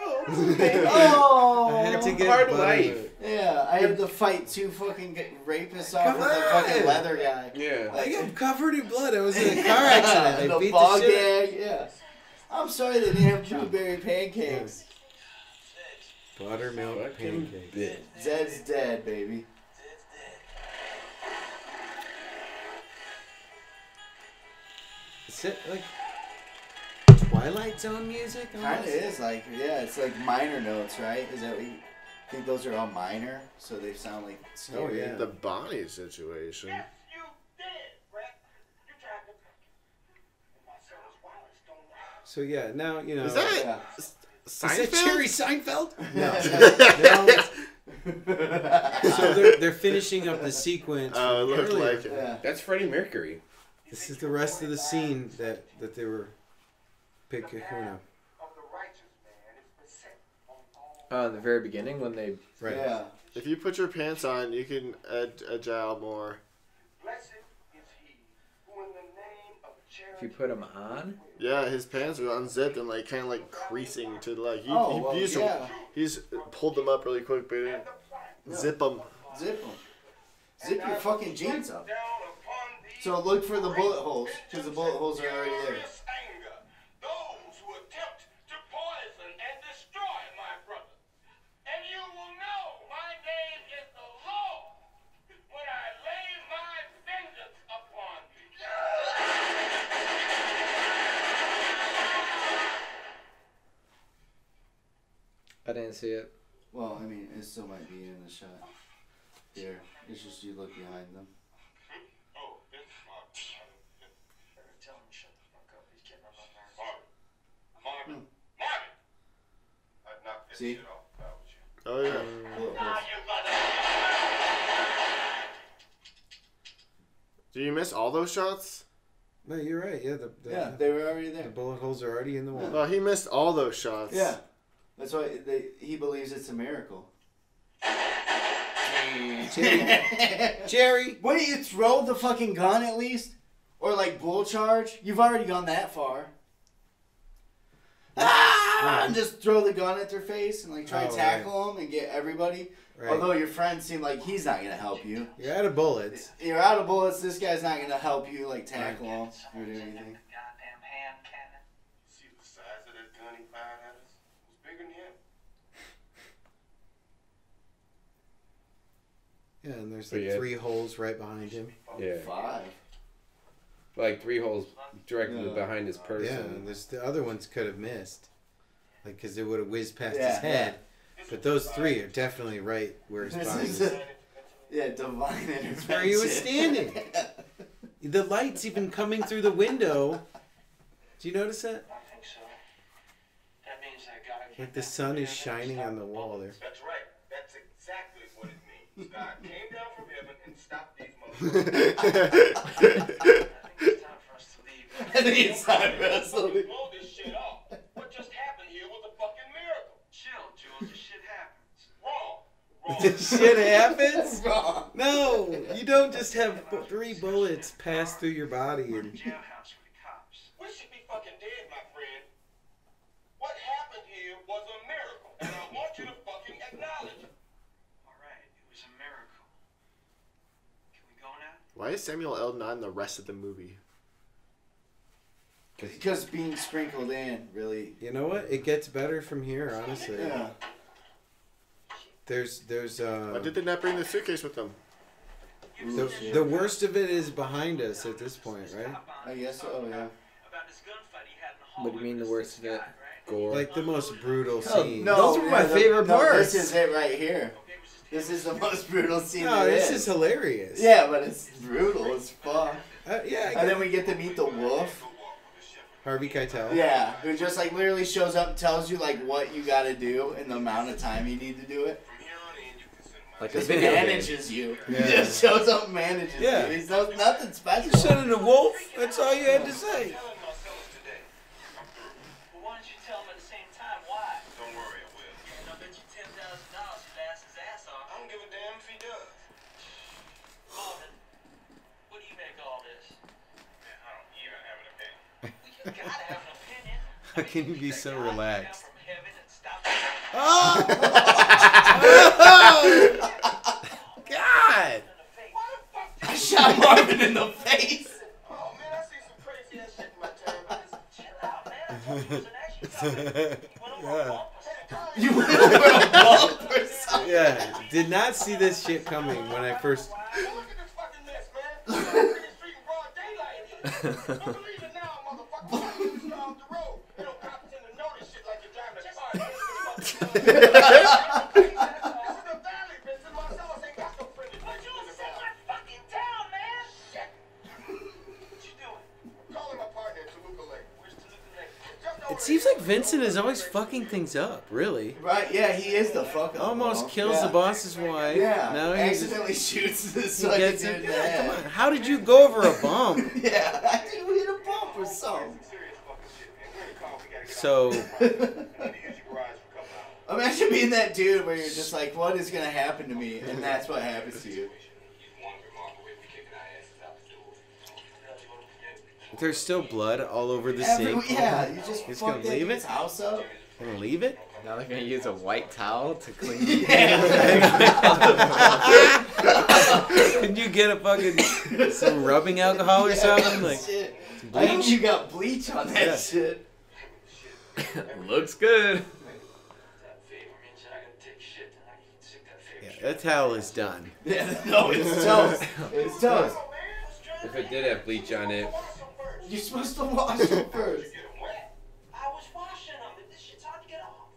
Oh, I had to get Hard butter. life. yeah, I had to fight two fucking rapists off Come with the fucking on. leather guy. Yeah. I got covered in blood. I was in a car accident. I the beat bog the shit. gag, yeah. I'm sorry they didn't have blueberry pancakes. Buttermilk Fucking pancake. bitch. Zed's dead, baby. Is it like Twilight Zone music? Kind of is like, yeah, it's like minor notes, right? Is that what you think those are all minor? So they sound like scary. Oh, yeah. The Bonnie situation. Yes, you did, Brett. You tried to. Marcellus Wallace don't lie. So yeah, now you know. Is that Yeah. Is that Seinfeld? Jerry Seinfeld? No. So they're finishing up the sequence. Oh, it from looked earlier. like it. Yeah. That's Freddie Mercury. This is the rest of the scene that they were picking. You know. Of the righteous man is beset on all. In the very beginning when they Right. Yeah. If you put your pants on, you can agile more. Blessed is he who in the name of If you put them on? Yeah, his pants are unzipped and like kind of like creasing to like. He's pulled them up really quick, but he didn't zip them. Zip them. Zip your fucking jeans up. So look for the bullet holes, because the bullet holes are already there. Those who attempt to poison and destroy my brother. And you will know my name is the Lord when I lay my vengeance upon you. I didn't see it. Well, I mean, it still might be in the shot. There. It's just you look behind them. Oh, Tell him to shut the fuck up. He's getting on my nerves. Marvin. I'd knock this See? shit off if I was you. Oh yeah. Bullet Now holes. you Did you miss all those shots? No, you're right. Yeah, Yeah, they were already the there. bullet holes are already in the wall. Oh, he missed all those shots. Yeah. That's why he believes it's a miracle. Jerry! Wouldn't you throw the fucking gun at least? Or like bull charge? You've already gone that far. And just throw the gun at their face and like try to tackle them and get everybody. Right. Although your friends seem like he's not gonna help you. You're out of bullets. You're out of bullets. This guy's not gonna help you like tackle him or do anything. Goddamn hand cannon. See the size of that gun he fired at us? It was bigger than him. Yeah, and there's But like yeah. 3 holes right behind him. Yeah. 5. Like 3 holes directly Yeah. behind his Yeah, person. and there's the other ones could have missed. Like, because it would have whizzed past Yeah, his head. But those 3 are definitely right where his This body is is. Yeah, divine intervention. Where he was standing. The light's even coming through the window. Do you notice that? I think so. That means that guy. Like the sun is shining on the wall there. That's right. That's exactly what it means. God came down from heaven and stopped these motherfuckers. I think it's time for us to leave. I think it's time for us to leave. Blow this shit off. What just happened here was a fucking miracle. Chill, Jules. This shit happens. Wrong. This shit happens? Wrong. No, you don't just have 3 bullets pass through your body and. Jailhouse with the cops. We should be fucking dead, my friend. What happened here was a miracle, and I want you to fucking acknowledge it. All right, it was a miracle. Can we go now? Why is Samuel L. not in the rest of the movie? Because being sprinkled in really. You know what? It gets better from here, honestly. Yeah. There's Why did they not bring the suitcase with them? the worst of it is behind us at this point, right? I guess so, yeah. About this gunfight he had in the hall. What do you mean the worst of it? Gore. Like the most brutal scene. Those were my favorite parts. This is it right here. This is the most brutal scene No, there this is. is hilarious. Yeah, but it's brutal as fuck. Yeah, And then we get to meet the wolf. Harvey Keitel. Yeah, who just like literally shows up and tells you like what you gotta do and the amount of time you need to do it. Like a Just video game. manages you. Yeah. He just shows up and manages Yeah. you. He knows nothing special. Son of a wolf? That's all you had to say. Well, why don't you tell him at the same time why? Don't worry, I will. And I'll bet you $10,000 he'll ask his ass off. I don't give a damn if he does. Marvin, what do you make of all this? Man, I don't even have an opinion. You gotta have an opinion. How can you be so relaxed? Down from heaven and stop God! I shot Marvin in the face. Oh man, I see some crazy ass shit in my time. Chill out, man. I thought you was an action guy. You went over a bump or something. You went over a bump or something. Yeah, did not see this shit coming when I first. Look at this fucking mess, man. I'm in the street in broad daylight here. Don't believe it now, motherfucker. I'm just off the road. You know, cops tend to notice shit like you're driving a car. This is the valley, Vincent. Marcellus ain't got no friendly But you places in was the in valley. my fucking town, man. Shit. What you doing? Calling my partner in Toluca Lake. Where's Toluca Lake? Just over It seems like Vincent is always fucking things up, really. Right, yeah, he is the fuck up. Almost bro. kills Yeah. the boss's wife. Yeah, Now he's. accidentally shoots this He fucking gets dude it. in the Yeah, come head. on. How did you go over a bump? Yeah, I think we hit a bump or something. serious fucking shit, man. We're in a car. We gotta get So, out. I need to use your garage for a couple hours. Imagine being that dude where you're just like, what is gonna happen to me? And that's what happens to you. He's one remark away from kicking our asses out the door. There's still blood all over the sink. Yeah, you just He's fucked gonna that leave dude's it? house up. Gonna leave it? Now they're gonna use a white towel to clean. Can you get a fucking some rubbing alcohol or something? Like Shit. I hope you got bleach on that Yeah. shit. Looks good. yeah, that towel is done. Yeah, no, it's toast. It's toast. If it did have bleach on it, You're supposed to wash it first. I was washing them. This shit's hard to get off.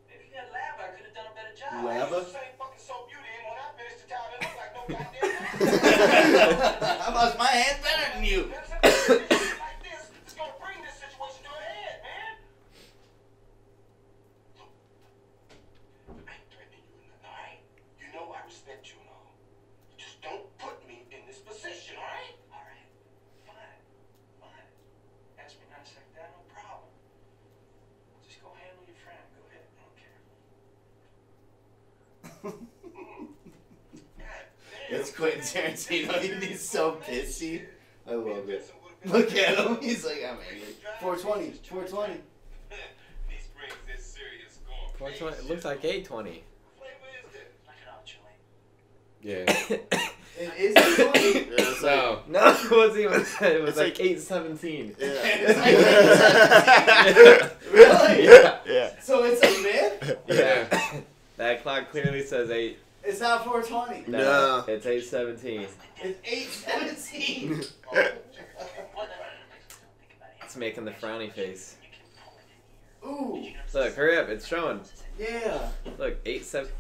If you had lava, I could have done a better job. Lava? Same fucking soap you did. When I finished the towel, it looked like no goddamn. I wash my hands better than you. Like this, it's gonna bring this situation to a head, man. Look, I ain't threatening you or nothing, all right? You know I respect you and all. Just don't put me in this position, all right? All right. Fine. Fine. Ask me nice like that, no problem. Just go handle your friend. Go ahead. I don't care. That's Quentin Tarantino. He's so pissy. I love it. Look at him. He's like, I'm angry. 420. 420. These rings is serious going. 420. It looks like 820. Flavor is this? Knock it out, Julie. yeah. It is 420. Yeah, it's like, So, No, it wasn't even. It was It's like like- 817. yeah. It's like 817. Really? Yeah. Yeah. So it's a myth? Yeah. That clock clearly says 8. It's not 420. No. It's 817. It's 817. It's making the frowny face. Ooh. Look, hurry up. It's showing. Yeah. Look, 87.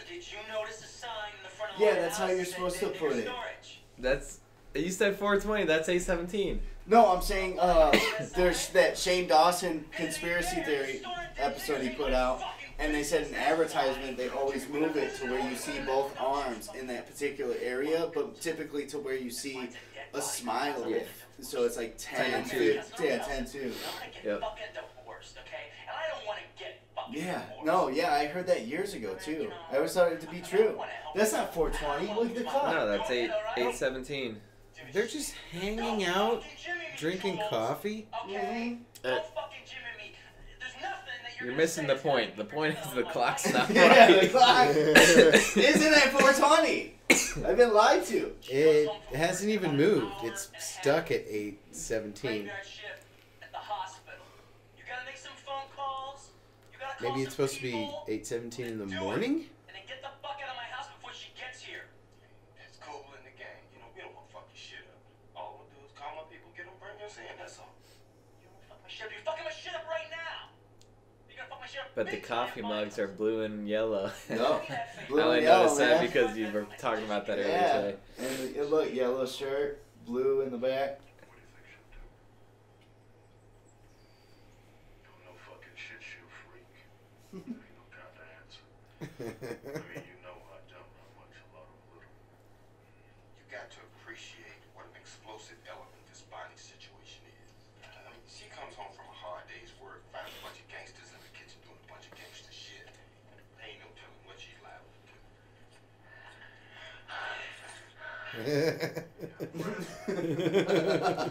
Did you notice the sign in the front of Yeah, my that's how house you're that supposed said to put it. storage? That's. You said 420. That's 817. No, I'm saying there's that Shane Dawson conspiracy theory episode he put out, and they said in advertisement they always move it to where you see both arms in that particular area, but typically to where you see a smile. Yeah. So it's like 10, 10-2. 2. Yeah, 10-2. Yep. Fucking divorced, okay? And I don't want to get fucking Yeah, divorced. no, yeah, I heard that years ago too. I always thought it to be true. That's not 420. Look at the clock. No, that's 817. They're just hanging out, drinking coffee. Okay? Uh, Don't fucking Jimmy me. There's nothing that You're gonna missing the say point. The point is the clock's not Yeah, the right. clock isn't at 420. I've been lied to. It hasn't even moved. It's stuck at 817. Graveyard shift at the hospital. You gotta make some phone calls. You gotta call Maybe it's some supposed to be people, 817 in the morning? and then get the fuck out of my house before she gets here. It's cool in the gang. You know, we don't want to fuck your shit up. All we'll do is call my people, get them, bring us in. That's all. You don't fuck my shit up. You're fucking my shit up right now. You're gonna fuck my shit up. But the big coffee time, mugs are blue and yellow. No. I Blue only and yellow, noticed that man. because you were talking about that earlier Yeah. today. And look, yellow shirt, blue in the back. No fucking shit, you freak. Ain't no kind of answer. I mean, you know I don't know much, a lot of little. You got to appreciate what an explosive element this Bonnie situation is. I mean, she comes home from a hard day's work, finds a bunch of gangsters in the kitchen doing a bunch of gangster shit. Ain't no telling what she's liable to do. Hey,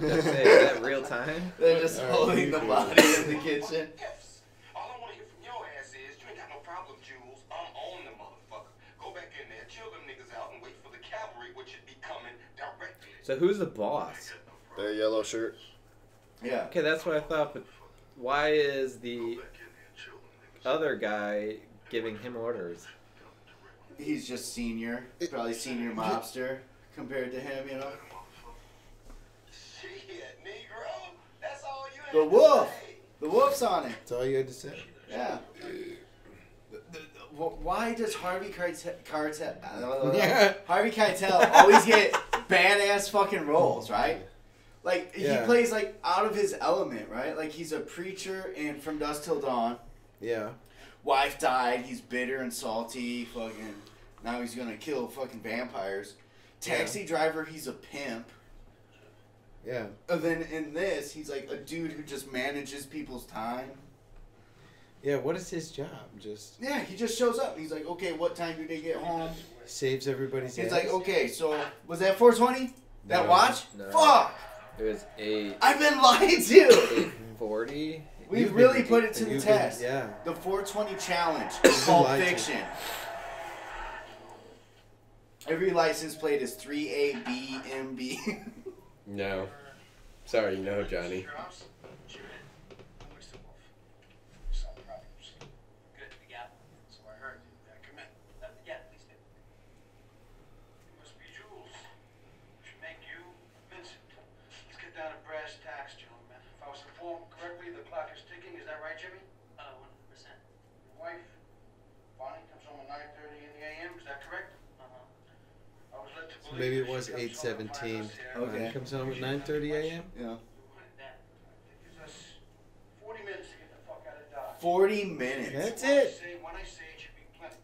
is that real time? They're just holding the body in the kitchen. Yes. All I want to hear from your ass is, you ain't got no problem, Jules. I'm on the motherfucker. Go back in there, chill them niggas out, and wait for the cavalry, which should be coming directly. So who's the boss? The yellow shirt. Yeah. Okay, that's what I thought, but why is the other guy giving him orders? He's just senior. Probably senior mobster compared to him, you know. Shit, Negro. That's all you had The to wolf. say. The wolf's on it. That's all you had to say. Yeah. Why does Harvey Keitel always get badass fucking roles, right? Like, Yeah. he plays, like, out of his element, right? Like, he's a preacher in From Dusk Till Dawn. Yeah. Wife died, he's bitter and salty, fucking, now he's gonna kill fucking vampires. Taxi driver, he's a pimp. Yeah. And then in this, he's like a dude who just manages people's time. Yeah, what is his job? Just Yeah, he just shows up. He's like, okay, what time do they get home? saves everybody's He's ass? like, okay, so was that 420? That No. watch? No. Fuck! It was 8. I've been lied to. 40. We've really put it to the You've test. been- yeah. The 420 challenge is Pulp lied to. Fiction. Every license plate is 3ABMB. No. Sorry, no, Johnny. Some problems. Good, yeah. So I heard. Yeah, come in. Yeah, please do. It must be Jules. Should make you Vincent. Let's get down to brass tacks, gentlemen. If I was informed correctly, the clock is ticking. Is that right, Jimmy? 100%. Your wife, Bonnie, comes home at 9:30 in the a.m. Is that correct? I was led to believe Maybe it that was she comes home and 8:17. finds us here. Okay. Comes home at 9:30 a.m. Yeah. That gives us 40 minutes to get the fuck out of Dodge. 40 minutes. That's When I it. say it should be plenty.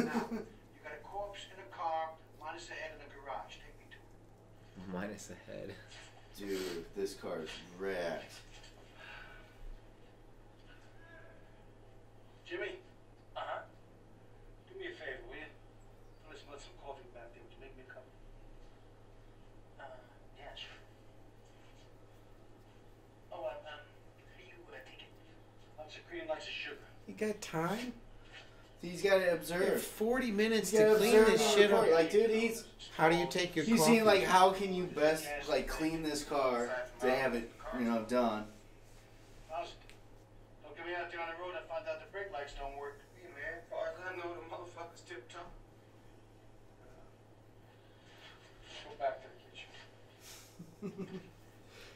Now, you got a corpse in a car, minus the head in the garage. Take me to it. Minus the head. Dude, this car is wrecked. Jimmy? Uh-huh. Do me a favor, will you? Let's let some coffee back there. Would you make me a cup? Yeah, sure. Oh, how do you take it? Lots of cream, lots of sugar. You got time? He's got to You have observe. 40 minutes He's got to clean observe this on shit the up. car. Like, dude, How do you take your he's coffee? seeing, like, how can you best, like, clean this car to have it, you know, done. How's it? Don't get me out there on the road and find out the brake lights don't work. Hey, man, as far as I know, the motherfucker's tip-toe. Go back to the kitchen.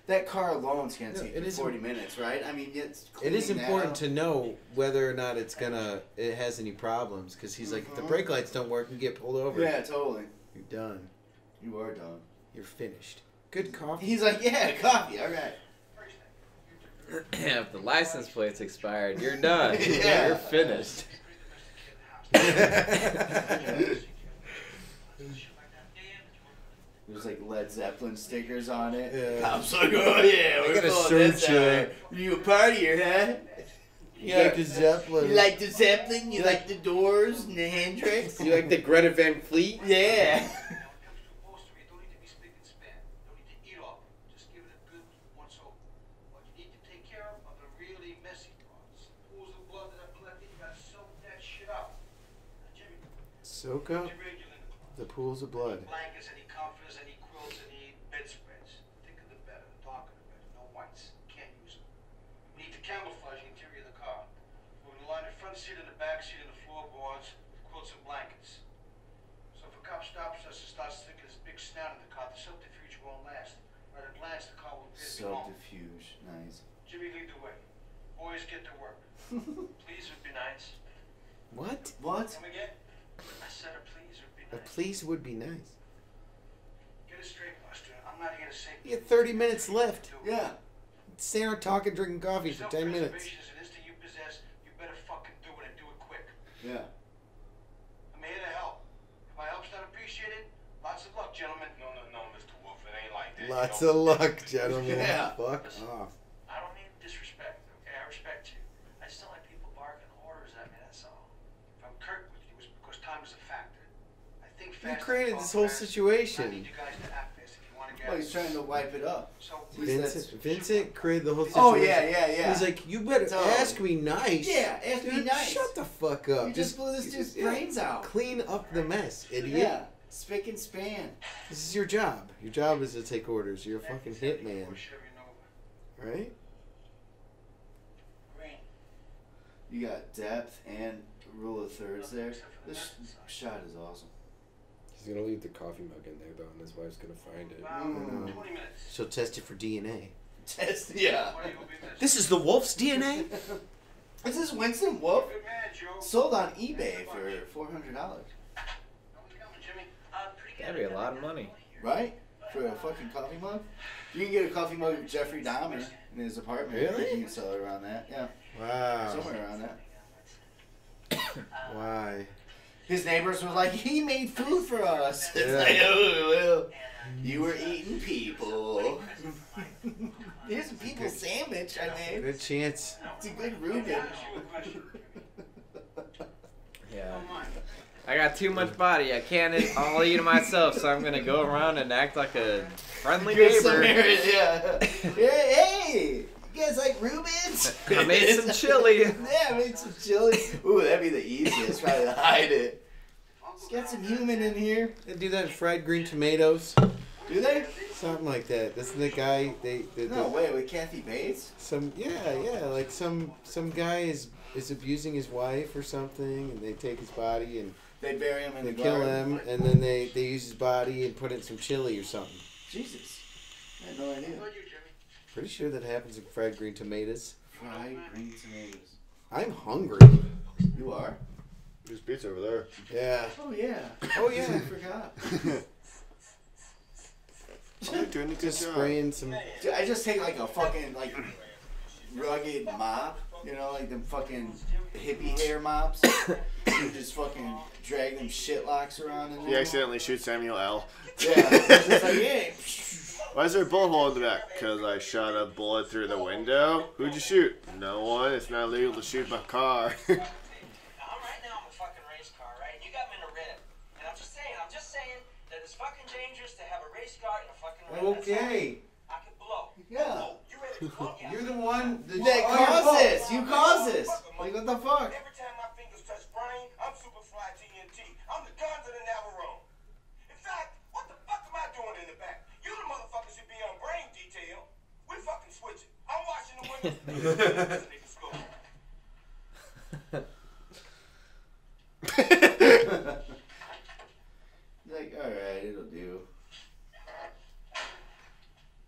That car alone's going to No, take it you is- 40 minutes, right? I mean, it's It is cleaning that important up. to know whether or not it has any problems, because he's like, if the brake lights don't work, you get pulled over. Yeah, totally. You're done. You are done. You're finished. Good coffee. He's like, yeah, coffee, all right. If the license plate's expired, you're done. Yeah. You're finished. There's like Led Zeppelin stickers on it. Yeah. Cops like, oh yeah, we're gotta going this search it. You a partier, huh? You like the Zeppelin. You like the Zeppelin? You like the Doors and the Hendrix? You like the Greta Van Fleet? Yeah. Don't need to be spick and span. Don't need to eat off it. Just give it a good once over. What you need to take care of are the really messy parts. Pools of blood that I've collected, you gotta soak that shit up. Now, Jimmy, Soak put up your radio in the closet. the pools of blood. Blankets, any comforters, any quilts, any bedspreads. The thicker the better, the darker the better. No whites. Can't use them. We need to camouflage the interior of the car. We're going to line the front seat and the back seat and the floorboards with quilts and blankets. So if a cop stops us and starts sticking his big snout in the car, the subterfuge won't last. At a glance, the car will appear to be home. Subterfuge. Nice. Jimmy, lead the way. Boys, get to work. Please would be nice. What? What? Come again? I said a please would be A nice. please would be nice. Get it straight, Buster. I'm not here to say. You have 30 minutes left. Yeah. Stay around talking, drinking coffee for 10 minutes. Self-preservation is an instinct you possess. You better fucking do it and do it quick. Yeah. I'm here to help. If my help's not appreciated, lots of luck, gentlemen. No, Mr. Wolf. It ain't like that. Lots of luck, gentlemen. Yeah. Fuck off. I don't mean disrespect, okay? I respect you. I just don't like people barking orders at me, that's all. If I'm curt with you, it's because time is a factor. I think You fast. created and this talk whole fast. I situation. need you guys to act fast if you want to get Well, he's trying to wipe it up. So, Vincent created the whole situation. Oh, yeah. He's like, you better Totally. ask me nice. Yeah, ask me Dude, nice. Shut the fuck up. You just blew this dude's yeah, brains out. Clean up the mess, idiot. Yeah. Spick and span. This is your job. Your job is to take orders. You're a fucking hitman, right? Green. You got depth and rule of thirds there. This shot is awesome. He's gonna leave the coffee mug in there though, and his wife's gonna find it. About 20 minutes. She'll test it for DNA. Test, yeah. What do you will be missing? This is the wolf's DNA? This is Winston Wolf. Good man, Joe. Sold on eBay for $400. How we coming, Jimmy? Pretty good. That'd be a lot of money. Right? For a fucking coffee mug? You can get a coffee mug of Jeffrey Dahmer in his apartment. Really? You can sell it around that. Yeah. Wow. Somewhere around that. Why? His neighbors were like, he made food for us. It's Yeah. like, oh, well, you were eating people. Here's a people sandwich I made. Good chance. It's a good Reuben. Yeah. I got too much body. I can't all eat it myself, so I'm gonna go around and act like a friendly neighbor. Yeah. Hey, you guys like Rubens? I made some chili. Yeah, I made some chili. Ooh, that'd be the easiest, probably to hide it. Let's get some human in here. They do that in fried green tomatoes. Do they? Something like that. Doesn't the guy No, wait, with Kathy Bates? like some guy is abusing his wife or something, and they take his body and They bury him in they the kill garden. him, and then they use his body and put it in some chili or something. Jesus. I had no idea. Pretty sure that happens in fried green tomatoes. Fried green tomatoes. I'm hungry. You are? There's pizza over there. Yeah. Oh, yeah. Oh yeah. I forgot. Doing a good Just job. spraying some. Dude, I just take like a fucking like rugged mop, you know, like them fucking hippie hair mops. You just fucking drag them shitlocks around in there. You accidentally shoot Samuel L. Yeah, it's just like, hey. Why is there a bullet hole in the back? Because I shot a bullet through the window. Who'd you shoot? No one. It's not illegal to shoot my car. Right now I'm a fucking race car, right? You got me in a red. And I'm just saying that it's fucking dangerous to have a race car in a fucking red. Okay. I can blow. Yeah. You ready to blow? Yeah. You're the one That caused this. You caused this. Like, what the fuck? Every time my fingers touch brain, I'm super fly TNT. I'm the guns of the Navarone. In fact, what the fuck am I doing in the back? You the motherfucker should be on brain detail. We fucking switching. I'm washing the windows. Nigga school. Like, alright, it'll do.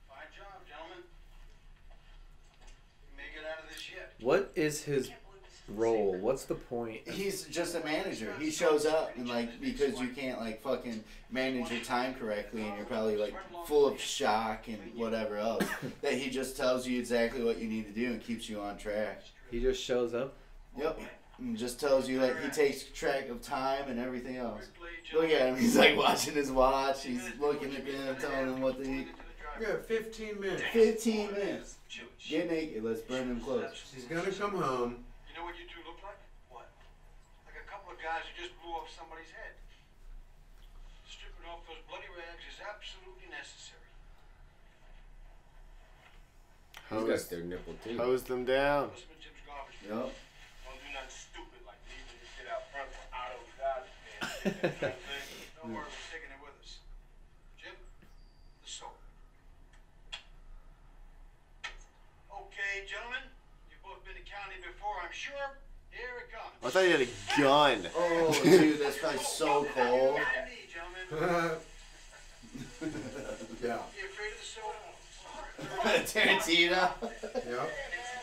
Fine job, gentlemen. You may get out of this yet. What is his role? What's the point? He's just a manager. He shows up and like because you can't like fucking manage your time correctly and you're probably like full of shock and whatever else that he just tells you exactly what you need to do and keeps you on track. He just shows up. Yep. And just tells you like he takes track of time and everything else. Look at him. He's like watching his watch. He's looking at them, telling them what they eat. We got 15 minutes. 15 minutes. Get naked. Let's burn them clothes. She's gonna come home. You know what you two look like? What? Like a couple of guys who just blew off somebody's head. Stripping off those bloody rags is absolutely necessary. He's got their nipple too. Hose them down. Must have been Jim's garbage. Yep. Don't do nothing stupid like leaving this shit out front for auto garbage, man. Don't worry, we're taking it with us. Jim, the soap. Okay, gentlemen, you've both been to county before, I'm sure. Here it comes. I thought he had a gun. Oh, dude, that's probably so cold. Me, gentlemen. Yeah. You afraid of the soap? Tarantino. Yeah.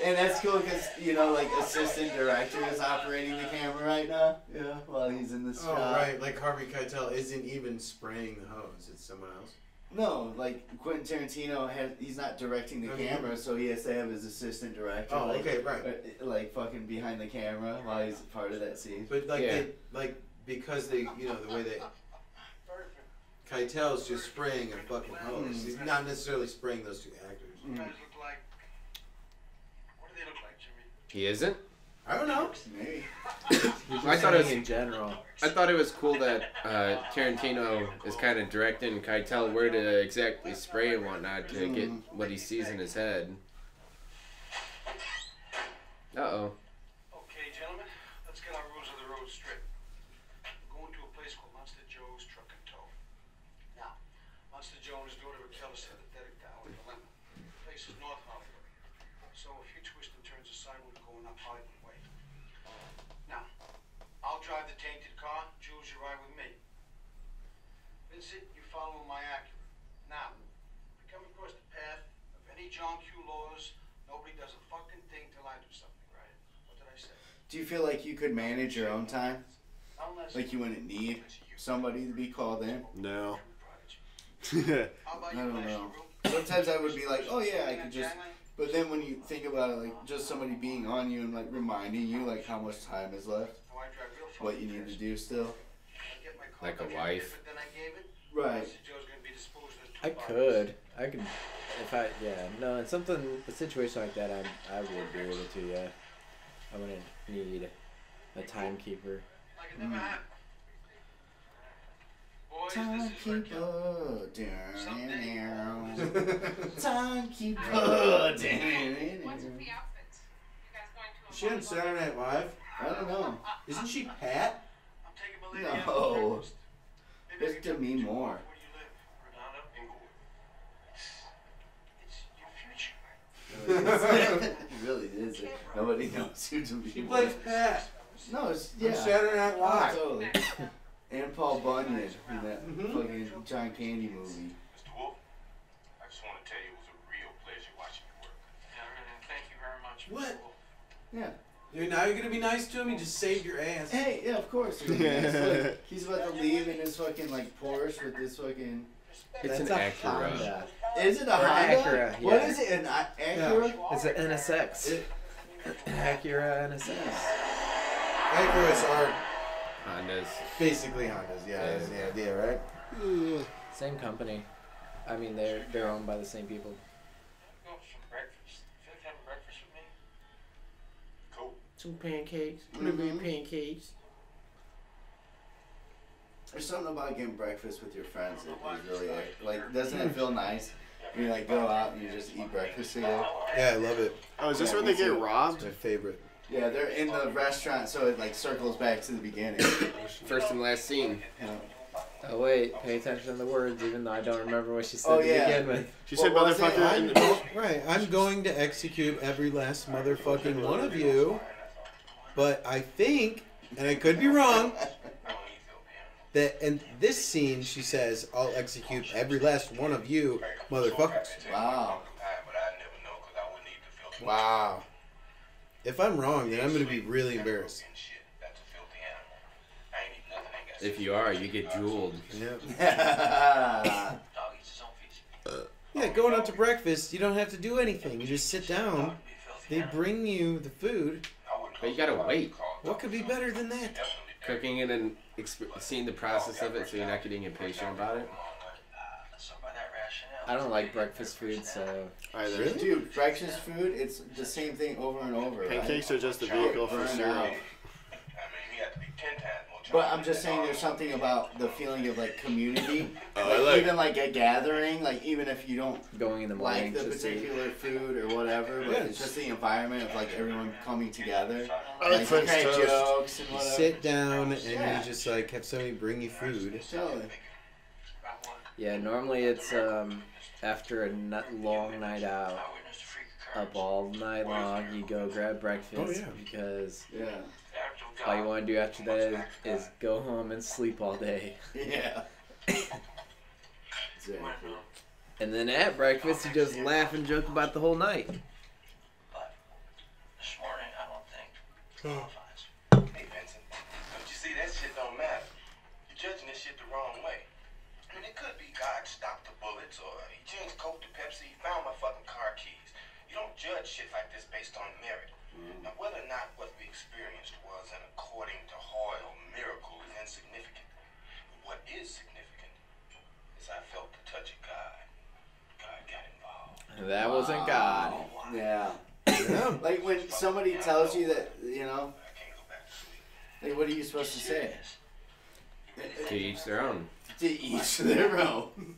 And that's cool because, you know, like, assistant director is operating the camera right now. Yeah, while he's in the Oh, shot. right. Like Harvey Keitel isn't even spraying the hose. It's someone else. No, like, Quentin Tarantino, he's not directing the Okay. camera, so he has to have his assistant director. Oh, like, okay, right. Like, fucking behind the camera while he's part of that scene. But like Yeah. because they, you know, the way they Keitel's just spraying a fucking hose. He's not necessarily spraying those two actors. You guys look like. What do they look like, Jimmy? He isn't? I don't know. Maybe. I thought it was in general. I thought it was cool that Tarantino is kind of directing Keitel where to exactly spray and whatnot to get what he sees in his head. Uh-oh. Okay, gentlemen, let's get our rules of the road straight. We're going to a place called Monster Joe's Truck and Tow. Now, Monster Joe and his daughter Raquel are sympathetic to our dilemma. The place is North Hollywood, so a few twists and turns aside, we're going up Hollywood Way. Now, I'll drive the tainted car. Jules, you ride with me. Vincent, you follow my Acura. Now, if we come across the path of any John Q laws, nobody does a fucking thing till I do something. Do you feel like you could manage your own time? Like you wouldn't need somebody to be called in? No. I don't know. Sometimes I would be like, oh yeah, I could just... But then when you think about it, like just somebody being on you and like reminding you like how much time is left, what you need to do still. Like a wife. Right. I could. If I, no, in a situation like that, I would be able to, yeah. I wouldn't need a timekeeper. Timekeeper. Timekeeper. Is she on Saturday Night Live? I don't know. Isn't she Pat? No. It's Demi Moore. It really is. Nobody knows who Demi She Moore plays is. Pat. No, it's On Saturday Night Live. Totally. And Paul Bunyan in that fucking John Candy movie. Mr. Wolf, I just want to tell you it was a real pleasure watching you work. Thank you very much. What? Yeah. Dude, now you're gonna be nice to him? You just saved your ass. Hey, yeah, of course. Like, he's about to leave in his fucking like Porsche with this fucking. It's an That's a Acura. Honda. Is it a Or Honda? Acura, What yeah. is it? An Acura? It's an NSX. Acura NSX. Acuras are Hondas. basically Hondas. Yeah, that's the idea, right? Same company. I mean, they're owned by the same people. Go for some breakfast. Feel like having breakfast with me? Cool. Some pancakes. Blueberry pancakes. There's something about getting breakfast with your friends that is really like. Doesn't it feel nice? You like go out and you just eat breakfast together. Yeah, I love it. Oh, is this Yeah, where me they get too. robbed? It's my favorite. Yeah, they're in the restaurant, so it like circles back to the beginning. First and last scene. You know? Oh wait, pay attention to the words, even though I don't remember what she said Oh, to yeah. begin with. She said What was it? motherfucker in the Right, I'm going to execute every last motherfucking one of you, but I think, and I could be wrong, that in this scene she says, I'll execute every last one of you motherfuckers. Wow. Wow. If I'm wrong, then I'm going to be really embarrassed. If you are, you get jeweled. Yeah. Yeah, going out to breakfast, you don't have to do anything. You just sit down. They bring you the food. But you gotta wait. What could be better than that? Cooking it and seeing the process of it so you're not getting impatient about it. I don't like breakfast food, so either. Really? Dude, breakfast food, it's the same thing over and over. Right? Pancakes are just a vehicle for Burn cereal. out. But I'm just saying there's something about the feeling of like community. Even like a gathering, like even if you don't going in the morning like the to see. particular food or whatever, but it's just the environment of like everyone coming together. I like French crack toast. jokes and You whatever. sit down and Yeah. you just like have somebody bring you food. Totally. Yeah, normally it's after a long night out, up all night long, you go grab breakfast Oh, yeah. because Yeah. all you want to do after that is go home and sleep all day. Yeah. Exactly. And then at breakfast, you just laugh and joke about the whole night. But this morning, I don't think qualifies. Hey, Vincent, don't you see that shit don't matter? You're judging this shit the wrong way. I mean, it could be God stopped the bullets, or he changed Coke to Pepsi, he found my fucking car keys. You don't judge shit like this based on merit. Now, whether or not what we experienced was an according to Hoyle miracle is insignificant. What is significant is I felt the touch of God. God got involved. That wasn't God. Yeah. Like when somebody tells you that, you know, like what are you supposed to say? To each their own. To each their own.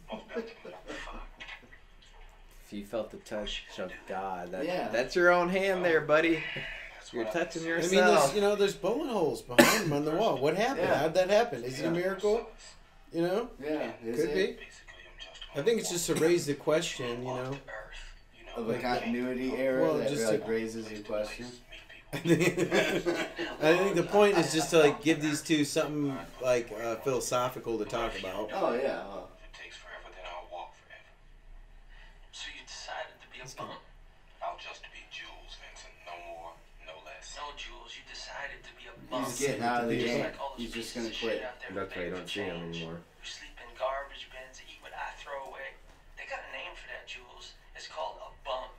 If you felt the touch of God, Yeah. that's your own hand there, buddy. You're touching I yourself. mean, there's bullet holes behind them on the wall. What happened? Yeah. How'd that happen? Is it a miracle? You know? Yeah. Is Could it? be. I think it's just to raise the question, you know? Of a continuity error Well, that just like to- raises your question. I think the point is just to like give these two something like philosophical to talk about. Oh yeah. Well, If it takes forever, then I'll walk forever. So you decided to be a bum. I'll just be Jules, Vincent. No more, no less. No, Jules, you decided to be a bum. he's getting out of the game. Like all those He's just pieces gonna of shit quit. out there That's why you begging don't for see him change. anymore. Who sleep in garbage bins, eat what I throw away. They got a name for that, Jules. It's called a bum.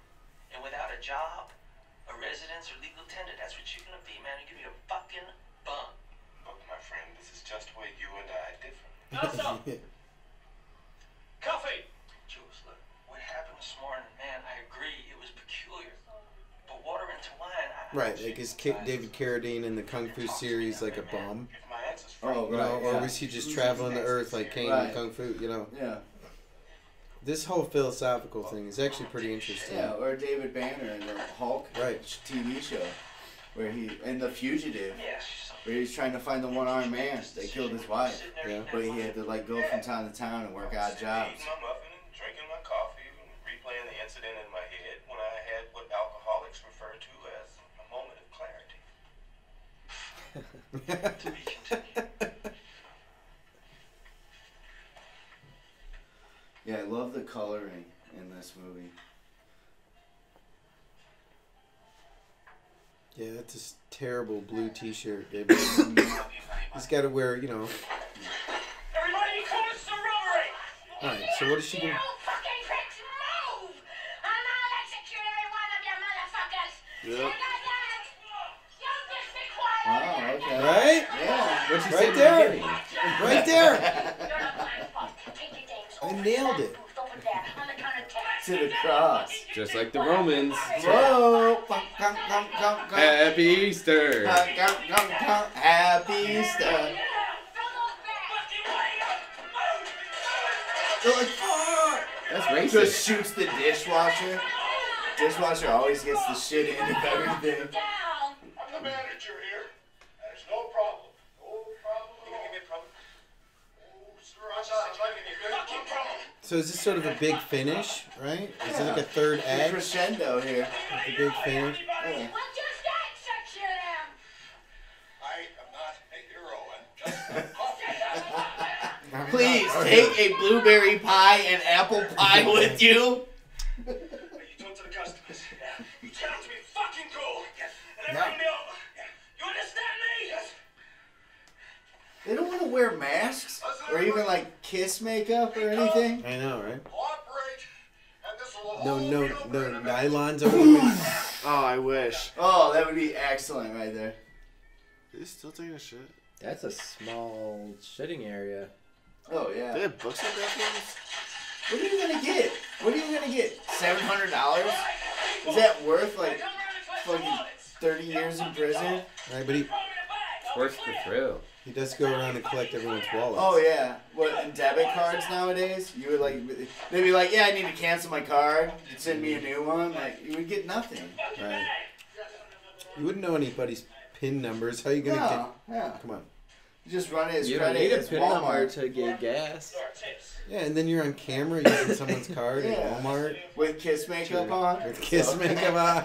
And without a job, a residence, or legal tender, that's what you're gonna be, man. You're gonna be a fucking bum. Look, my friend, this is just where you and I differ. Coffee! Jules, look, what happened this morning, man, I agree, it was peculiar. But water into wine, Right, like is David Carradine in the Kung Fu series like a bum? If my answer's Oh, You know, right. or Yeah. was he just traveling the earth like Kane Right. and Kung Fu? You know, Yeah. this whole philosophical thing is actually pretty interesting. Yeah, or David Banner in the Hulk Right. TV show, where he in The Fugitive, where he's trying to find the one-armed man that killed his wife, Yeah. but he had to like go from town to town and work odd jobs. Eating my muffin and drinking my coffee and replaying the incident in my head when I had what alcoholics refer to as a moment of clarity. To be continued. Yeah, I love the coloring in this movie. Yeah, that's this terrible blue T-shirt, baby. He's got to wear, you know. Everybody be cool, it's the robbery! All right. So what is she doing? You fucking pricks, move! And I'll execute every one of you motherfuckers! Yep. You just be quiet! Oh, okay. Right? Yeah. What'd you say Right in the there. beginning? Right there. You're not blind spot. Take your dames I over nailed to it. that booth over there on the count of 10. To the cross. Just like the Romans. Whoa! Come. Happy Easter. Come. Happy Easter. Throw those back! They're like, "Fuck!" That's racist. Just shoots the dishwasher. Dishwasher always gets the shit in of everything. Down! I'm the manager here. There's no problem. No problem. You gonna give me a problem? Oh, sir, I'm trying to give you a fucking problem. So is this sort of a big finish, right? Is it like a third The act? crescendo here. Like a big finish? Yeah. Well, just execute him! I am not a hero. I'm just a coffee. Please take a blueberry pie and apple pie with you. You talk to the customers. You tell them to be fucking cool. And then bring me over. You understand me? Yes. They don't want to wear masks or even like kiss makeup or anything. I know, right? Cooperate, and this will No, all no, be no over in a minute. nylons over the face. Oh, I wish. Oh, that would be excellent right there. Is he still taking a shit? That's a small shitting area. Oh They yeah. have books like that things? What are you gonna get? What are you gonna get? $700? Is that worth like fucking 30 years in prison? Right, but he Worth the thrill. does go around and collect everyone's wallets. Oh yeah. What, and debit cards nowadays? You would like, they'd be like, yeah, I need to cancel my card. You'd send me a new one. Like, you would get nothing. Right. You wouldn't know anybody's PIN numbers. How are you gonna No, yeah. get? Come on. You just run it as You don't credit need a as PIN number Walmart to get gas. Yeah, and then you're on camera using someone's card Yeah. at Walmart with kiss makeup on. with kiss So- makeup on.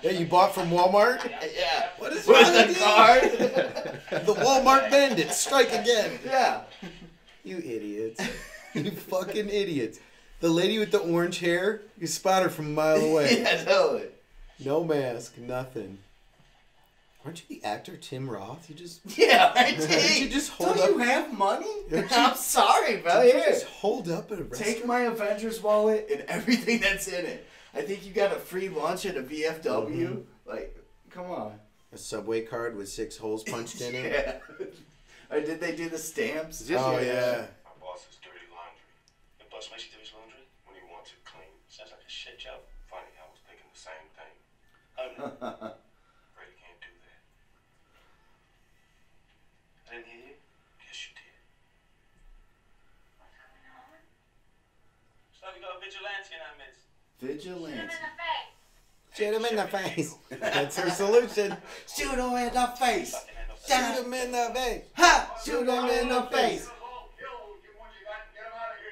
Yeah, you bought from Walmart. Yeah. What is With wrong the with card. The Walmart bandits strike again. Yeah. You idiots. You fucking idiots. The lady with the orange hair, you spot her from a mile away. Yeah, totally. No mask, nothing. Aren't you the actor Tim Roth? You just Yeah, right. Did you just hold Don't up? you have money? Don't you- I'm sorry, bro. Did you Here. just hold up at a restaurant? Take my Avengers wallet and everything that's in it. I think you got a free lunch at a VFW. Mm-hmm. Like, come on. A Subway card with 6 holes punched in it. Yeah. Or did they do the stamps? Oh yeah. My boss is dirty laundry. Your boss makes you do his laundry when he wants it clean. Sounds like a shit job. Funny, I was thinking the same thing. Brady can't do that. I didn't hear you? Yes, you did. So we got a vigilante in our midst. Vigilance. Shoot him in the face. That's her solution. Shoot him in the face. Shoot him in the face. Ha! Shoot him in the face.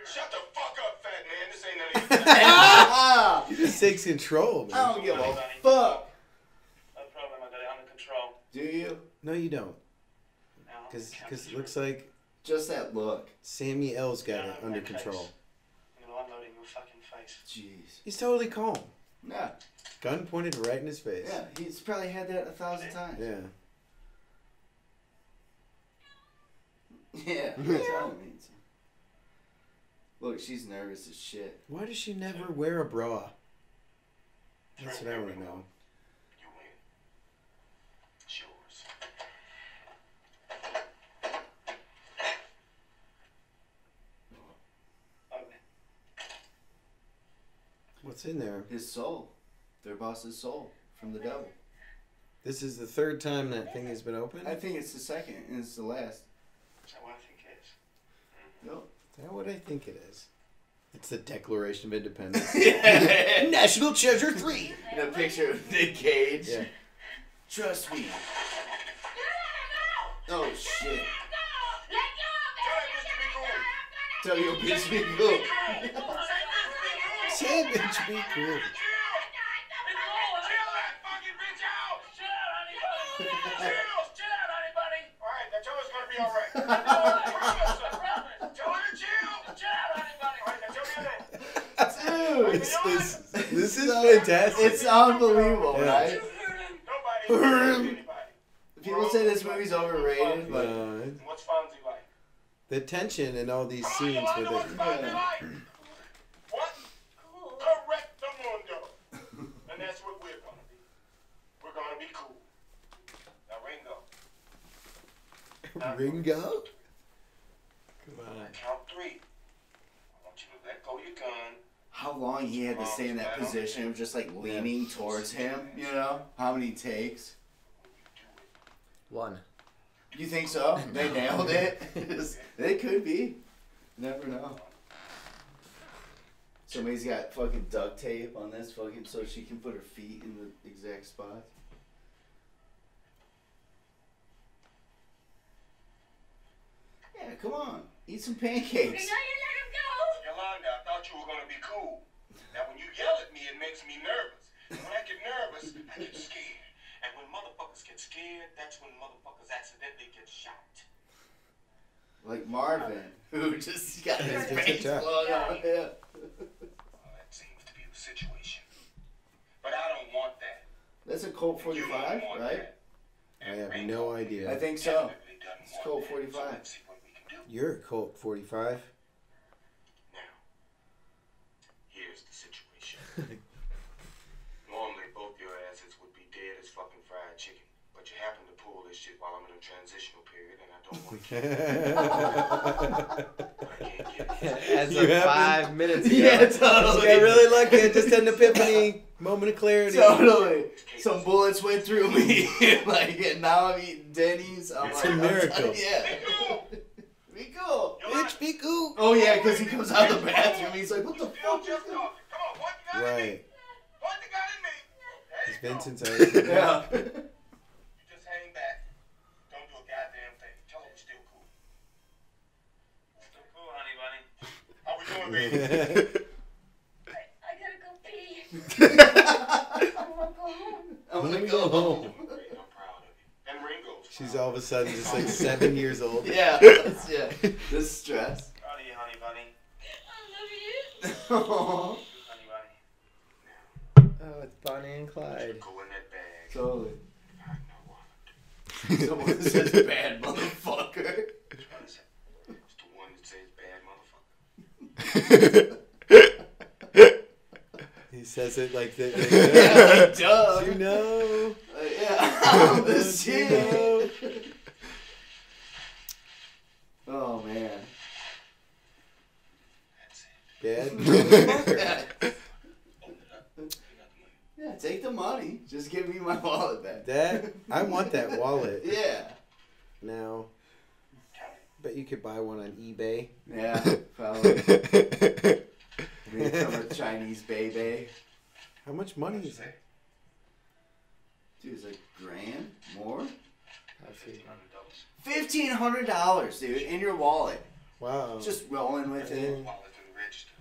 Shut the fuck up, fat man. This ain't none of your He just takes control, I man. don't give a fuck. No problem, I got it under control. Do you? No, you don't. Now, Because it looks like Just that look. Sammy L's got it under control. I'm gonna unload it in your fucking face. Jeez. He's totally calm. Yeah. Gun pointed right in his face. Yeah. He's probably had that 1,000 times. Yeah. Yeah. That's all it means. Look, she's nervous as shit. Why does she never wear a bra? That's what I want to know. You win. It's yours. What's in there? His soul. Their boss's soul from the devil. This is the third time that thing has been opened? I think it's the second and it's the last. Nope. Is that what I think it is? It's the Declaration of Independence. National Treasure 3. In a picture of Nick Cage. Yeah. Trust me. Oh shit. Tell your bitch be cool. Say bitch be cool. Dude, This is fantastic. It's unbelievable, Yeah. right? People say this movie's overrated, but What's Fonzie like? The tension in all these scenes with it. What? Correct the mundo. And that's what we're gonna be. We're gonna be cool. Now Ringo. Ringo? Come on. Count 3. I want you to let go your gun. how long he had to stay in that position of just like leaning towards him, you know? How many takes? 1. You think so? They nailed it? They could be. Never know. Somebody's got fucking duct tape on this fucking so she can put her feet in the exact spot. Yeah, come on. Eat some pancakes. Yolanda, I thought you were gonna be cool. Now when you yell at me, it makes me nervous. And when I get nervous, I get scared. And when motherfuckers get scared, that's when motherfuckers accidentally get shot. Like Marvin, who just got his face Yeah. blown up. Yeah. Well, that seems to be the situation. But I don't want that. That's a Colt You don't 45, want right? that. I have no idea. I think so. Definitely doesn't It's want Colt that. 45. So let's see what we can do. You're a Colt 45. Now, here's the situation. Normally, both your asses would be dead as fucking fried chicken. But you happen to pull this shit while I'm in a transitional period, and I don't want to kill you. I can't get it. As You of haven't- 5 minutes ago. Yeah, I got totally. really lucky. I just had an epiphany. Moment of clarity. Totally. Some bullets went through me. Like, and now I'm eating Denny's. I'm It's like, a miracle. Yeah. Be cool. Bitch, be cool. Oh, yeah, because he comes out of the bathroom. He's like, what the Still fuck is just this? talking. Come on, point the gun at me. Right. Point the gun at me. There It's you go. Vincent's house. Yeah. You just hang back. Don't do a goddamn thing. Tell them we're still cool. Still cool, honey bunny. How we doing, baby? I gotta go pee. I wanna go home. I'm Let gonna me go go home. I'm proud of you. And Ringo's She's proud. all of a sudden just like 7 years old. Yeah. Yeah. This stress. Proud of you, honey bunny. I love you. Totally. Honey bunny. Oh, it's Bonnie and Clyde. Go in that bag. So, I know what. someone says bad motherfucker. It's the one that says bad motherfucker. He says it like that. Yeah, like, duh. You know. Yeah. I'm the You shit. know. Oh, man. Bad. Yeah, take the money. Just give me my wallet back. That I want that wallet Yeah. now. Bet you could buy one on eBay. Yeah, probably. Maybe from a Chinese baby. How much money is that? Dude, it's like $1,000 more. $1,500. $1,500, dude, in your wallet. Wow. Just rolling with it. Wallet and register.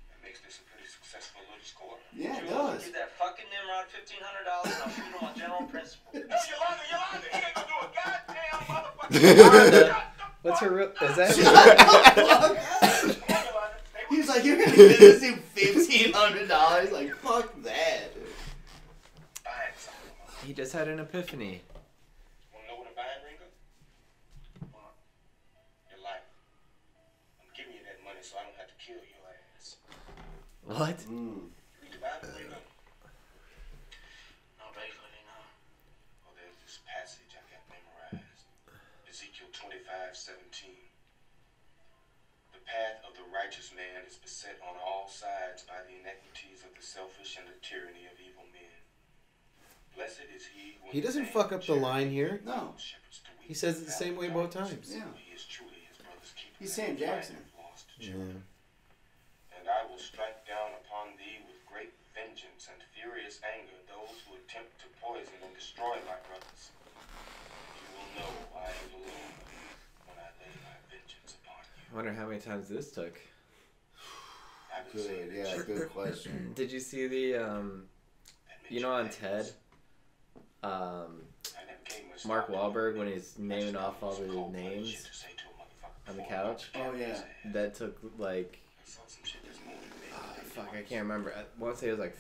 That makes this a pretty successful little score. Yeah, it Give does. that fucking Nimrod $1,500 and I'll shoot him on general principle. Yolanda, he ain't gonna do a goddamn motherfucker. What's her real... Is that... He was like, you're gonna give this dude $1,500? Like, fuck that. He just had an epiphany. Wanna know what I'm buying, Ringo? Your life. I'm giving you that money so I don't have to kill your ass. What? Read the Bible, Ringo? No, basically, no. Well, there's this passage I got memorized. Ezekiel 25:17. The path of the righteous man is beset on all sides by the inequities of the selfish and the tyranny of evil men. Blessed is he who He doesn't fuck up the line here. No. He says it the same way both times. Yeah. He is truly his brother's He's Sam Jackson. Yeah. And I will strike down upon thee with great vengeance and furious anger those who attempt to poison and destroy my brothers. You will know I am the Lord when I lay my vengeance upon you. I wonder how many times this took. Good, yeah, good question. Did you see the, on TED, Mark Wahlberg, when he's naming off all the names on the couch? Oh, yeah. That took, like, fuck, I can't remember. I want to say it was, like,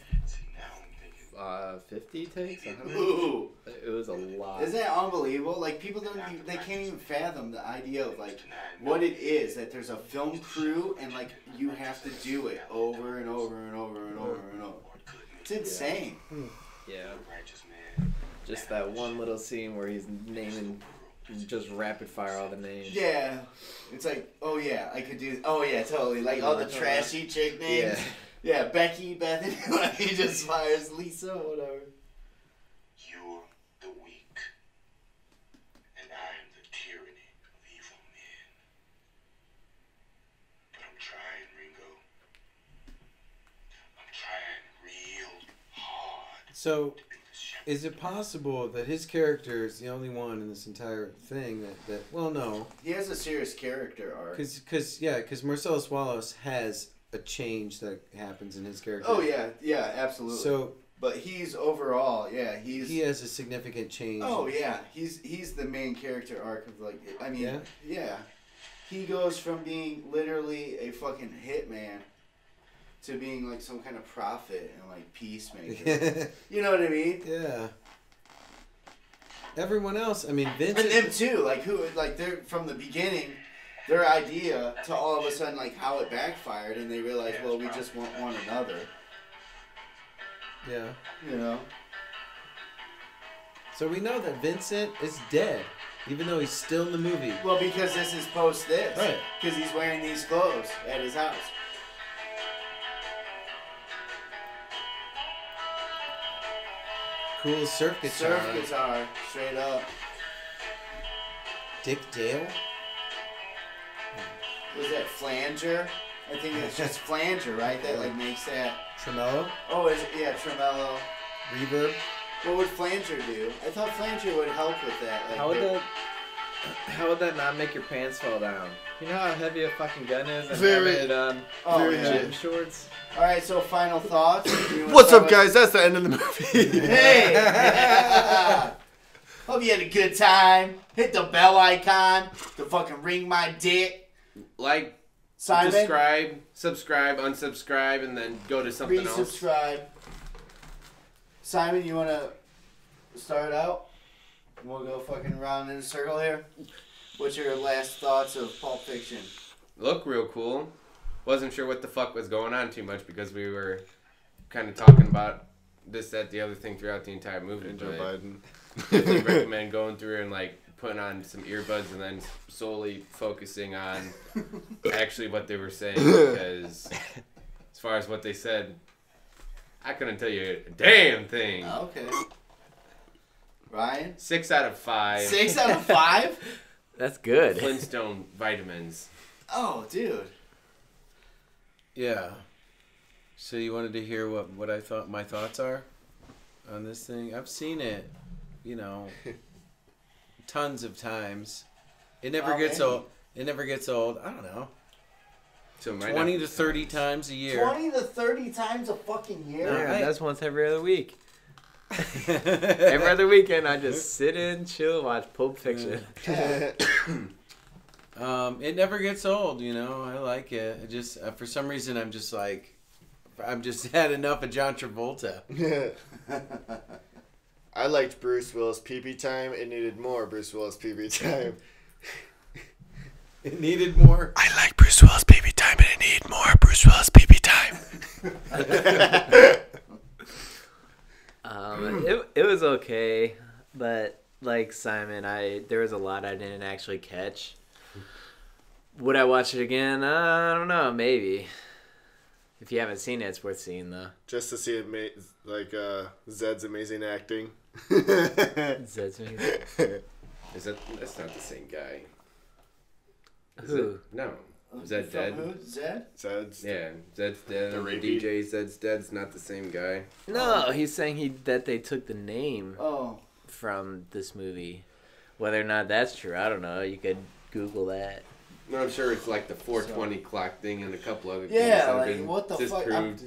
50 takes? 100? Ooh. It was a lot. Isn't that unbelievable? Like, people they can't even fathom the idea of, like, what it is that there's a film crew and, like, you have to do it over and over and over and over and over. It's insane. Yeah. Just that one little scene where he's naming, just rapid fire all the names. Yeah. It's like, oh, yeah, I could do, oh, yeah, totally. Like, all the trashy chick names. Yeah, Becky, Bethany, like, he just fires Lisa, whatever. You're the weak, and I am the tyranny of evil men. But I'm trying, Ringo. I'm trying real hard. So, is it possible that his character is the only one in this entire thing that well, no. He has a serious character arc. Because Marcellus Wallace has a change that happens in his character. Oh, yeah, absolutely. So, but he's overall, he has a significant change. Oh, yeah, he's the main character arc of, like, I mean, yeah. He goes from being literally a fucking hitman to being, like, some kind of prophet and, like, peacemaker. You know what I mean? Yeah. Everyone else, I mean, Vincent... And them, too, like, they're, from the beginning, their idea to all of a sudden, like, how it backfired, and they realized, well, we just want one another. Yeah. You know? So we know that Vincent is dead, even though he's still in the movie. Well, because this is post this. Right. Because he's wearing these clothes at his house. Cool surf guitar. Surf guitar, straight up. Dick Dale? Was that flanger? I think it's just flanger, right? That like makes that tremolo. Oh, yeah, tremolo. Reverb. What would flanger do? I thought flanger would help with that. Like, how would that not make your pants fall down? You know how heavy a fucking gun is? And Very. Have it on gym shorts. All right, so final thoughts. What's up, guys? That's the end of the movie. Hey! Hope you had a good time. Hit the bell icon to fucking ring my dick. Like, Simon? subscribe, unsubscribe, and then go to something else. Resubscribe. Simon, you want to start out? We'll go fucking around in a circle here. What's your last thoughts of Pulp Fiction? Look real cool. Wasn't sure what the fuck was going on too much because we were kind of talking about this, that, the other thing throughout the entire movie. Joe Biden. Definitely recommend going through and like putting on some earbuds and then solely focusing on actually what they were saying, because as far as what they said, I couldn't tell you a damn thing. Okay. Ryan? 6 out of 5. 6 out of 5? That's good. Flintstone vitamins. Oh, dude. Yeah. So you wanted to hear what I thought my thoughts are on this thing? I've seen it, tons of times. It never gets old. It never gets old. I don't know. So 20 to 30 times a year. 20 to 30 times a fucking year? Yeah, that's once every other week. Every other weekend, I just sit in, chill, watch Pulp Fiction. It never gets old, I like it. It just for some reason I'm just had enough of John Travolta. I liked Bruce Willis' PB time. It needed more Bruce Willis PB time. It needed more. I like Bruce Willis' PB time, and it needed more Bruce Willis PB time. It was okay, but like Simon, there was a lot I didn't actually catch. Would I watch it again? I don't know, maybe. If you haven't seen it, it's worth seeing though. Just to see Zed's amazing acting. Zed's amazing. That's not the same guy. Who? No. Zed dead? Who? Zed? Zed's Yeah, Zed's dead. The The rapey. DJ Zed's dead's not the same guy. No, he's saying that they took the name Oh. from this movie. Whether or not that's true, I don't know. You could Google that. No, I'm sure it's like the 420 clock thing and a couple other things Yeah, that have like, been what the fuck? I'm disproved.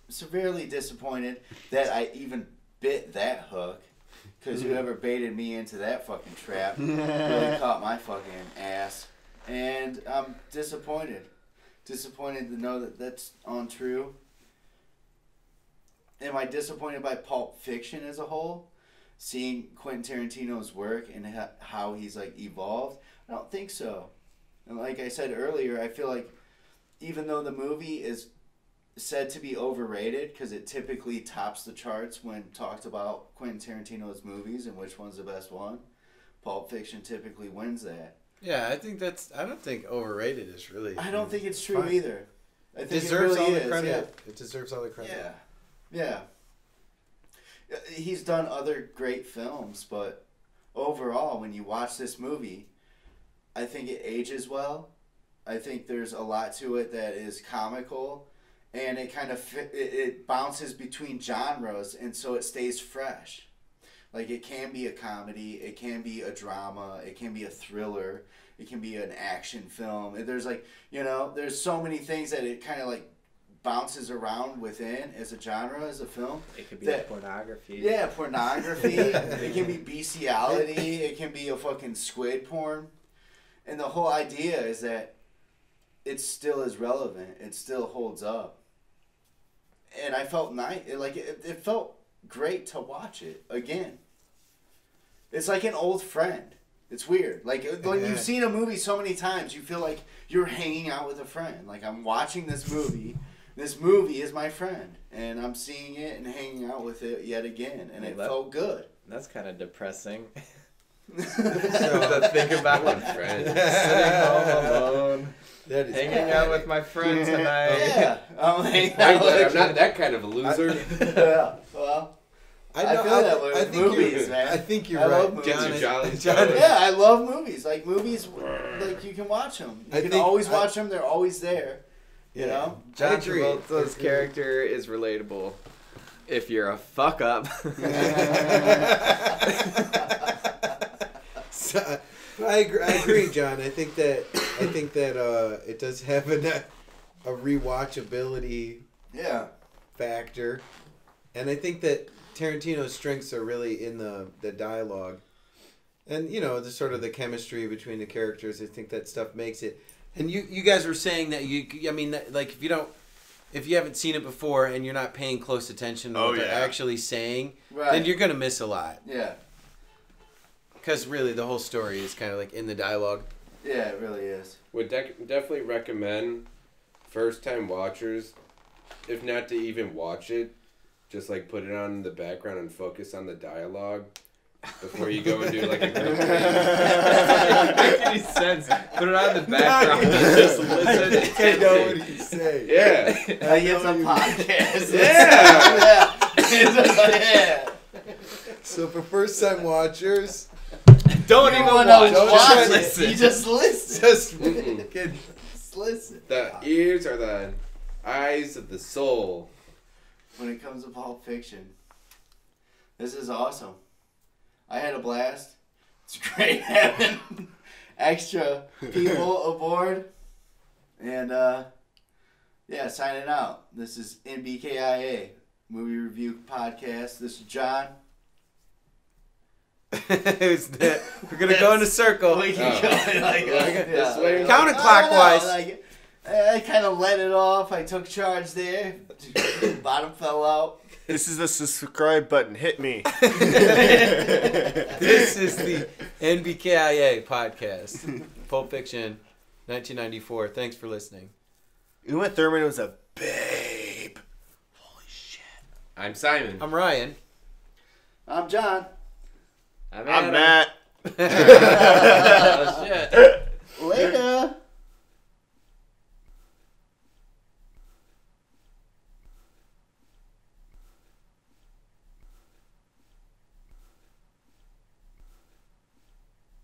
severely disappointed that I even bit that hook. Because whoever baited me into that fucking trap really caught my fucking ass. And I'm disappointed. Disappointed to know that that's untrue. Am I disappointed by Pulp Fiction as a whole? Seeing Quentin Tarantino's work and how he's like evolved? I don't think so. And like I said earlier, I feel like even though the movie is said to be overrated because it typically tops the charts when talked about Quentin Tarantino's movies and which one's the best one, Pulp Fiction typically wins that. Yeah, I think I don't think overrated is really. I don't think it's true either. I think deserves it really all the is, credit. It deserves all the credit. Yeah. He's done other great films, but overall, when you watch this movie, I think it ages well. I think there's a lot to it that is comical, and it kind of it bounces between genres, and so it stays fresh. Like, it can be a comedy, it can be a drama, it can be a thriller, it can be an action film. There's like, there's so many things that it kind of like bounces around within as a genre, as a film. It could be pornography. Yeah, pornography. It can be bestiality. It can be a fucking squid porn. And the whole idea is that it still is relevant. It still holds up. And I felt it felt great to watch it again. It's like an old friend. It's weird. Like you've seen a movie so many times, you feel like you're hanging out with a friend. Like, I'm watching this movie. This movie is my friend, and I'm seeing it and hanging out with it yet again, and it felt good. That's kind of depressing. To think about one friend. Sitting home alone. That is hanging out with my friend tonight. Yeah, I'm hanging out I'm not that kind of a loser. Yeah, well, I feel that way with movies, man. I think you're I right. love movies. John, yeah, I love movies. Like, movies, like, you can watch them. You can always watch them. They're always there. You know? John Travolta's character is relatable. If you're a fuck up. So, I agree, John. I think that it does have a rewatchability factor, and I think that Tarantino's strengths are really in the dialogue, and the sort of the chemistry between the characters. I think that stuff makes it. And you guys were saying that like if you haven't seen it before and you're not paying close attention to what they're actually saying, then you're gonna miss a lot. Yeah. Because really, the whole story is kind of like in the dialogue. Yeah, it really is. Would definitely recommend first-time watchers, if not to even watch it, just like put it on in the background and focus on the dialogue before you go and do like a group thing. It makes any sense. Put it on in the background and just listen. I know what he's saying. Yeah. Like, it's a podcast. Yeah. Yeah. So for first-time watchers, don't even watch. Just listen. You just listen. just listen. The ears are the eyes of the soul. When it comes to Pulp Fiction, this is awesome. I had a blast. It's great having extra people aboard. And, signing out. This is NBKIA Movie Review Podcast. This is John. We're gonna go in a circle. We can go like This way. Counterclockwise. I kind of let it off. I took charge there. Bottom fell out. This is the subscribe button. Hit me. This is the NBKIA podcast. Pulp Fiction, 1994. Thanks for listening. Uma Thurman was a babe. Holy shit. I'm Simon. I'm Ryan. I'm John. I'm Matt. Oh, shit. Later.